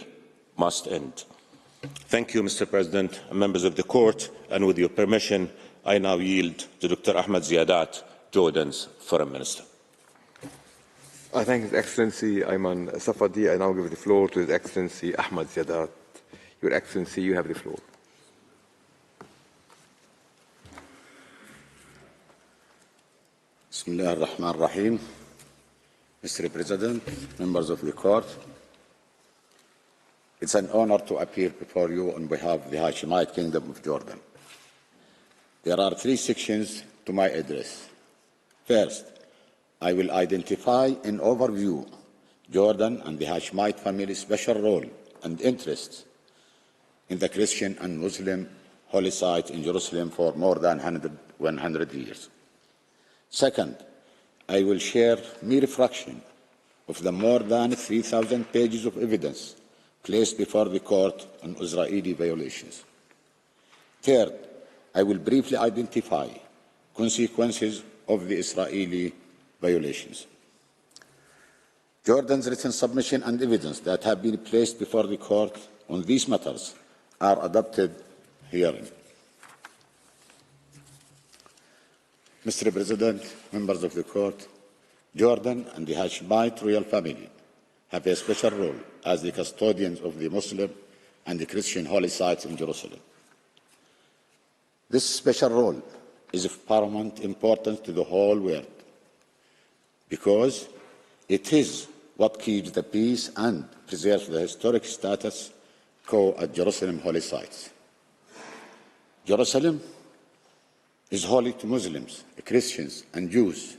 must end. Thank you, Mr. President and members of the Court, and with your permission, I now yield to Dr. Ahmed Ziyadat, Jordan's Foreign Minister. I thank His Excellency Ayman Safadi. I now give the floor to His Excellency Ahmed Ziyadat. Your Excellency, you have the floor. Bismillah ar-Rahman ar-Rahim. Mr. President, members of the Court, it's an honor to appear before you on behalf of the Hashemite Kingdom of Jordan. There are 3 sections to my address. First, I will identify in overview Jordan and the Hashemite family's special role and interests in the Christian and Muslim holy site in Jerusalem for more than 100 years. Second, I will share mere fraction of the more than 3,000 pages of evidence placed before the Court on Israeli violations. Third, I will briefly identify consequences of the Israeli violations. Jordan's written submission and evidence that have been placed before the Court on these matters are adopted herein. Mr. President, members of the Court, Jordan and the Hashemite royal family have a special role as the custodians of the Muslim and the Christian holy sites in Jerusalem. This special role is of paramount importance to the whole world because it is what keeps the peace and preserves the historic status quo at Jerusalem holy sites. Jerusalem is holy to Muslims, Christians, and Jews,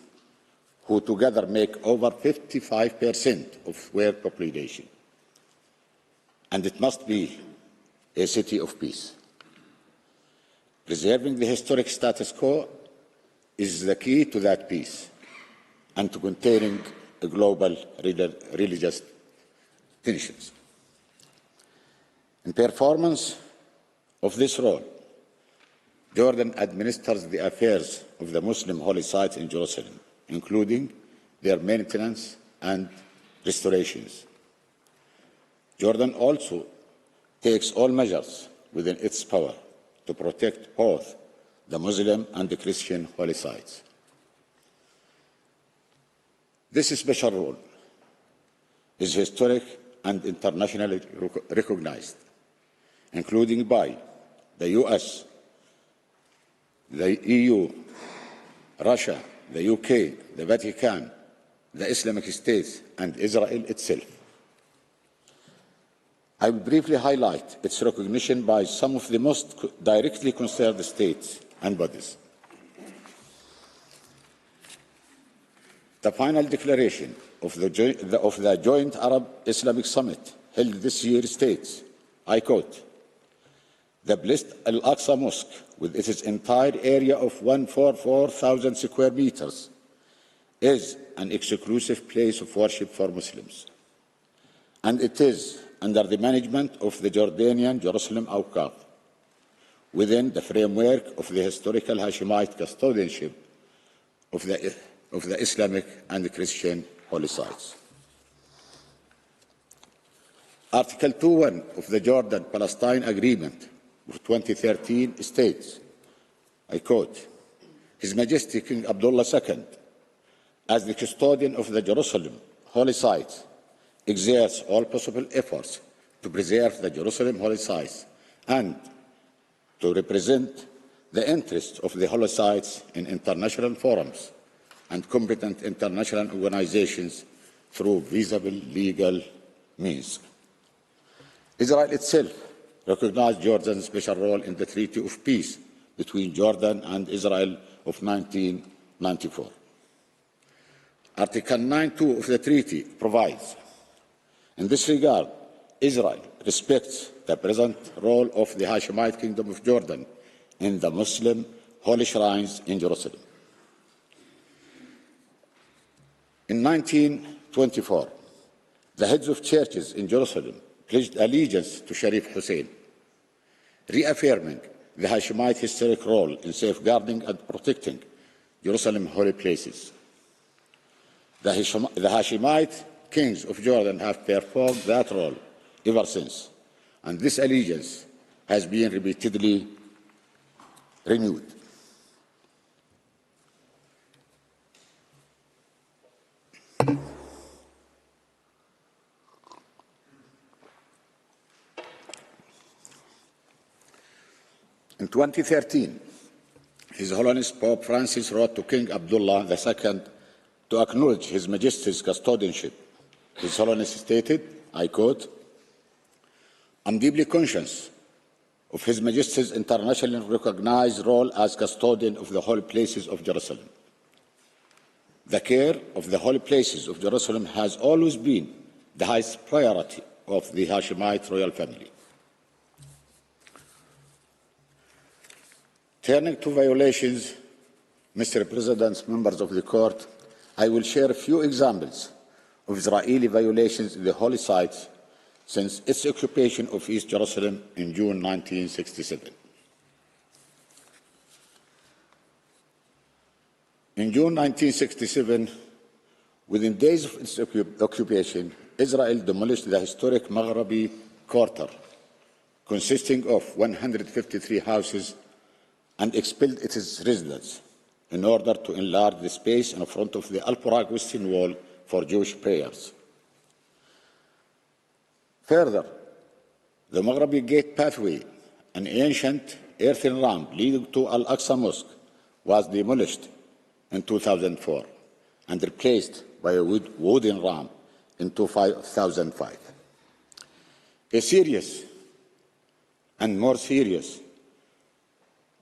who together make over 55% of world population. And it must be a city of peace. Preserving the historic status quo is the key to that peace and to containing global religious tensions. In performance of this role, Jordan administers the affairs of the Muslim holy sites in Jerusalem, including their maintenance and restorations. Jordan also takes all measures within its power to protect both the Muslim and the Christian holy sites. This special role is historic and internationally recognized, including by the US, the EU, Russia, the UK, the Vatican, the Islamic States, and Israel itself. I will briefly highlight its recognition by some of the most directly concerned states and bodies. The final declaration of the Joint Arab-Islamic Summit held this year states, I quote, "The blessed Al-Aqsa Mosque, with its entire area of 144,000 square meters, is an exclusive place of worship for Muslims, and it is under the management of the Jordanian Jerusalem Awqaf, within the framework of the historical Hashemite custodianship of the Islamic and Christian holy sites." Article 2.1 of the Jordan-Palestine Agreement of 2013 states, I quote, "His Majesty King Abdullah II, as the custodian of the Jerusalem holy sites, exerts all possible efforts to preserve the Jerusalem holy sites and to represent the interests of the holy sites in international forums and competent international organizations through visible legal means." Israel itself recognized Jordan's special role in the Treaty of Peace between Jordan and Israel of 1994. Article 9.2 of the treaty provides, in this regard, Israel respects the present role of the Hashemite Kingdom of Jordan in the Muslim holy shrines in Jerusalem. In 1924, the heads of churches in Jerusalem pledged allegiance to Sharif Hussein, reaffirming the Hashemite historic role in safeguarding and protecting Jerusalem holy places. The Hashemite kings of Jordan have performed that role ever since, and this allegiance has been repeatedly renewed. In 2013, His Holiness Pope Francis wrote to King Abdullah II to acknowledge His Majesty's custodianship. His Holiness stated, I quote, "I'm deeply conscious of His Majesty's internationally recognized role as custodian of the holy places of Jerusalem. The care of the holy places of Jerusalem has always been the highest priority of the Hashemite royal family. Turning to violations, Mr. President, members of the Court, I will share a few examples of Israeli violations in the holy sites since its occupation of East Jerusalem in June 1967. In June 1967, within days of its occupation, Israel demolished the historic Maghrabi Quarter, consisting of 153 houses, and expelled its residents in order to enlarge the space in front of the Al-Buraq Western Wall for Jewish prayers. Further, the Maghrabi Gate pathway, an ancient earthen ramp leading to Al-Aqsa Mosque, was demolished in 2004 and replaced by a wooden ramp in 2005. A serious and more serious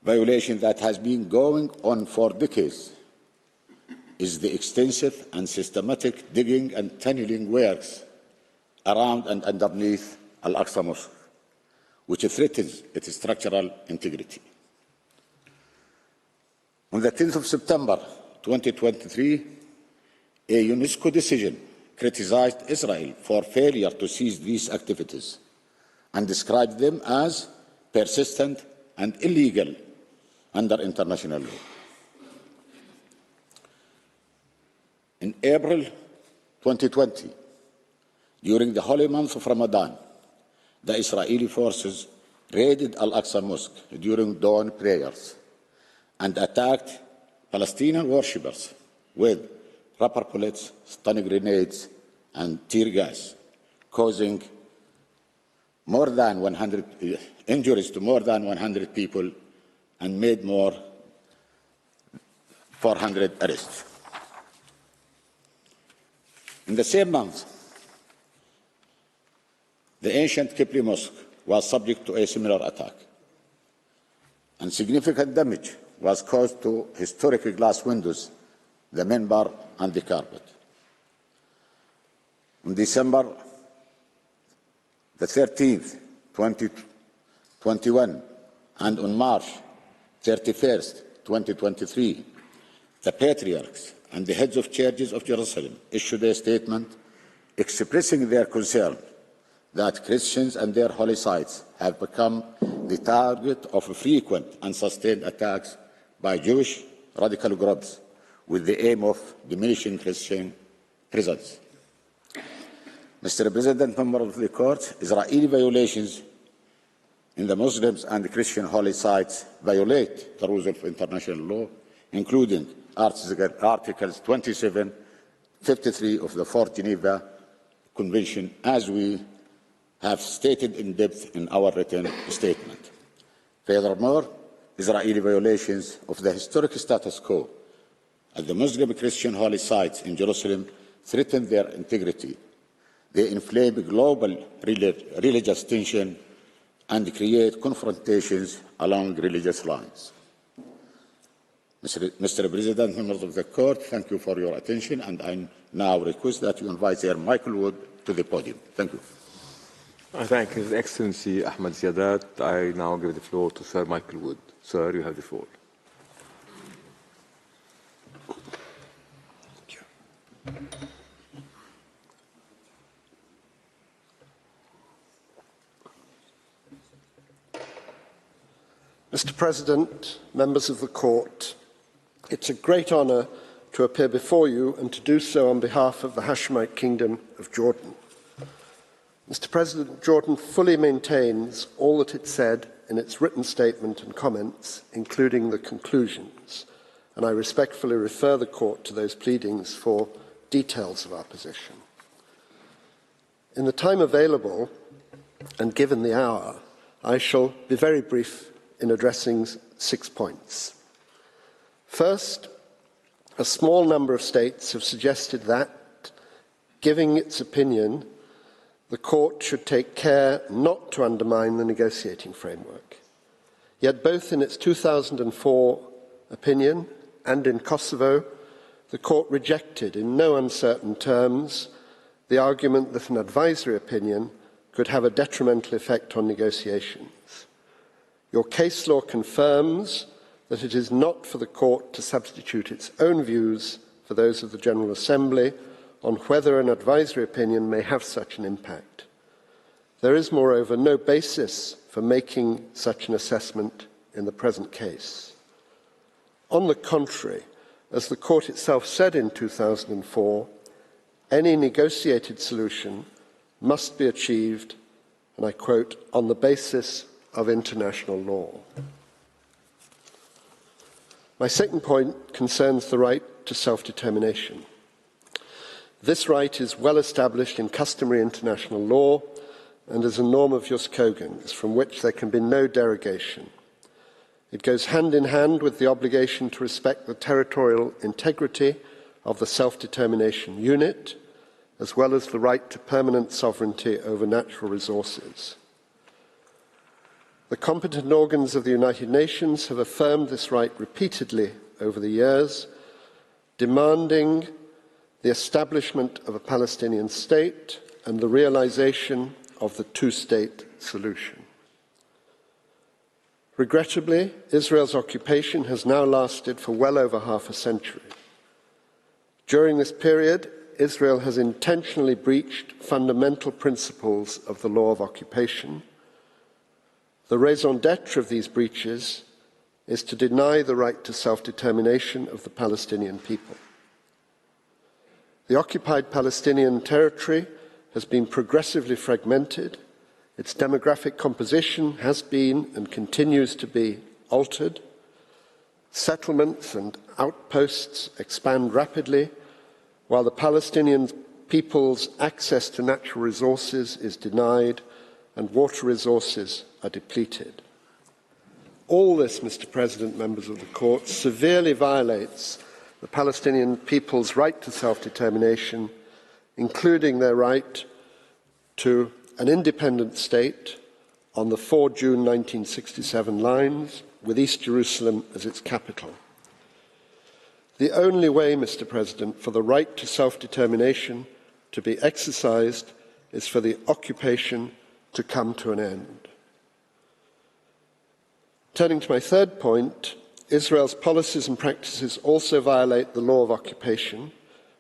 violation that has been going on for decades is the extensive and systematic digging and tunneling works around and underneath Al-Aqsa Mosque, which threatens its structural integrity. On the 10th of September 2023, a UNESCO decision criticized Israel for failure to cease these activities and described them as persistent and illegal under international law. In April 2020, during the holy month of Ramadan, the Israeli forces raided Al-Aqsa Mosque during dawn prayers and attacked Palestinian worshippers with rubber bullets, stun grenades, and tear gas, causing injuries to more than 100 people and made more 400 arrests. In the same month, the ancient Kibli Mosque was subject to a similar attack, and significant damage was caused to historic glass windows, the minbar, and the carpet. On December the 13th, 2021, and on March 31st, 2023, the patriarchs and the heads of churches of Jerusalem issued a statement expressing their concern that Christians and their holy sites have become the target of frequent and sustained attacks by Jewish radical groups with the aim of diminishing Christian presence. Mr. President, members of the Court, Israeli violations in the Muslims and Christian holy sites violate the rules of international law, including Articles 27, 53 of the Fourth Geneva Convention, as we have stated in depth in our written statement. Furthermore, Israeli violations of the historic status quo at the Muslim Christian holy sites in Jerusalem threaten their integrity. They inflame global religious tension and create confrontations along religious lines. Mr. President, members of the Court, thank you for your attention, and I now request that you invite Sir Michael Wood to the podium. Thank you. I thank His Excellency Ahmad Ziadat. I now give the floor to Sir Michael Wood. Sir, you have the floor. Thank you. Mr. President, members of the Court, It's a great honour to appear before you and to do so on behalf of the Hashemite Kingdom of Jordan. Mr. President, Jordan fully maintains all that it said in its written statement and comments, including the conclusions, and I respectfully refer the Court to those pleadings for details of our position. In the time available, and given the hour, I shall be very brief in addressing 6 points. First, a small number of states have suggested that, giving its opinion, the Court should take care not to undermine the negotiating framework. Yet both in its 2004 opinion and in Kosovo, the Court rejected in no uncertain terms the argument that an advisory opinion could have a detrimental effect on negotiations. Your case law confirms that it is not for the Court to substitute its own views for those of the General Assembly on whether an advisory opinion may have such an impact. There is, moreover, no basis for making such an assessment in the present case. On the contrary, as the Court itself said in 2004, any negotiated solution must be achieved, and I quote, on the basis of international law. My second point concerns the right to self-determination. This right is well established in customary international law and is a norm of jus cogens, from which there can be no derogation. It goes hand in hand with the obligation to respect the territorial integrity of the self-determination unit, as well as the right to permanent sovereignty over natural resources. The competent organs of the United Nations have affirmed this right repeatedly over the years, demanding the establishment of a Palestinian state and the realization of the two-state solution. Regrettably, Israel's occupation has now lasted for well over half a century. During this period, Israel has intentionally breached fundamental principles of the law of occupation. The raison d'etre of these breaches is to deny the right to self-determination of the Palestinian people. The occupied Palestinian territory has been progressively fragmented. Its demographic composition has been and continues to be altered. Settlements and outposts expand rapidly, while the Palestinian people's access to natural resources is denied and water resources are depleted. All this, Mr. President, members of the Court, severely violates the Palestinian people's right to self-determination, including their right to an independent state on the 4 June 1967 lines, with East Jerusalem as its capital. The only way, Mr. President, for the right to self-determination to be exercised is for the occupation to come to an end. Turning to my third point, Israel's policies and practices also violate the law of occupation,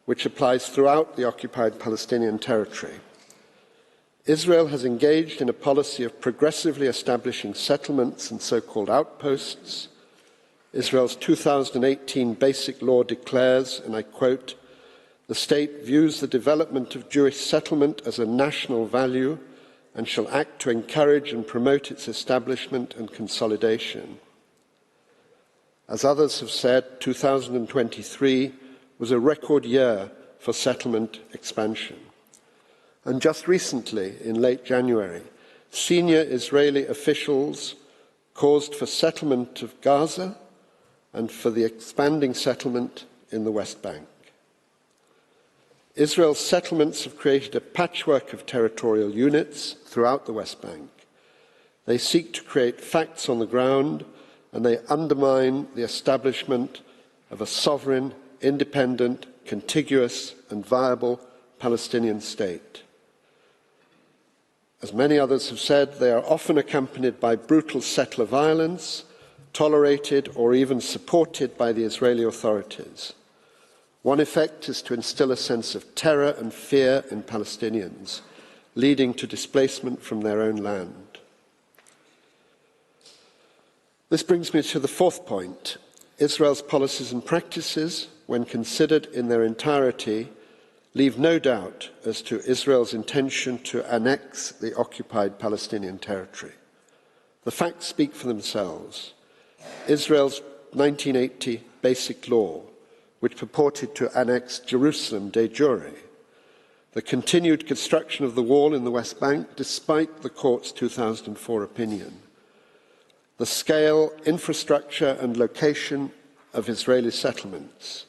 which applies throughout the occupied Palestinian territory. Israel has engaged in a policy of progressively establishing settlements and so-called outposts. Israel's 2018 Basic Law declares, and I quote, "The state views the development of Jewish settlement as a national value and shall act to encourage and promote its establishment and consolidation." As others have said, 2023 was a record year for settlement expansion. And just recently, in late January, senior Israeli officials caused for settlement of Gaza and for the expanding settlement in the West Bank. Israel's settlements have created a patchwork of territorial units throughout the West Bank. They seek to create facts on the ground, and they undermine the establishment of a sovereign, independent, contiguous and viable Palestinian state. As many others have said, they are often accompanied by brutal settler violence, tolerated or even supported by the Israeli authorities. One effect is to instill a sense of terror and fear in Palestinians, leading to displacement from their own land. This brings me to the fourth point. Israel's policies and practices, when considered in their entirety, leave no doubt as to Israel's intention to annex the occupied Palestinian territory. The facts speak for themselves. Israel's 1980 Basic Law, which purported to annex Jerusalem de jure, the continued construction of the wall in the West Bank despite the court's 2004 opinion, the scale, infrastructure and location of Israeli settlements,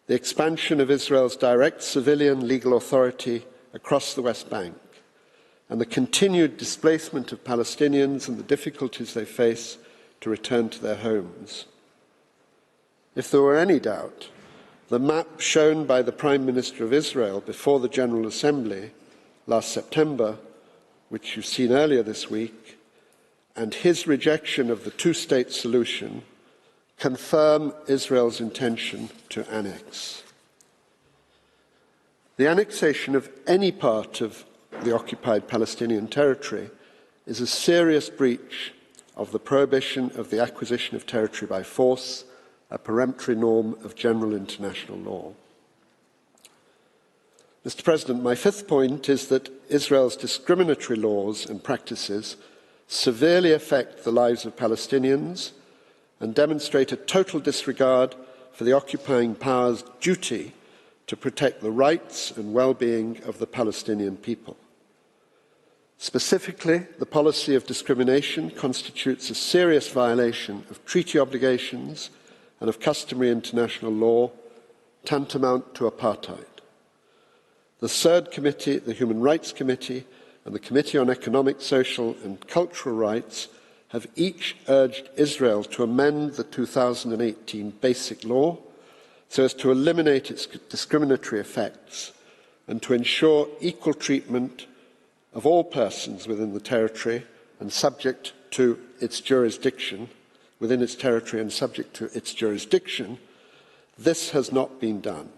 the expansion of Israel's direct civilian legal authority across the West Bank, and the continued displacement of Palestinians and the difficulties they face to return to their homes. If there were any doubt, the map shown by the Prime Minister of Israel before the General Assembly last September, which you've seen earlier this week, and his rejection of the two-state solution confirm Israel's intention to annex. The annexation of any part of the occupied Palestinian territory is a serious breach of the prohibition of the acquisition of territory by force, a peremptory norm of general international law. Mr. President, my fifth point is that Israel's discriminatory laws and practices severely affect the lives of Palestinians and demonstrate a total disregard for the occupying power's duty to protect the rights and well-being of the Palestinian people. Specifically, the policy of discrimination constitutes a serious violation of treaty obligations and of customary international law, tantamount to apartheid. The Third Committee, the Human Rights Committee, and the Committee on Economic, Social and Cultural Rights have each urged Israel to amend the 2018 Basic Law so as to eliminate its discriminatory effects and to ensure equal treatment of all persons within the territory and subject to its jurisdiction, within its territory and subject to its jurisdiction. This has not been done.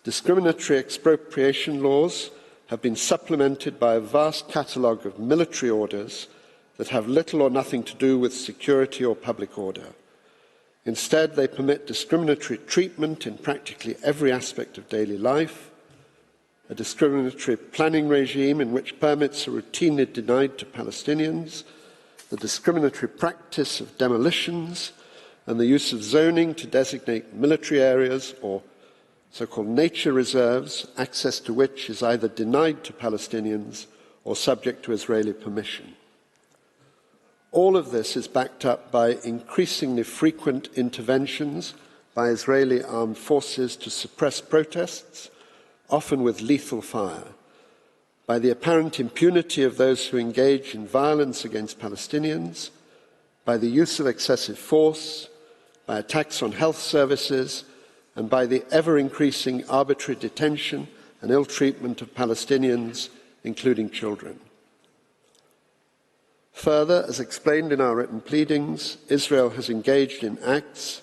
Discriminatory expropriation laws have been supplemented by a vast catalogue of military orders that have little or nothing to do with security or public order. Instead, they permit discriminatory treatment in practically every aspect of daily life, a discriminatory planning regime in which permits are routinely denied to Palestinians, the discriminatory practice of demolitions, and the use of zoning to designate military areas or so-called nature reserves, access to which is either denied to Palestinians or subject to Israeli permission. All of this is backed up by increasingly frequent interventions by Israeli armed forces to suppress protests, often with lethal fire, by the apparent impunity of those who engage in violence against Palestinians, by the use of excessive force, by attacks on health services, and by the ever-increasing arbitrary detention and ill-treatment of Palestinians, including children. Further, as explained in our written pleadings, Israel has engaged in acts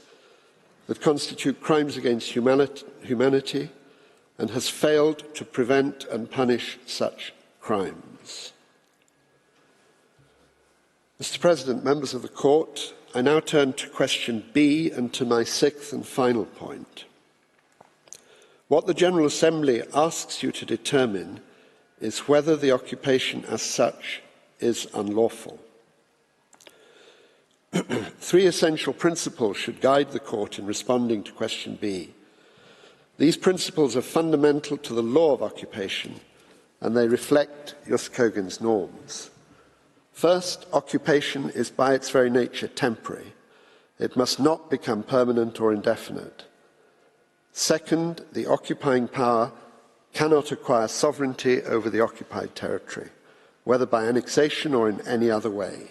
that constitute crimes against humanity and has failed to prevent and punish such crimes. Mr. President, members of the Court, I now turn to question B and to my sixth and final point. What the General Assembly asks you to determine is whether the occupation as such is unlawful. Three essential principles should guide the Court in responding to question B. These principles are fundamental to the law of occupation, and they reflect Joost Kogen's norms. First, occupation is by its very nature temporary. It must not become permanent or indefinite. Second, the occupying power cannot acquire sovereignty over the occupied territory, whether by annexation or in any other way.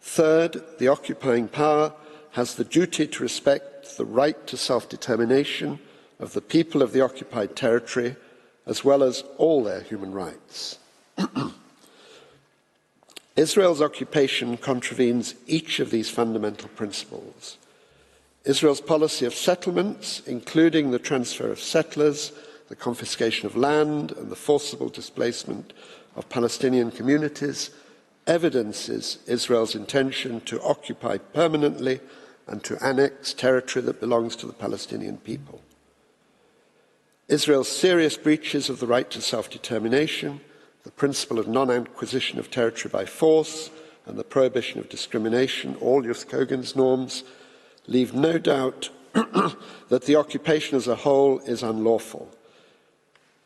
Third, the occupying power has the duty to respect the right to self-determination of the people of the occupied territory, as well as all their human rights. Israel's occupation contravenes each of these fundamental principles. Israel's policy of settlements, including the transfer of settlers, the confiscation of land, and the forcible displacement of Palestinian communities, evidences Israel's intention to occupy permanently and to annex territory that belongs to the Palestinian people. Israel's serious breaches of the right to self-determination, the principle of non-acquisition of territory by force, and the prohibition of discrimination, all Jus Cogens norms, leave no doubt that the occupation as a whole is unlawful.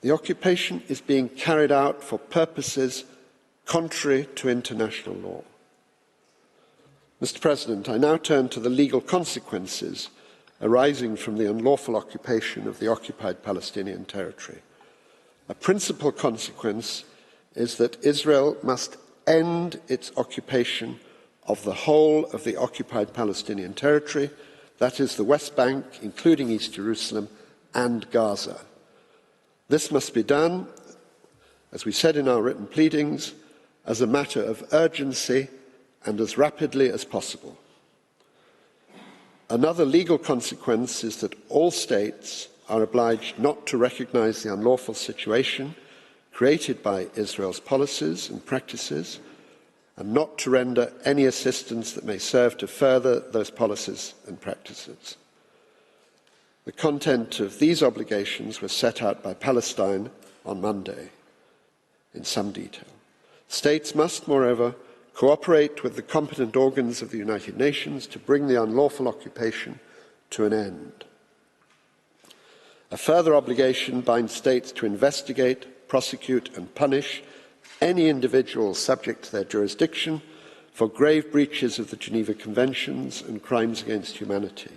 The occupation is being carried out for purposes contrary to international law. Mr. President, I now turn to the legal consequences arising from the unlawful occupation of the occupied Palestinian territory. A principal consequence is that Israel must end its occupation of the whole of the occupied Palestinian territory, that is the West Bank, including East Jerusalem, and Gaza. This must be done, as we said in our written pleadings, as a matter of urgency and as rapidly as possible. Another legal consequence is that all states are obliged not to recognize the unlawful situation created by Israel's policies and practices, and not to render any assistance that may serve to further those policies and practices. The content of these obligations was set out by Palestine on Monday in some detail. States must, moreover, cooperate with the competent organs of the United Nations to bring the unlawful occupation to an end. A further obligation binds states to investigate, prosecute and punish any individual subject to their jurisdiction for grave breaches of the Geneva Conventions and crimes against humanity.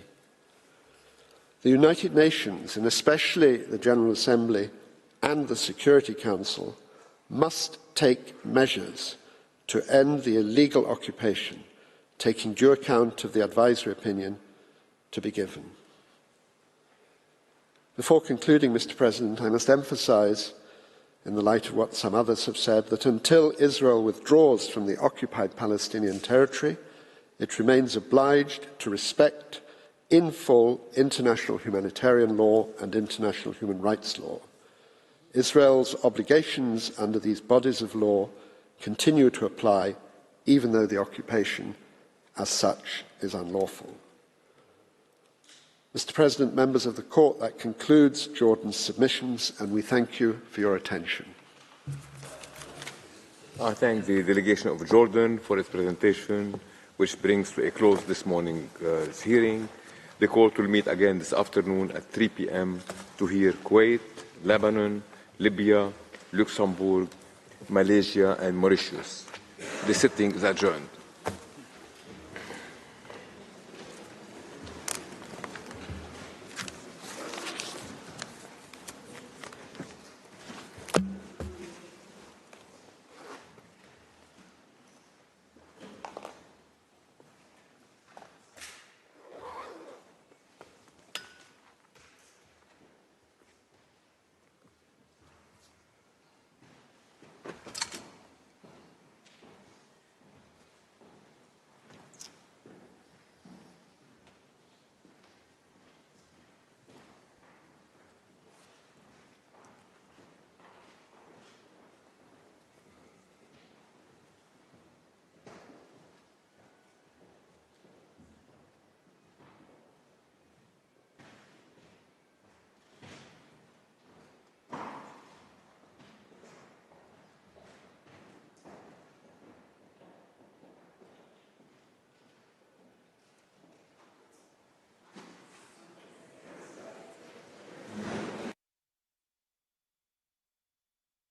The United Nations, and especially the General Assembly and the Security Council, must take measures to end the illegal occupation, taking due account of the advisory opinion to be given. Before concluding, Mr. President, I must emphasize, in the light of what some others have said, that until Israel withdraws from the occupied Palestinian territory, it remains obliged to respect in full international humanitarian law and international human rights law. Israel's obligations under these bodies of law continue to apply, even though the occupation as such is unlawful. Mr. President, members of the Court, that concludes Jordan's submissions, and we thank you for your attention. I thank the delegation of Jordan for its presentation, which brings to a close this morning's hearing. The Court will meet again this afternoon at 3 p.m. to hear Kuwait, Lebanon, Libya, Luxembourg, Malaysia and Mauritius. The sitting is adjourned.